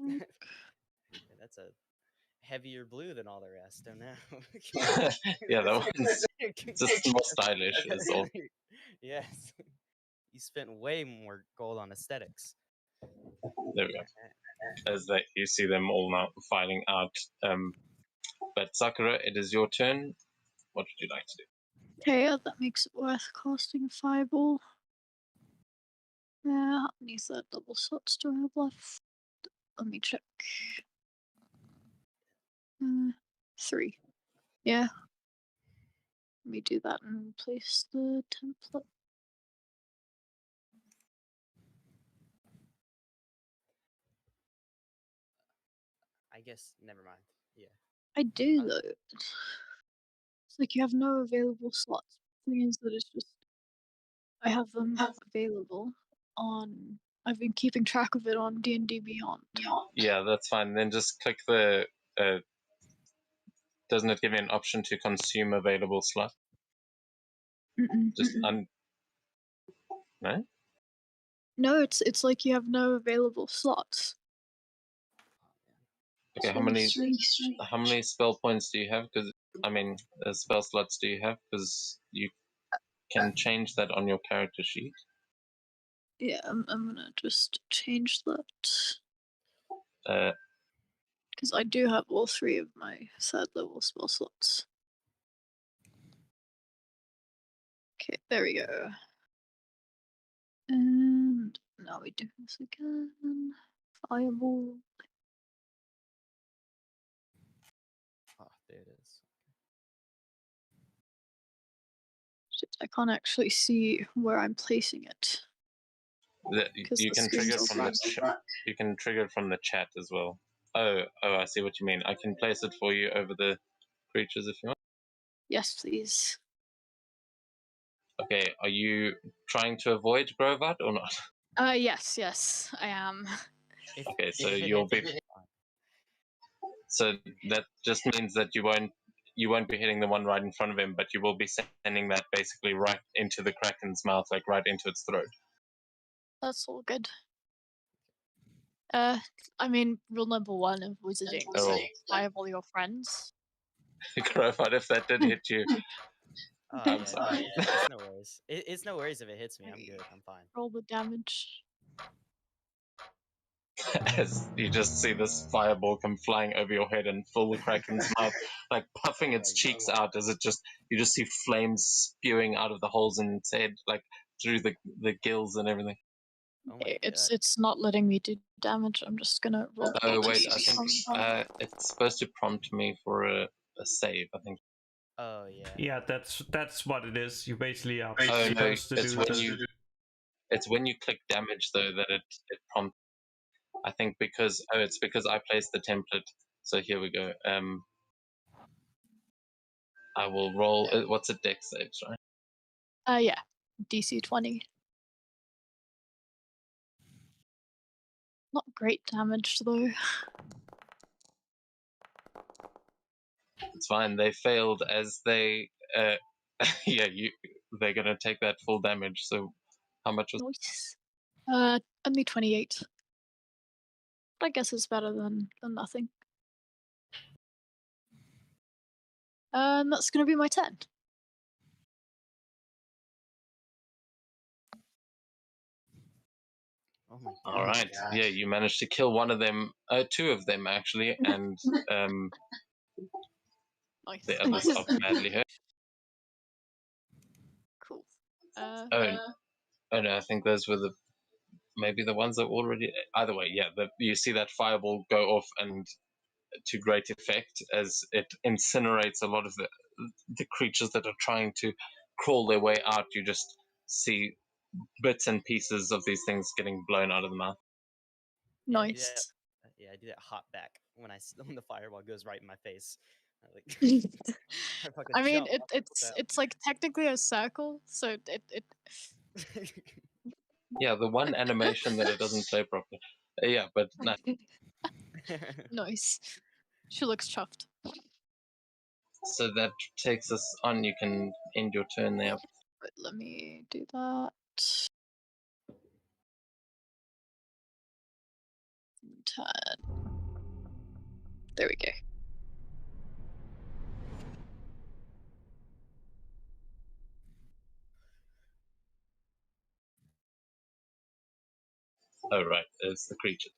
one. Yeah, that's a heavier blue than all the rest. Oh no. Yeah, that one's just more stylish. Is all. Yes. You spent way more gold on aesthetics. There we go. As that you see them all now filing out. But Sakura, it is your turn. What would you like to do? Okay, that makes it worth casting a fireball. Yeah, how many third level slots do I have left? Let me check. 3. Yeah. Let me do that and place the template. I guess never mind. Yeah. I do though. It's like you have no available slots. It means that it's just I have them available on. I've been keeping track of it on D&D Beyond. Yeah, that's fine. Then just click the. Doesn't it give you an option to consume available slot? Just no. No, it's like you have no available slots. Okay, how many spell points do you have? Because I mean, spell slots do you have? Because you can change that on your character sheet. Yeah, I'm gonna just change that. Because I do have all 3 of my third level spell slots. Okay, there we go. And now we do this again. Fireball. Oh, there it is. Shit, I can't actually see where I'm placing it. You can trigger it from the chat. You can trigger it from the chat as well. Oh, I see what you mean. I can place it for you over the creatures if you want. Yes, please. Okay, are you trying to avoid Grovat or not? Yes, I am. Okay, so if it you'll hits, be. it's fine. So that just means that you won't be hitting the one right in front of him, but you will be sending that basically right into the Kraken's mouth, like right into its throat. That's all good. I mean, rule number 1 of wizarding, so fireball your friends. Grovat, if that did hit you, Oh, I'm yeah, sorry. no, it's no worries. It's no worries if it hits me. I'm good. I'm fine. Roll the damage. As you just see this fireball come flying over your head and fill the Kraken's mouth, like puffing its cheeks out as you just see flames spewing out of the holes in its head, like through the gills and everything. Oh my god. It's not letting me do damage. I'm just gonna roll. Oh wait, I think it's supposed to prompt me for a save, I think. Oh yeah. Yeah, that's what it is. You basically are Oh no, supposed to do this. it's when you click damage though that it prompts. I think because it's because I placed the template. So here we go. I will roll. What's a dex save, right? Yeah, DC 20. Not great damage though. It's fine. They failed as they. Yeah, they're gonna take that full damage. So, how much was? Nice. Only 28. I guess it's better than nothing. That's gonna be my turn. Oh my god. All right. Yeah, you managed to kill one of them. 2 of them actually, and Nice. the others are badly hurt. Cool. Oh no, I think those were maybe the ones that already. Either way, yeah. You see that fireball go off and to great effect as it incinerates a lot of the creatures that are trying to crawl their way out. You just see bits and pieces of these things getting blown out of the mouth. Nice. Yeah, I do that hop back when when the fireball goes right in my face. I mean, it's like technically a circle, so it. Yeah, the one animation that it doesn't play properly. Yeah, but no. Nice. She looks chuffed. So that takes us on. You can end your turn there. But let me do that. Turn. There we go. Oh, right. It's the creature.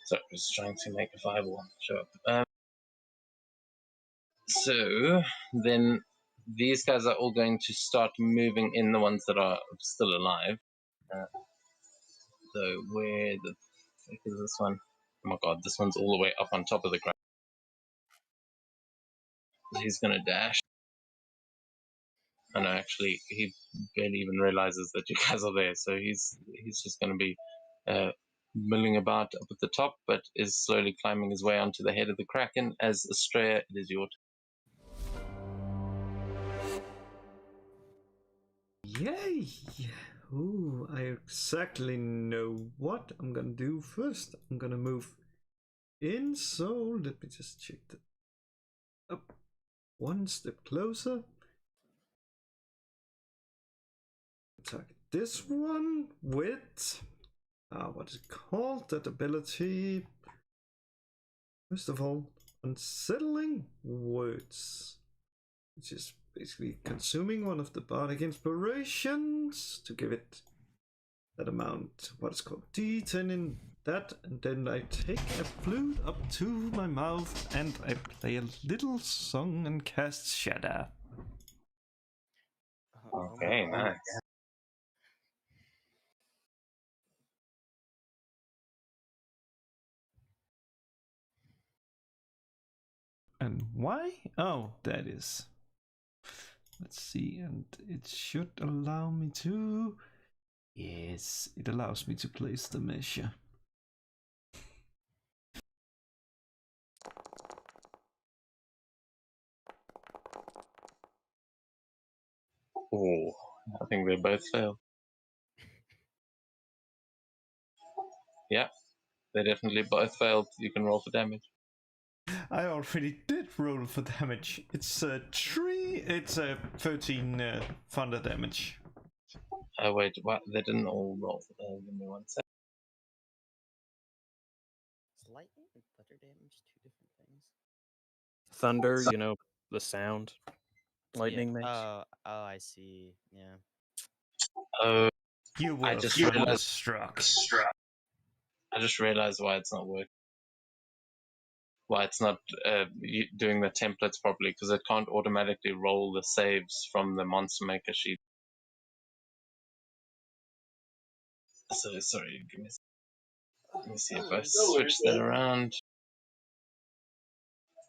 So I was trying to make a fireball show up. So then these guys are all going to start moving in, the ones that are still alive. So where the fuck is this one? Oh my god, this one's all the way up on top of the ground. He's going to dash. And actually, he barely even realizes that you guys are there. So he's just going to be milling about up at the top, but is slowly climbing his way onto the head of the Kraken. As Estrella, it is your turn. Yay! Ooh, I exactly know what I'm gonna do first. I'm gonna move in, so let me just check that. Up one step closer. Target this one with what is it called? That ability. First of all, unsettling words, which is basically consuming one of the bardic inspirations to give it that amount, what is called D10 in that, and then I take a flute up to my mouth and I play a little song and cast Shadow. Okay, nice. And why? Oh, that is. Let's see, and it should allow me to. Yes, it allows me to place the measure. Oh, I think they both failed. Yeah, they definitely both failed. You can roll for damage. I already did roll for damage. It's a 3, it's a 13 thunder damage. Oh, wait, what? They didn't all roll. Give me 1 sec. Is lightning and thunder damage two different things? Thunder, you know, the sound lightning Yeah. makes. Oh, I see. Yeah. Oh, You I were just realized. struck. I just realized why it's not working. Why it's not doing the templates properly, because it can't automatically roll the saves from the Monster Maker sheet. So sorry, let me see if I switch that around.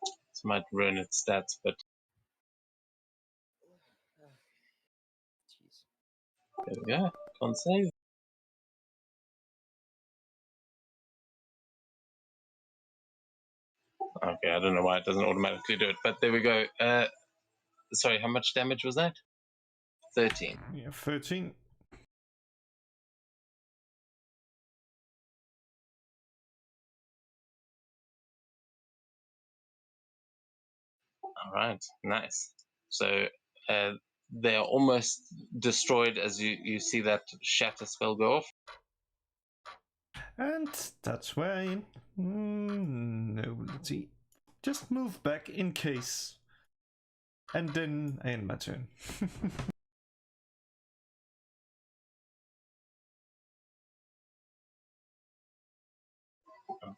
This might ruin its stats, but Jeez. there we go. Can't save. Okay, I don't know why it doesn't automatically do it, but there we go. Sorry, how much damage was that? 13. Yeah, 13. All right, nice. So they are almost destroyed as you see that shatter spell go off. And that's where I. No, let's see. Just move back in case. And then I end my turn.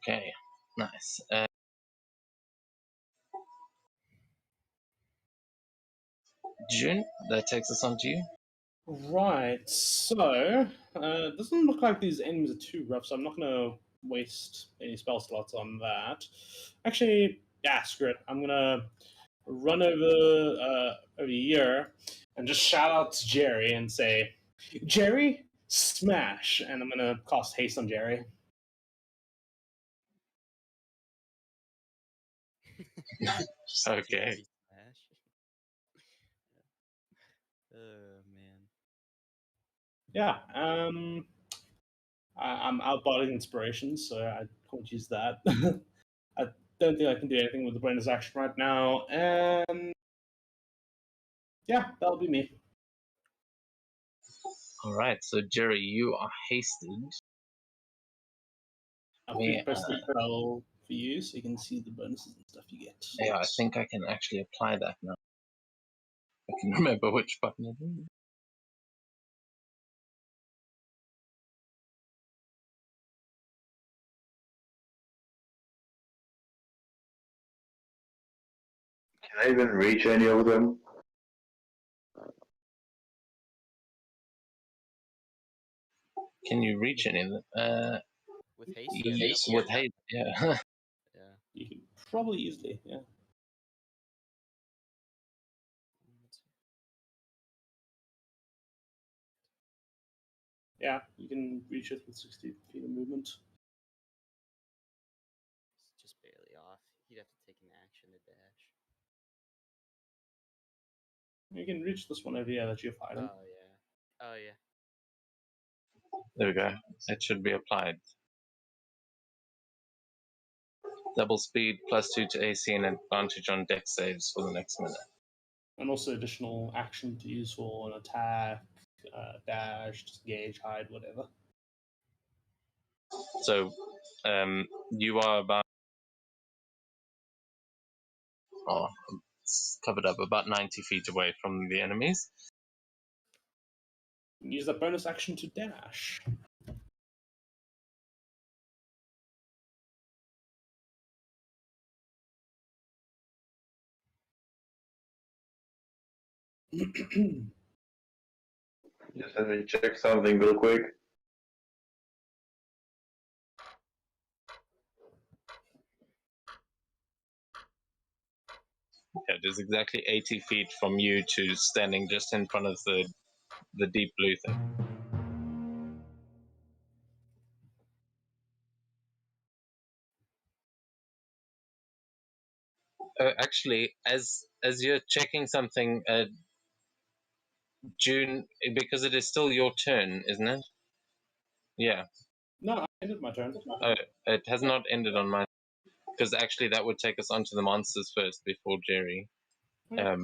Okay, nice. June, that takes us on to you. Right, so doesn't look like these enemies are too rough, so I'm not gonna waste any spell slots on that. Actually, yeah, screw it. I'm gonna run over here and just shout out to Jerry and say, "Jerry, smash!" And I'm gonna cast haste on Jerry. Okay. Smash. Oh man. Yeah. I'm outbarring inspiration, so I can't use that. I don't think I can do anything with the bonus action right now, and yeah, that'll be me. All right, so Jerry, you are hasted. I'll press the spell for you, so you can see the bonuses and stuff you get. Yeah, I think I can actually apply that now. I can remember which button it is. Can I even reach any of them? Can you reach any of them? With haste? With haste, yeah. Yeah. You can probably easily, yeah. Yeah, you can reach it with 60 feet of movement. It's just barely off. He'd have to take an action to dash. You can reach this one over here that you're fighting. Oh yeah. Oh yeah. There we go. It should be applied. Double speed, +2 to AC, and advantage on dex saves for the next minute. And also additional action to use for an attack, dash, disengage, hide, whatever. So, you are about it's covered up about 90 feet away from the enemies. You can use that bonus action to dash. Just let me check something real quick. Yeah, it is exactly 80 feet from you to standing just in front of the deep blue thing. Actually, as you're checking something, June, because it is still your turn, isn't it? Yeah. No, I ended my turn. It has not ended on mine, because actually that would take us onto the monsters first before Jerry. Yeah.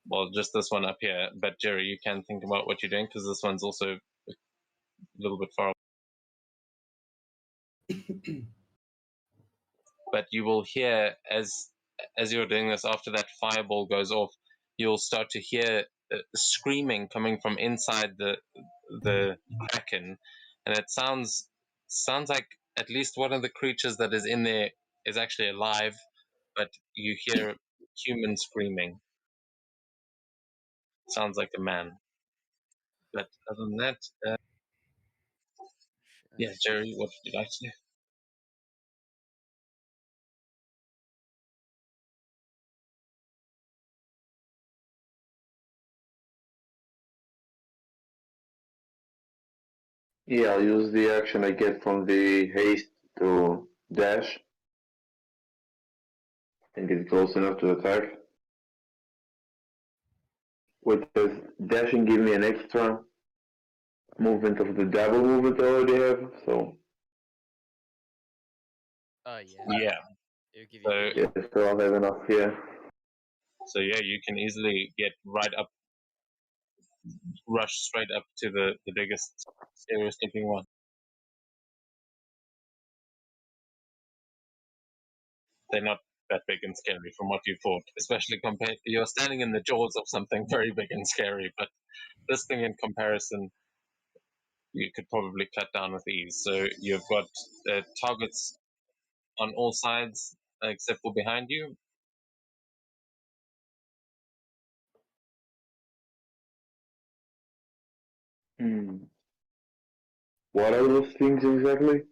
Well, just this one up here, but Jerry, you can think about what you're doing, because this one's also a little bit far away. But you will hear as you're doing this, after that fireball goes off, you'll start to hear screaming coming from inside the kraken, and it sounds like at least one of the creatures that is in there is actually alive, but you hear human screaming. Sounds like a man. But other than that, yeah, Jerry, what would you like to do? Yeah, I'll use the action I get from the haste to dash and get close enough to attack. With this dashing, give me an extra movement of the double movement I already have, so. Yeah. It'll give you Yeah, so I'll have enough here. So yeah, you can easily get right up, rush straight up to the biggest, scariest looking one. They're not that big and scary from what you thought, especially compared. You're standing in the jaws of something very big and scary, but this thing in comparison, you could probably cut down with ease. So you've got targets on all sides except for behind you. What are those things exactly?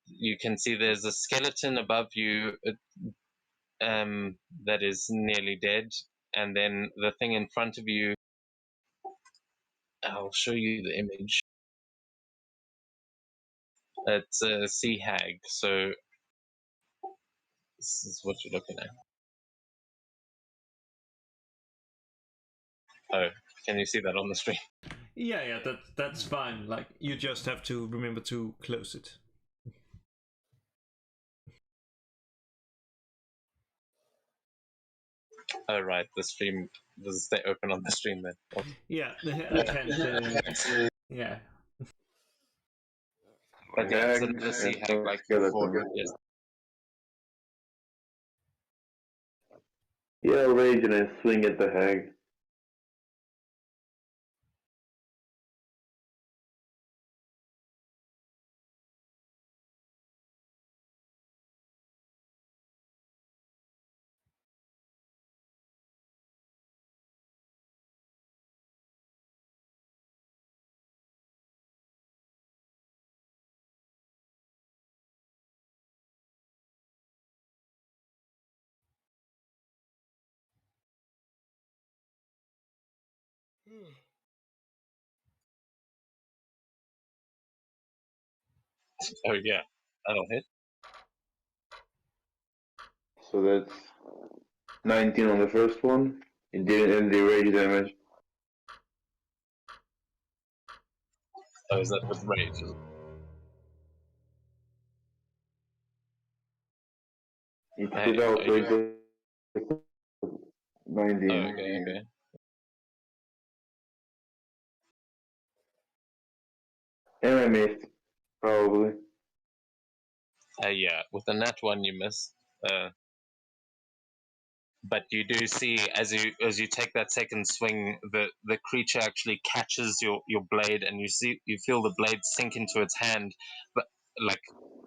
You can see there's a skeleton above you that is nearly dead, and then the thing in front of you. I'll show you the image. It's a sea hag, so this is what you're looking at. Oh, can you see that on the screen? Yeah, that's fine. Like, you just have to remember to close it. Oh right, the stream does stay open on the stream then. What? Yeah, I can't. Yeah. But yeah, so the sea hag like you fought with, yes. Yeah, rage and I swing at the hag. Oh yeah, that'll hit. So that's 19 on the first one. It didn't end the rage damage. Oh, is that with rage? It Hey, stood out, are so you... it's 19. Oh, okay. And I missed, probably. Yeah, with the nat one you miss. But you do see as you take that second swing, the creature actually catches your blade, and you feel the blade sink into its hand, but like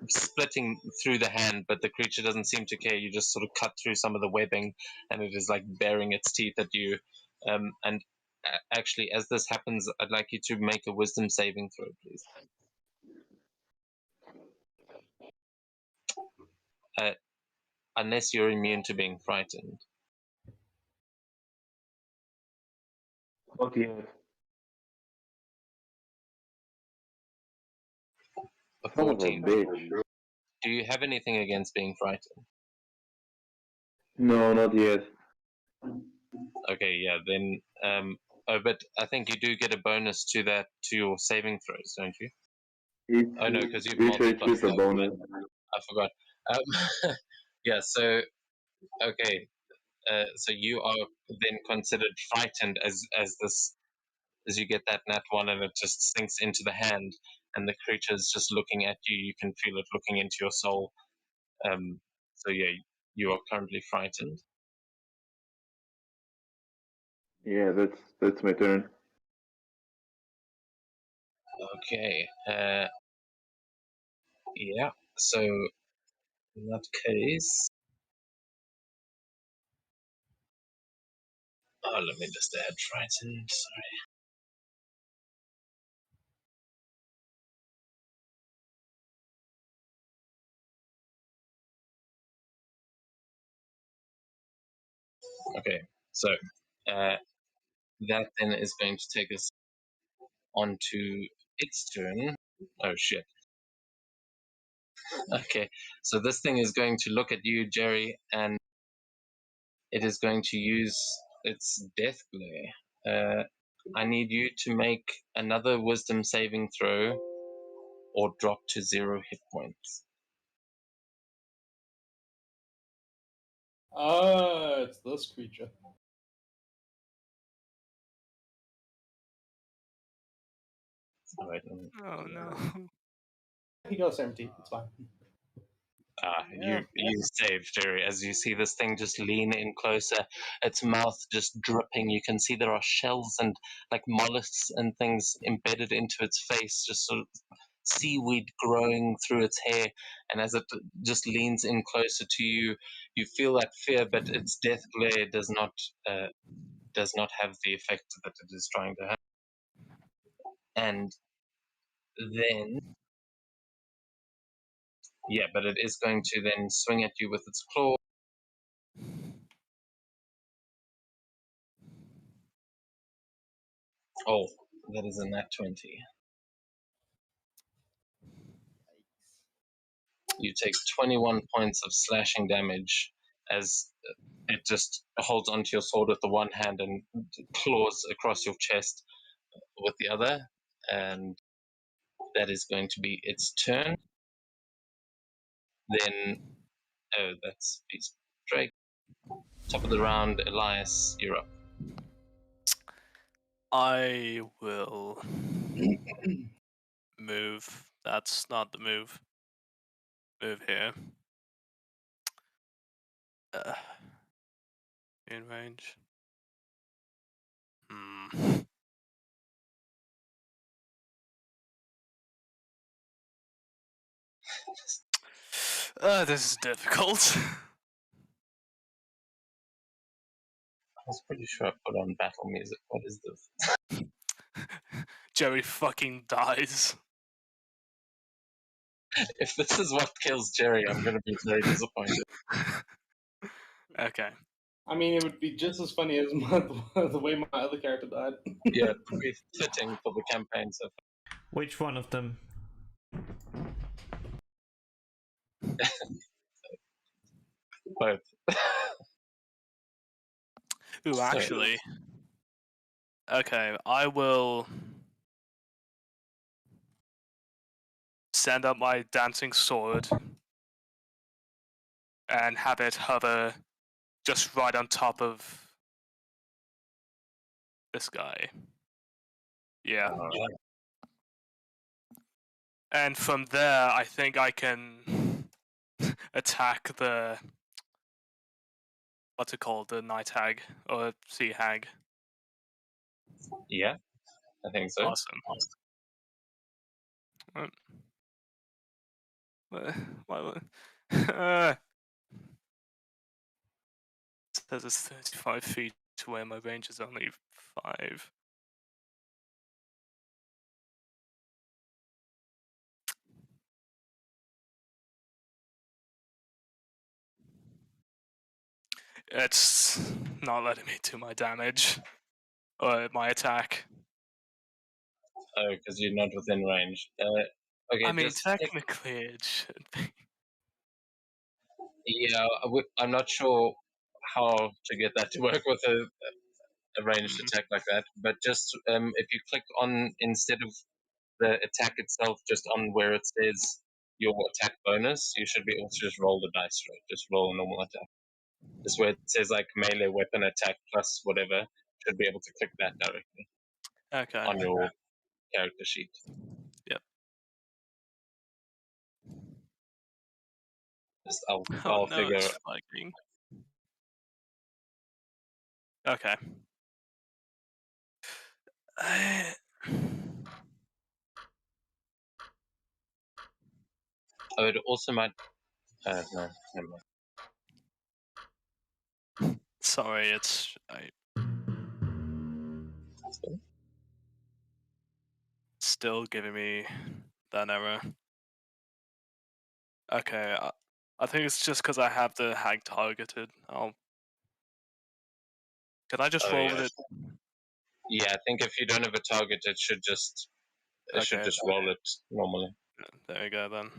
splitting through the hand. But the creature doesn't seem to care. You just sort of cut through some of the webbing, and it is like baring its teeth at you. And actually, as this happens, I'd like you to make a wisdom saving throw, please. Unless you're immune to being frightened. Not yet. A Son of a 14. bitch. Do you have anything against being frightened? No, not yet. Okay, yeah, then but I think you do get a bonus to that, to your saving throws, don't you? It's Oh no, because you've which multi-plus with a that. bonus. I forgot. Yeah, so okay, so you are then considered frightened as you get that nat one and it just sinks into the hand, and the creature is just looking at you. You can feel it looking into your soul. So yeah, you are currently frightened. Yeah, that's my turn. Okay. Yeah. So in that case, oh, let me just add frightened. Sorry. Okay. So that then is going to take us on to its turn. Oh shit. Okay. So this thing is going to look at you, Jerry, and it is going to use its death glare. I need you to make another wisdom saving throw or drop to 0 hit points. It's this creature. All right. Oh no. He goes empty. It's fine. You saved, Jerry, as you see this thing just lean in closer, its mouth just dripping. You can see there are shells and like mollusks and things embedded into its face, just sort of seaweed growing through its hair. And as it just leans in closer to you, you feel that fear, but its death glare does not have the effect that it is trying to have. And then, yeah, but it is going to then swing at you with its claw. Oh, that is a nat 20. You take 21 points of slashing damage as it just holds onto your sword with the one hand and claws across your chest. with the other, and that is going to be its turn. Then, oh, that's Beast Drake. Top of the round, Elias, you're up. I will move. That's not the move. Move here. In range. This is difficult. I was pretty sure I put on battle music. What is this? Jerry fucking dies. If this is what kills Jerry, I'm going to be very disappointed. Okay. I mean, it would be just as funny as the way my other character died. Yeah, it would be fitting for the campaign so far. Which one of them? Both. Ooh, actually. Okay, I will send up my dancing sword and have it hover just right on top of this guy. Yeah. Alright. And from there, I think I can attack the... what's it called? The night hag or sea hag. Yeah, I think so. Awesome. It says it's 35 feet away, my range is only 5. It's not letting me do my damage or my attack. Oh, because you're not within range. Okay, I mean, just click. technically it should be. Yeah, I'm not sure how to get that to work with a ranged attack like that. But just if you click on, instead of the attack itself, just on where it says your attack bonus, you should be able to just roll the dice straight. Just roll a normal attack. Just where it says like melee weapon attack plus whatever, should be able to click that directly Okay. on your character sheet. Yep. Just I'll Oh no, figure. it's flagging. Okay. Oh, it also might. No, never mind. Sorry, it's still giving me that error. Okay, I think it's just because I have the hag targeted. Can I just Oh, roll yeah. with it? Yeah, I think if you don't have a target, it should just roll it normally. There we go then.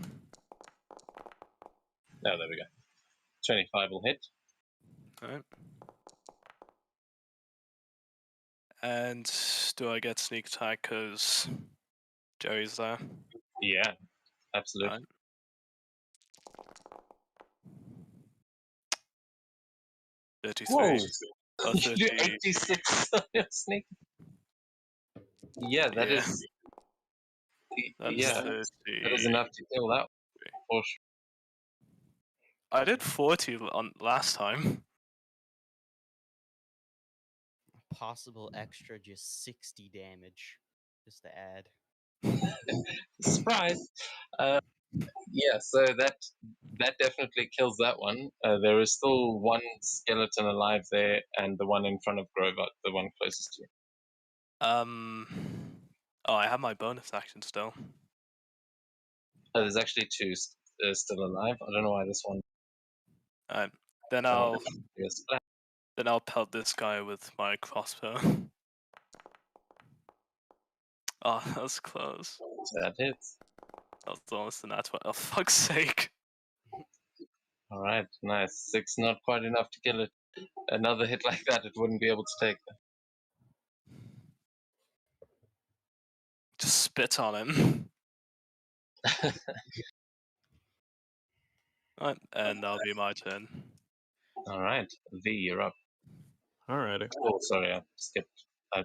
Oh, there we go. 25 will hit. Alright. And do I get sneak attack because Jerry's there? Yeah, absolutely. Alright. Whoa! 33. You do 86 on your sneak. Yeah, that is. That's Yeah, 30. that is enough to kill that. For sure. I did 40 on last time. Possible extra, just 60 damage, just to add. Surprise! Yeah, so that definitely kills that one. There is still one skeleton alive there, and the one in front of Grover, the one closest to you. Oh, I have my bonus action still. There's actually two still alive. I don't know why this one. Alright, then I'll pelt this guy with my crossbow. Oh, that was close. So that hits. That was almost a nat 20. Oh, fuck's sake. Alright, nice. 6, not quite enough to kill it. Another hit like that, it wouldn't be able to take. spit on him. Right, and that'll be my turn. All right, V, you're up. Alrighty. Oh, sorry, I skipped. I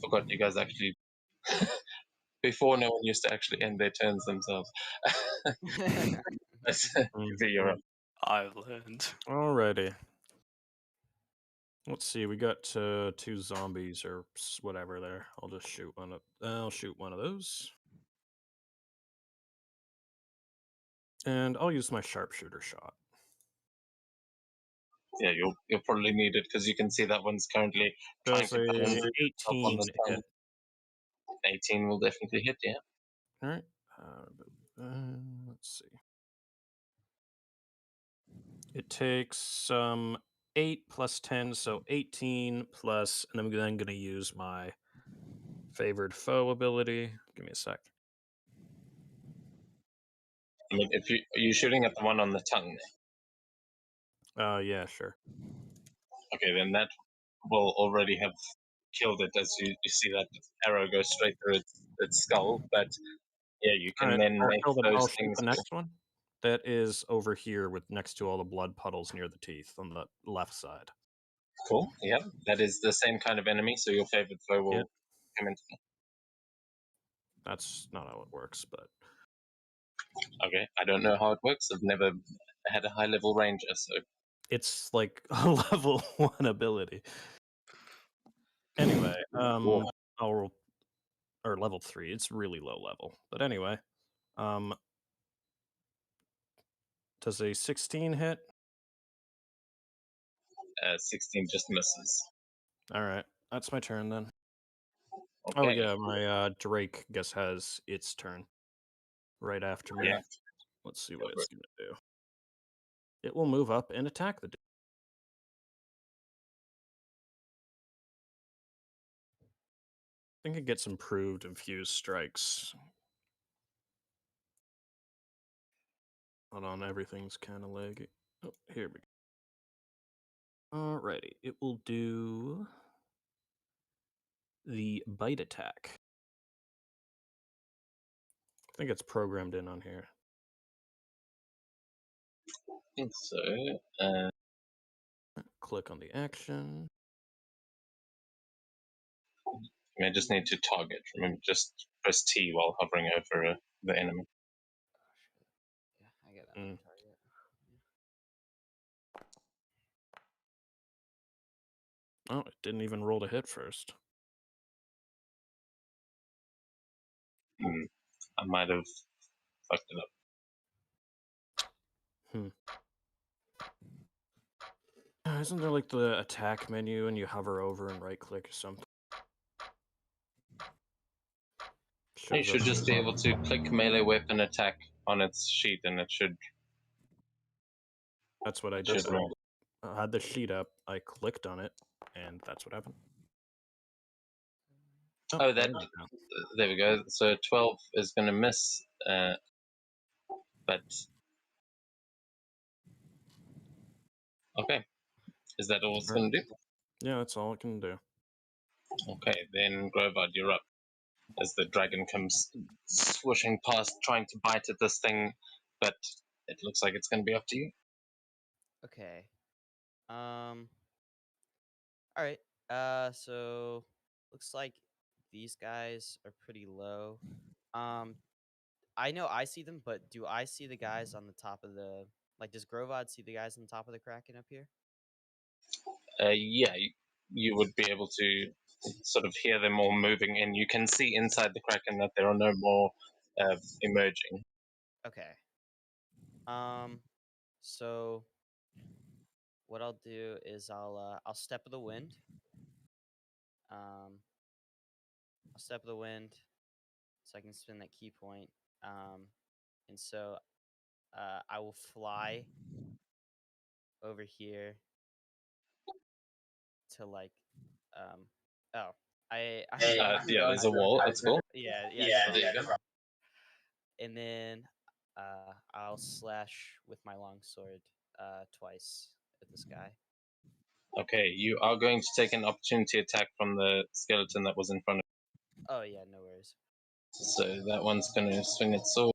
forgot you guys actually. Before, no one used to actually end their turns themselves. V, you're up. I've learned. Alrighty. Let's see. We got 2 zombies or whatever there. I'll just shoot one of. I'll shoot one of those. And I'll use my sharpshooter shot. Yeah, you'll probably need it because you can see that one's currently trying Does to put a himself on 18 the tongue. hit. 18 will definitely hit, yeah. Alright. Let's see. It takes 8 plus 10, so 18 plus, and I'm then going to use my favored foe ability. Give me a sec. I mean, if you're shooting at the one on the tongue, Yeah, sure. okay, then that will already have killed it as you see that arrow go straight through its skull. But yeah, you can Alright, then make I'll those shoot things. the next one. That is over here with next to all the blood puddles near the teeth on the left side. Cool. Yeah, that is the same kind of enemy. So your favorite foe will Yep. come into. That's not how it works, but Okay, I don't know how it works. I've never had a high level ranger, so it's like a level 1 ability. Anyway, Cool. I'll roll, or level 3. It's really low level, but anyway, does a 16 hit? 16 just misses. All right, that's my turn then. Okay. Oh yeah, my Drake has its turn right after me. Yeah. Let's see what it's gonna do. It will move up and attack the dude. I think it gets improved infused strikes. Hold on, everything's kind of laggy. Oh, here we go. Alrighty, it will do the bite attack. I think it's programmed in on here. I think so. Click on the action. I just need to target. Remember, just press T while hovering over the enemy. Yeah, I get that on target. Oh, it didn't even roll to hit first. I might have fucked it up. Isn't there like the attack menu and you hover over and right click or something? You should just be able to click melee weapon attack on its sheet and it should. That's what I Should did. roll. I had the sheet up, I clicked on it, and that's what happened. Oh, that. There we go. So 12 is going to miss, but. Okay. Is that all it's going to do? Yeah, that's all it can do. Okay, then Grovard, you're up. As the dragon comes swooshing past, trying to bite at this thing, but it looks like it's going to be up to you. Okay. All right. So looks like these guys are pretty low. I know I see them, but do I see the guys on the top of the? Like, does Grovod see the guys on top of the Kraken up here? Yeah, you would be able to sort of hear them all moving in. You can see inside the Kraken that there are no more emerging. Okay. So what I'll do is I'll step of the wind. I'll step of the wind, so I can spin that key point. And so I will fly over here to like oh Yeah, there's a wall. That's cool. yeah There you go. and then I'll slash with my longsword twice at this guy. Okay, you are going to take an opportunity attack from the skeleton that was in front of Oh yeah, no worries. So that one's going to swing its sword.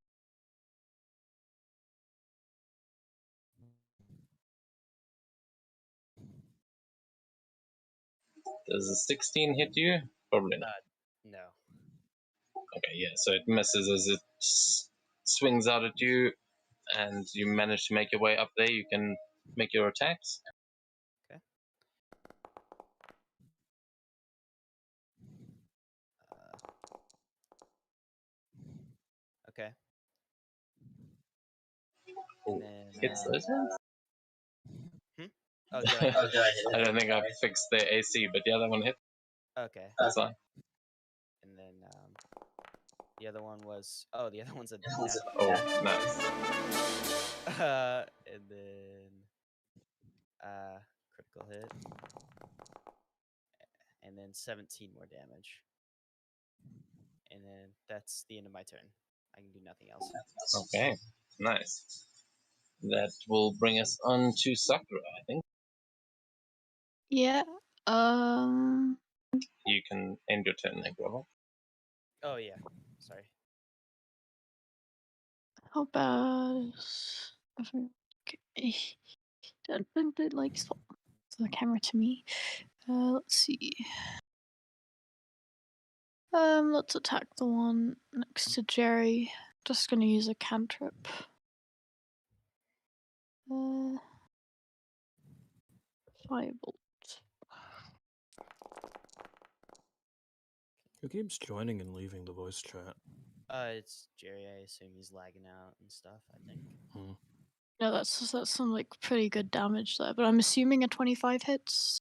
Does a 16 hit you? Probably not. No. Okay, yeah, so it misses as it swings out at you, and you manage to make your way up there. You can make your attacks. Okay. Okay. And then Hits those ones? Oh, did I hit it? I don't think I've fixed their AC, but yeah, that one hit. Okay. That's fine. And then the other one was the other one's a Oh, nice. and then critical hit. And then 17 more damage. And then that's the end of my turn. I can do nothing else. Okay, nice. That will bring us on to Sakura, I think. Yeah. You can end your turn there, Grovel. Oh yeah. Sorry. How about okay. Don't like swap the camera to me. Let's see. Let's attack the one next to Jerry. Just gonna use a cantrip. Firebolt. Who keeps joining and leaving the voice chat? It's Jerry. I assume he's lagging out and stuff. I think. No, that's some like pretty good damage there, but I'm assuming a 25 hits.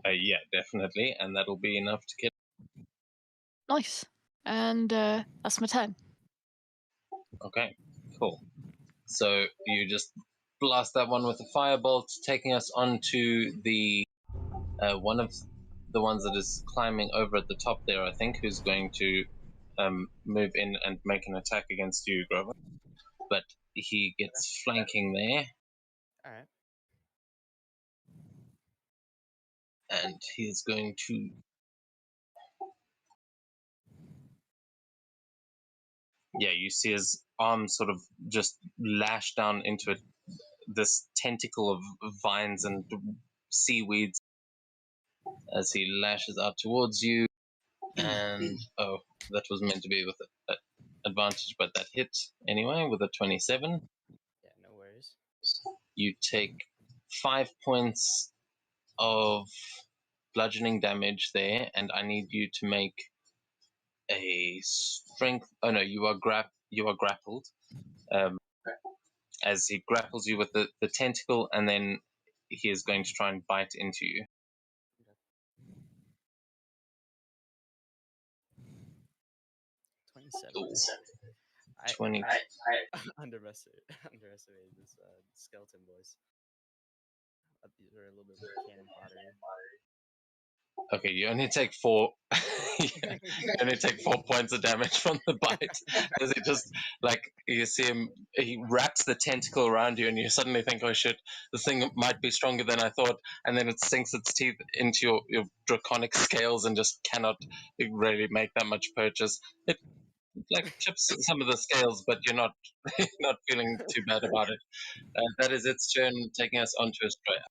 Yeah, definitely, and that'll be enough to kill. Nice. And that's my turn. Okay, cool. So you just blast that one with a firebolt, taking us onto the one of the ones that is climbing over at the top there, I think, who's going to move in and make an attack against you, Grover. But he gets flanking there. All right. And he's going to... Yeah, you see his arm sort of just lash down into it, this tentacle of vines and seaweeds as he lashes out towards you. And, oh, that was meant to be with an advantage, but that hit anyway with a 27. Yeah, no worries. You take 5 points of bludgeoning damage there, and I need you to make a strength. Oh no, you are grappled. As he grapples you with the tentacle, and then he is going to try and bite into you. 27. Ooh. I 20. underestimated this skeleton boys. These are a little bit more cannon fodder. Okay, you only take 4. You only take 4 points of damage from the bite. As he just, like, you see him, he wraps the tentacle around you, and you suddenly think, oh shit, this thing might be stronger than I thought. And then it sinks its teeth into your draconic scales and just cannot really make that much purchase. It like chips some of the scales, but you're not not feeling too bad about it. That is its turn, taking us on to Australia.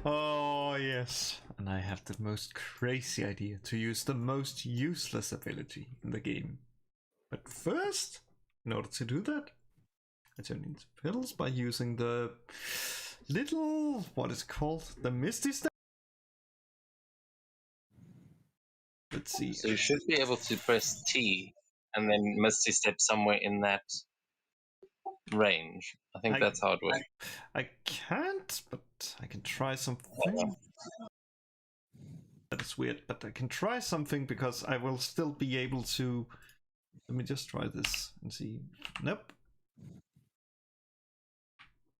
Oh, yes. And I have the most crazy idea to use the most useless ability in the game. But first, in order to do that, I turn into pills by using the little, what is it called? The Misty Step? Let's see. So you should be able to press T and then Misty Step somewhere in that range. I think that's how it works. I can't, but I can try something. That is weird, but I can try something because I will still be able to... Let me just try this and see. Nope.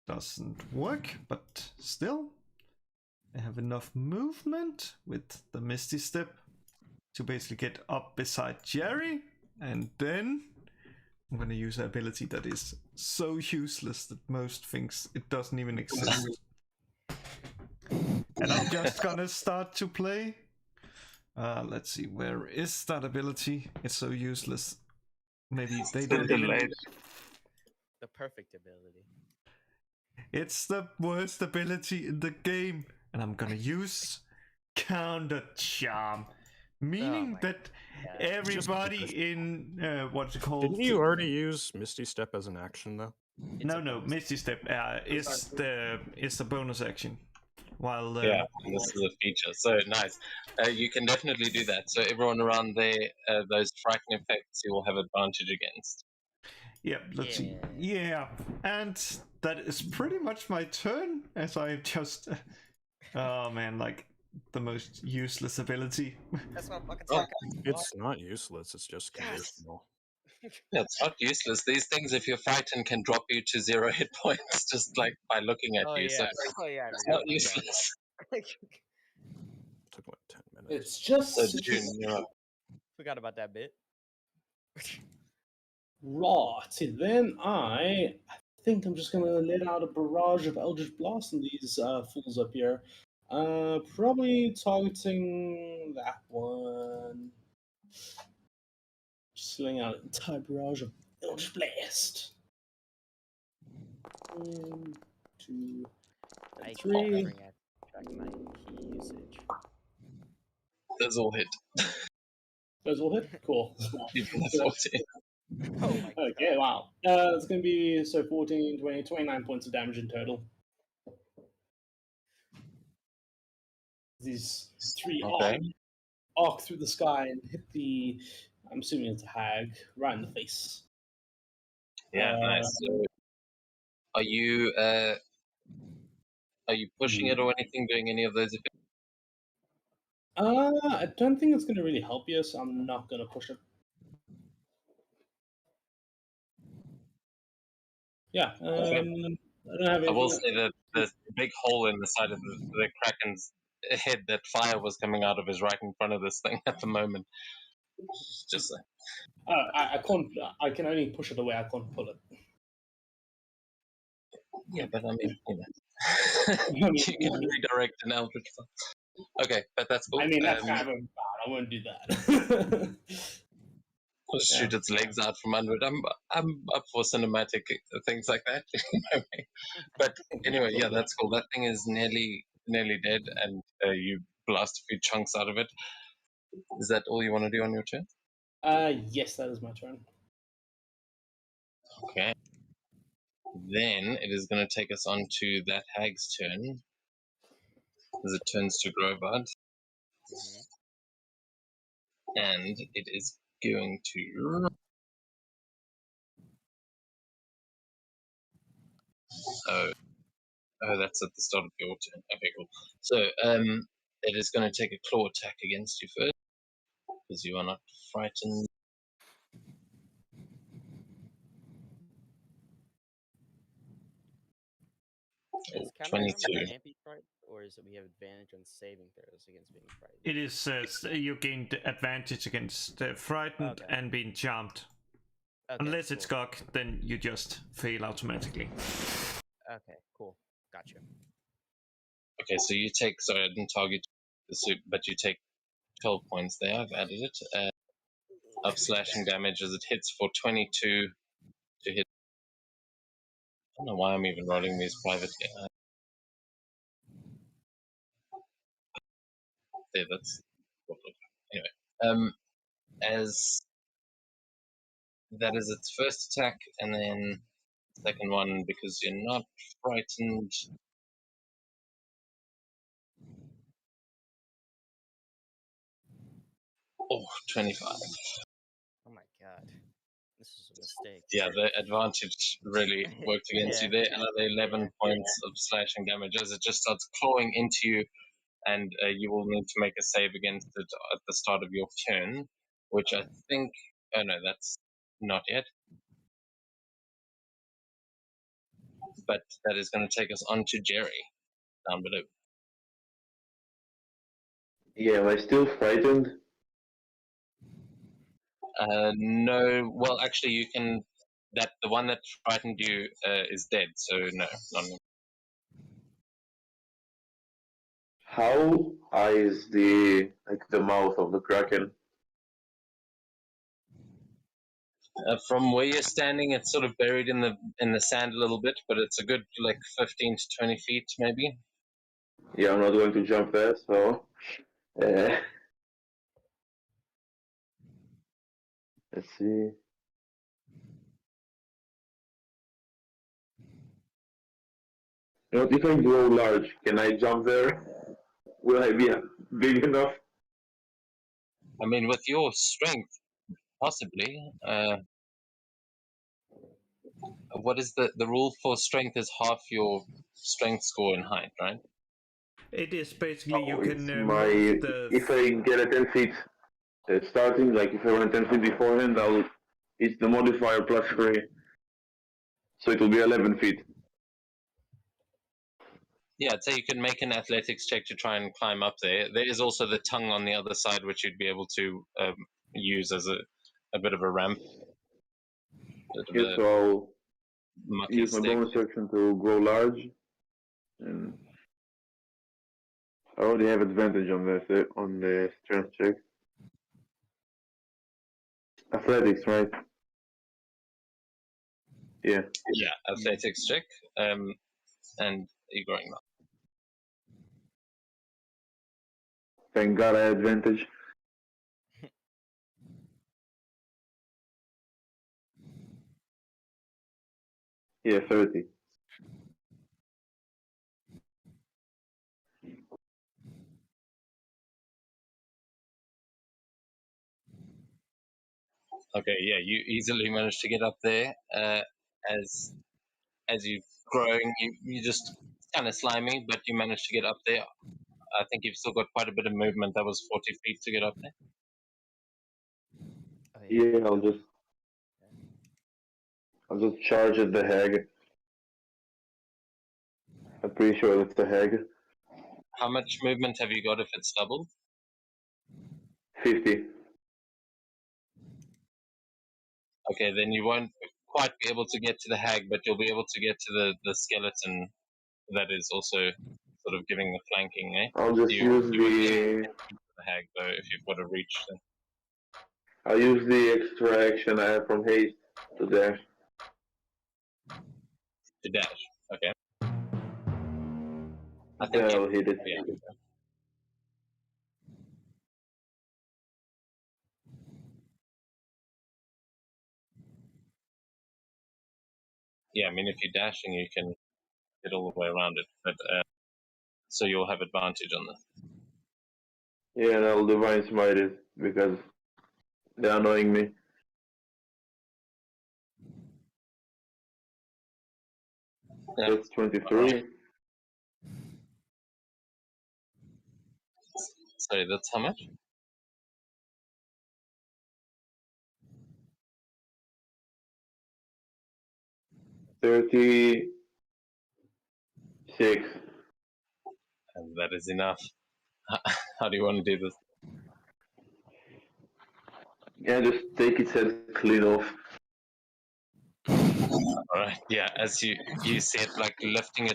Doesn't work, but still. I have enough movement with the Misty Step to basically get up beside Jerry, and then I'm gonna use an ability that is so useless that most thinks it doesn't even exist. And I'm just gonna start to play Let's see, where is that ability? It's so useless. Maybe they Still don't even... delayed. The perfect ability. It's the worst ability in the game, and I'm gonna use Counter Charm, meaning my that God. everybody in what's it called? Didn't you already use Misty Step as an action though? It's a No, bonus. Misty Step is the bonus action. While Yeah, and this is a feature. So nice. You can definitely do that. So everyone around there, those frightening effects, you will have advantage against. yeah, let's see. Yeah, and that is pretty much my turn, as I just oh man, like the most useless ability. That's what I'm fucking Oh. talking about. It's not useless, it's just conditional. Yeah, it's not useless. These things, if you're frightened, can drop you to 0 hit points just like by looking at Oh you. yeah. So Oh yeah. I it's forgot not about that. useless. Took like 10 minutes. It's just So June, you're up. Forgot about that bit. right. Then I think I'm just gonna let out a barrage of Eldritch Blast on these fools up here. Probably targeting that one. Just letting out an entire barrage of Eldritch Blast. 1, 2, I and keep 3. remembering I track my key usage. Those all hit. Those all hit? Cool. Even the 14. Oh my god. Okay, wow. It's going to be 14, 20, 29 points of damage in total. These 3 Okay. arc through the sky and hit the, I'm assuming it's a hag, right in the face. Yeah, nice. So are you pushing it or anything, doing any of those effects? I don't think it's going to really help you, so I'm not going to push it. Yeah, Okay. I don't have I will anything. say that the big hole in the side of the Kraken's head, that fire was coming out of, is right in front of this thing at the moment. Just saying. I can't. I can only push it away. I can't pull it. Yeah, but I mean, you can redirect an Eldritch Blast. Okay, but that's cool. I mean, that's kind of bad. I won't do that. Shoot its legs out from under it. I'm up for cinematic things like that. But anyway, yeah, that's cool. That thing is nearly dead, and you blast a few chunks out of it. Is that all you want to do on your turn? Yes, that is my turn. Okay. Then it is going to take us on to that hag's turn, as it turns to Grobard, and it is going to. Oh, that's at the start of your turn. Okay, cool. So, it is going to take a claw attack against you first, because you are not frightened. Is Oh, counter 22. can't be frightened, or is it we have advantage on saving throws against being frightened? It is you gain advantage against frightened and being charmed. Okay, Unless it's cool. Gog, then you just fail automatically. Okay, cool. Gotcha. Okay, so you take. Sorry, I didn't target the suit, but you take 12 points there. I've added it. Of slashing damage as it hits for 22 to hit. I don't know why I'm even rolling these privately. There, that's. Anyway, as that is its first attack, and then second one, because you're not frightened. Oh, 25. Oh my god. This is a mistake. Yeah, the advantage really worked against you there. Another 11 points of slashing damage as it just starts clawing into you, and you will need to make a save against it at the start of your turn, which I think. Oh no, that's not yet. But that is going to take us on to Jerry down below. Yeah, am I still frightened? No, well, actually, you can. That the one that frightened you is dead, so no, not. How high is the mouth of the kraken? From where you're standing, it's sort of buried in the sand a little bit, but it's a good 15 to 20 feet maybe. Yeah, I'm not going to jump there, so let's see. You know, if I grow large, can I jump there? Will I be big enough? I mean, with your strength, possibly. What is the rule for strength? Is half your strength score in height, right? It is basically you It's can my move the. if I get a 10 feet starting, like if I run 10 feet beforehand, it's the modifier plus 3, so it will be 11 feet. Yeah, I'd say you can make an athletics check to try and climb up there. There is also the tongue on the other side, which you'd be able to use as a bit of a ramp. Yes, so I'll Mucky use my stick. bonus action to grow large, and I already have advantage on the strength check. Athletics, right? Yeah. Yeah, athletics check. And you're growing up. Thank God I had advantage. Yeah, 30. Okay, yeah, you easily managed to get up there. As you've grown, you just kind of slimy, but you managed to get up there. I think you've still got quite a bit of movement. That was 40 feet to get up there. Oh, Yeah, I'll just charge at the hag. I'm pretty sure that's the hag. How much movement have you got if it's doubled? 50. Okay, then you won't quite be able to get to the hag, but you'll be able to get to the skeleton that is also sort of giving the flanking, eh? I'll just use would be able the. to get to the hag, though, if you've got a reach. Then. I'll use the extra action I have from haste to dash. To dash, okay. I think Then I'll hit it. yeah. Yeah, I mean, if you're dashing, you can get all the way around it, but so you'll have advantage on this. Yeah, and I'll divine smite it because they're annoying me. Yeah. That's 23. Sorry, that's how much? $36. And that is enough. How do you want to do this? Yeah, just take its head clean off. All right. Yeah, as you see it lifting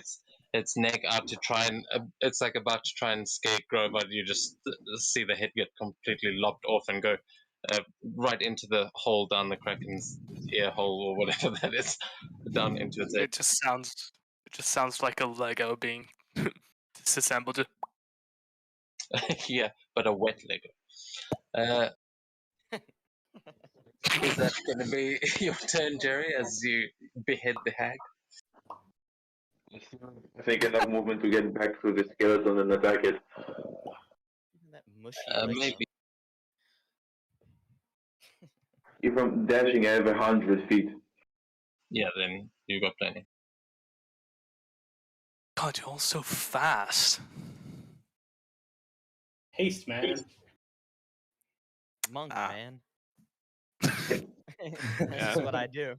its neck out to try and it's about to try and scarecrow, but you just see the head get completely lopped off and go right into the hole down the kraken's ear hole or whatever that is, down into its head. It just sounds like a Lego being disassembled. Yeah, but a wet Lego. Is that going to be your turn, Jerry, as you behead the hag? I think enough movement to get back to the skeleton and attack it. That mushy Lego. Maybe. If I'm dashing, I have 100 feet. Yeah, then you got plenty. God, you're all so fast. Haste, man. Monk, Ah. man. This is what I do.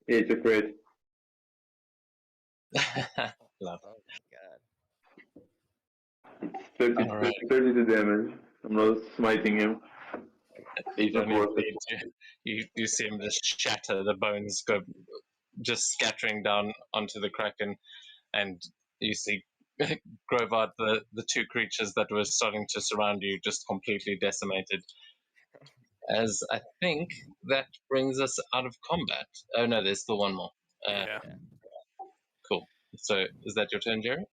Yeah, it's a crit. Love. Oh my god. It's 30, Alright. 32 damage. I'm not smiting him. You It's not don't even worth it. need to. You see him just shatter, the bones go just scattering down onto the kraken. and you see Grovard, the two creatures that were starting to surround you, just completely decimated. As I think that brings us out of combat. Oh no, there's still one more. Yeah. Cool. So is that your turn, Jerry?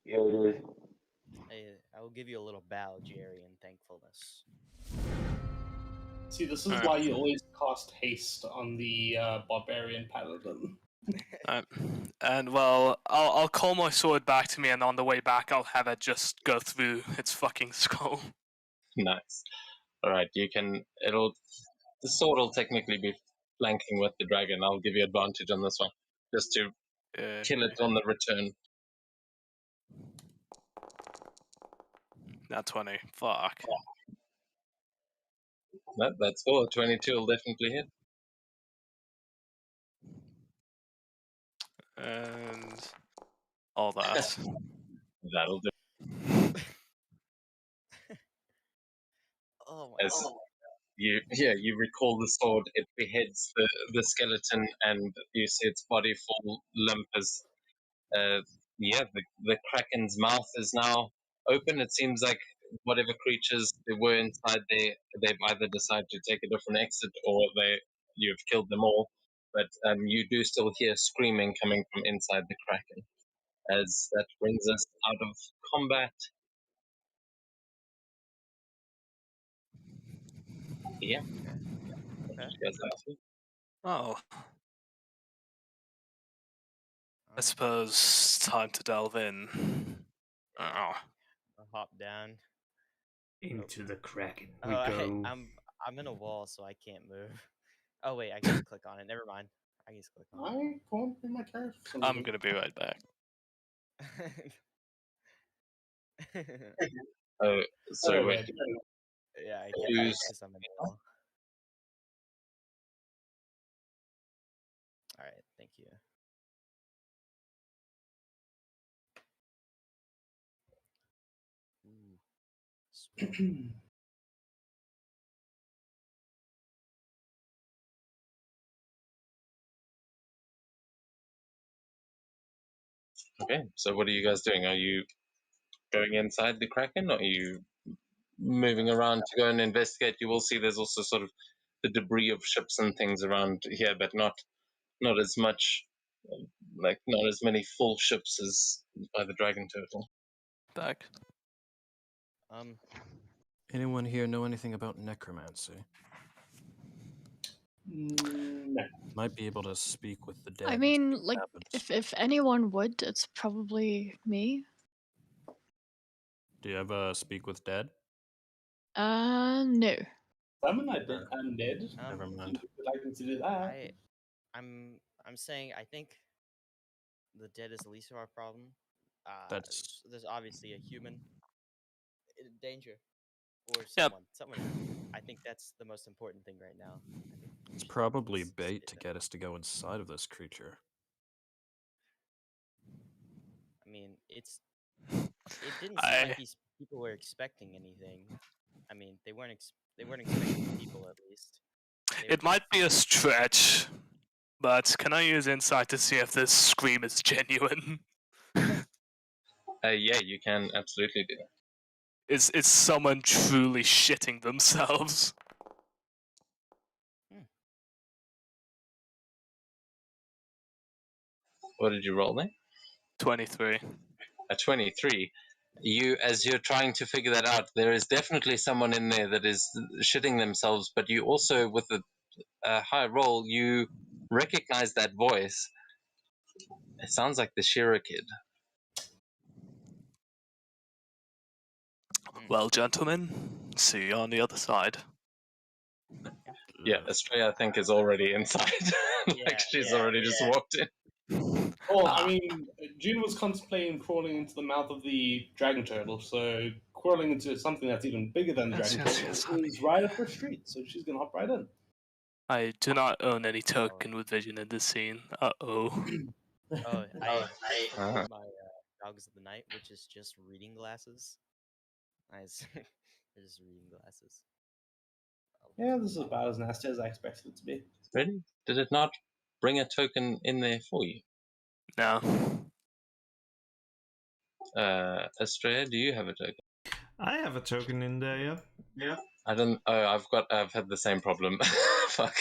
Yeah, it is. I will give you a little bow, Jerry, in thankfulness. See, this is Alright. why you always cast haste on the barbarian paladin. And well, I'll call my sword back to me, and on the way back, I'll have it just go through its fucking skull. Nice. All right, you can. The sword will technically be flanking with the dragon. I'll give you advantage on this one, just to kill it on the return. Not 20. Fuck. That's cool. 22 will definitely hit. And all that. That'll do. Oh my As god. you recall the sword, it beheads the skeleton, and you see its body fall limp as the kraken's mouth is now open. It seems like whatever creatures there were inside there, they've either decided to take a different exit, or you've killed them all. But you do still hear screaming coming from inside the kraken. As that brings us out of combat. Yeah. What did you guys like to do? Oh, I Oh, suppose time to delve in. Oh. I'll hop down. Into the Kraken Oh, we go. I'm in a wall, so I can't move. Oh wait, I can just click on it. Never mind. I can just click on I can't be my character for some I'm reason. gonna be right back. it. Oh, sorry, Oh, wait. wait. Yeah, I can't move Who's because I'm in a wall. All right, thank you. Ooh, sweet. okay? So what are you guys doing? Are you going inside the kraken, or are you moving around to go and investigate? You will see there's also sort of the debris of ships and things around here, but not as much, like not as many full ships as by the Dragon Turtle. Back. Um, Anyone here know anything about necromancy? No. Might be able to speak with the dead. I and mean, see what like, happens. if anyone would, it's probably me. Do you have speak with dead? No. Summon undead. Never um, mind. If you'd like me to do that. I'm saying I think the dead is the least of our problem. That's There's obviously a human in danger, or Yep. someone in. I think that's the most important thing right now. I think we it's should probably s- bait save to them. get us to go inside of this creature. I mean, it didn't seem like these people were expecting anything. I mean, they weren't expecting people at least. They It were might be a stretch, but can I use insight to see if this scream is genuine? Yeah, you can absolutely do that. Is someone truly shitting themselves? What did you roll there? 23. A 23. As you're trying to figure that out, there is definitely someone in there that is shitting themselves, but you also, with a high roll, you recognize that voice. It sounds like the Shira kid. Well, gentlemen, see you on the other side. Yeah, Estrella, I think, is already inside. Yeah, she's already just walked in. Well, Ah. I mean, June was contemplating crawling into the mouth of the dragon turtle, so crawling into something that's even bigger than the Yes, dragon yes, turtle yes, honey. is right up her street, so she's gonna hop right in. I do not own any token with vision in this scene. Uh-oh. Oh, I Uh-huh. my dogs of the night, which is just reading glasses. Nice. They're just reading glasses. Yeah, this is about as nasty as I expected it to be. Really? Did it not bring a token in there for you? No. Estrella, do you have a token? I have a token in there, yeah. I don't. Oh, I've had the same problem. Fuck.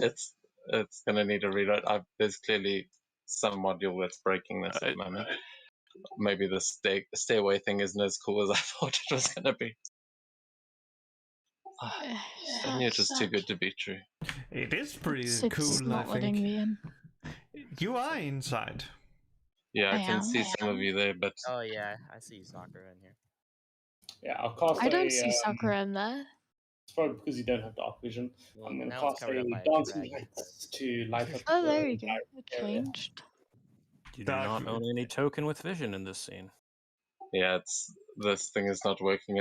It's gonna need a rewrite. There's clearly some module that's breaking this at the moment. Maybe the stay away thing isn't as cool as I thought it was gonna be. I knew it was too good to be true. It is pretty It's cool, not I letting think. me in. You are inside. Yeah, I I can am. see some of you there, but Oh yeah, I see Sakura in here. Yeah, I'll cast I don't see Sakura in there. It's probably because you don't have dark vision. Well, I'm going to now it's cast covered up by a a dancing dragon, lights to light up Oh, the there you go. entire It area. changed. You do Dark not own vision. any token with vision in this scene. yeah, this thing is not working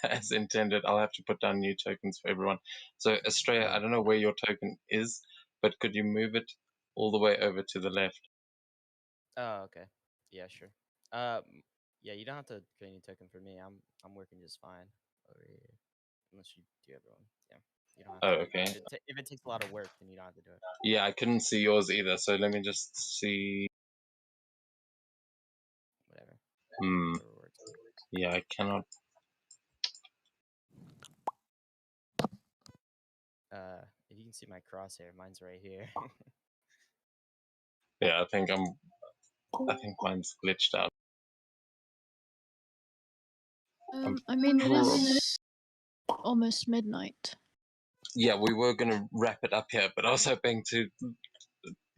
as intended. I'll have to put down new tokens for everyone. So Estrella, I don't know where your token is, but could you move it all the way over to the left? Oh, okay. Yeah, sure. Yeah, you don't have to create any token for me. I'm working just fine over here. Unless you do everyone. Yeah. You don't have Oh, to. okay. If it takes a lot of work, then you don't have to do it. Yeah, I couldn't see yours either. So let me just see. Whatever. Hmm. Whatever works. Yeah, I cannot. If you can see my crosshair, mine's right here. Yeah, I think mine's glitched out. I mean, it is almost midnight. Yeah, we were going to wrap it up here, but I was hoping to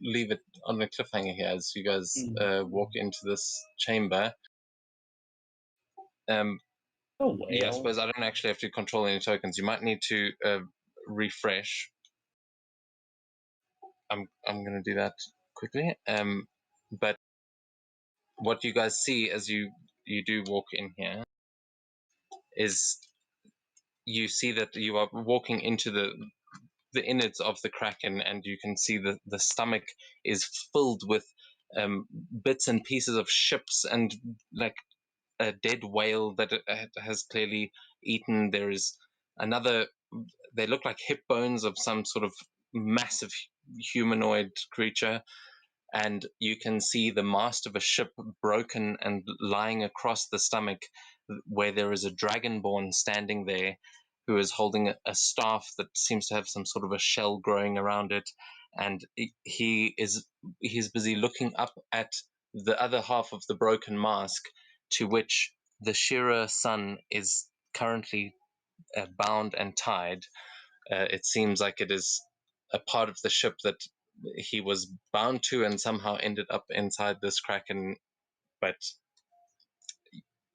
leave it on a cliffhanger here as you guys walk into this chamber. Oh, well. Yeah, I suppose I don't actually have to control any tokens. You might need to refresh. I'm going to do that quickly. But what you guys see as you do walk in here is you see that you are walking into the innards of the kraken, and you can see the stomach is filled with bits and pieces of ships and like a dead whale that it has clearly eaten. There is another. They look like hip bones of some sort of massive humanoid creature, and you can see the mast of a ship broken and lying across the stomach, where there is a dragonborn standing there who is holding a staff that seems to have some sort of a shell growing around it, and he's busy looking up at the other half of the broken mask, to which the Shearer sun is currently bound and tied. It seems like it is a part of the ship that he was bound to and somehow ended up inside this kraken, but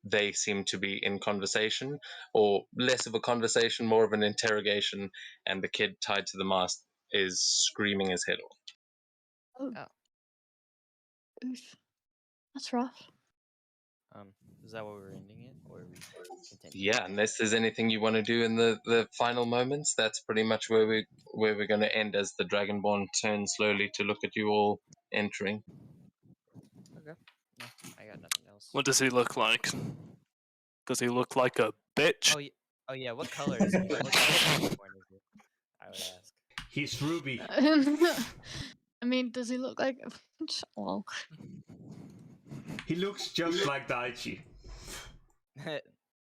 they seem to be in conversation, or less of a conversation, more of an interrogation, and the kid tied to the mast is screaming his head off. Oh. Oof. That's rough. Is that what we're ending it, or are we continue? Yeah, unless there's anything you want to do in the final moments, that's pretty much where we're going to end, as the Dragonborn turns slowly to look at you all entering. Okay. No, I got nothing else. What does he look like? Does he look like a bitch? Oh yeah. What color is he? What color unicorn is it? I would ask. He's Ruby. I mean, does he look like? Well, He looks just like Daichi.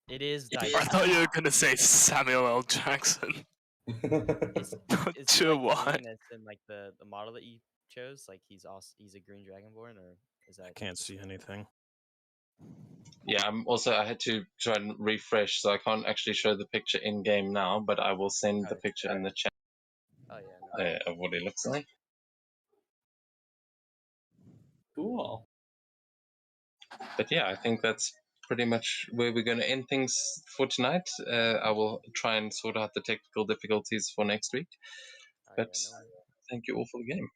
It is I Daichi. thought you were gonna say Samuel L. Jackson. Is Not he sure like why. green as in like the model that you chose? Like he's a green dragonborn, or is that? I can't see anything. Yeah, I had to try and refresh, so I can't actually show the picture in game now, but I will send the picture in the chat Oh yeah. No. of what it looks like. Cool. But yeah, I think that's pretty much where we're going to end things for tonight. I will try and sort out the technical difficulties for next week. But Yeah, no. thank you all for the game.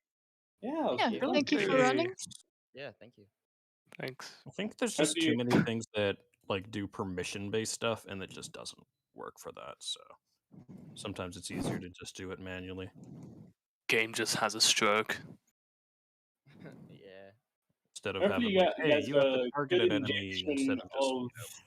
Yeah, it was yeah. cool. Thank you for running. Yeah, thank you. Thanks. I think there's Have just too you- many things that like do permission-based stuff, and it just doesn't work for that. So sometimes it's easier to just do it manually. Game just has a stroke. Yeah. Instead of Hopefully having you like, guys, hey, you you guys have got to a target good an enemy injection instead of just of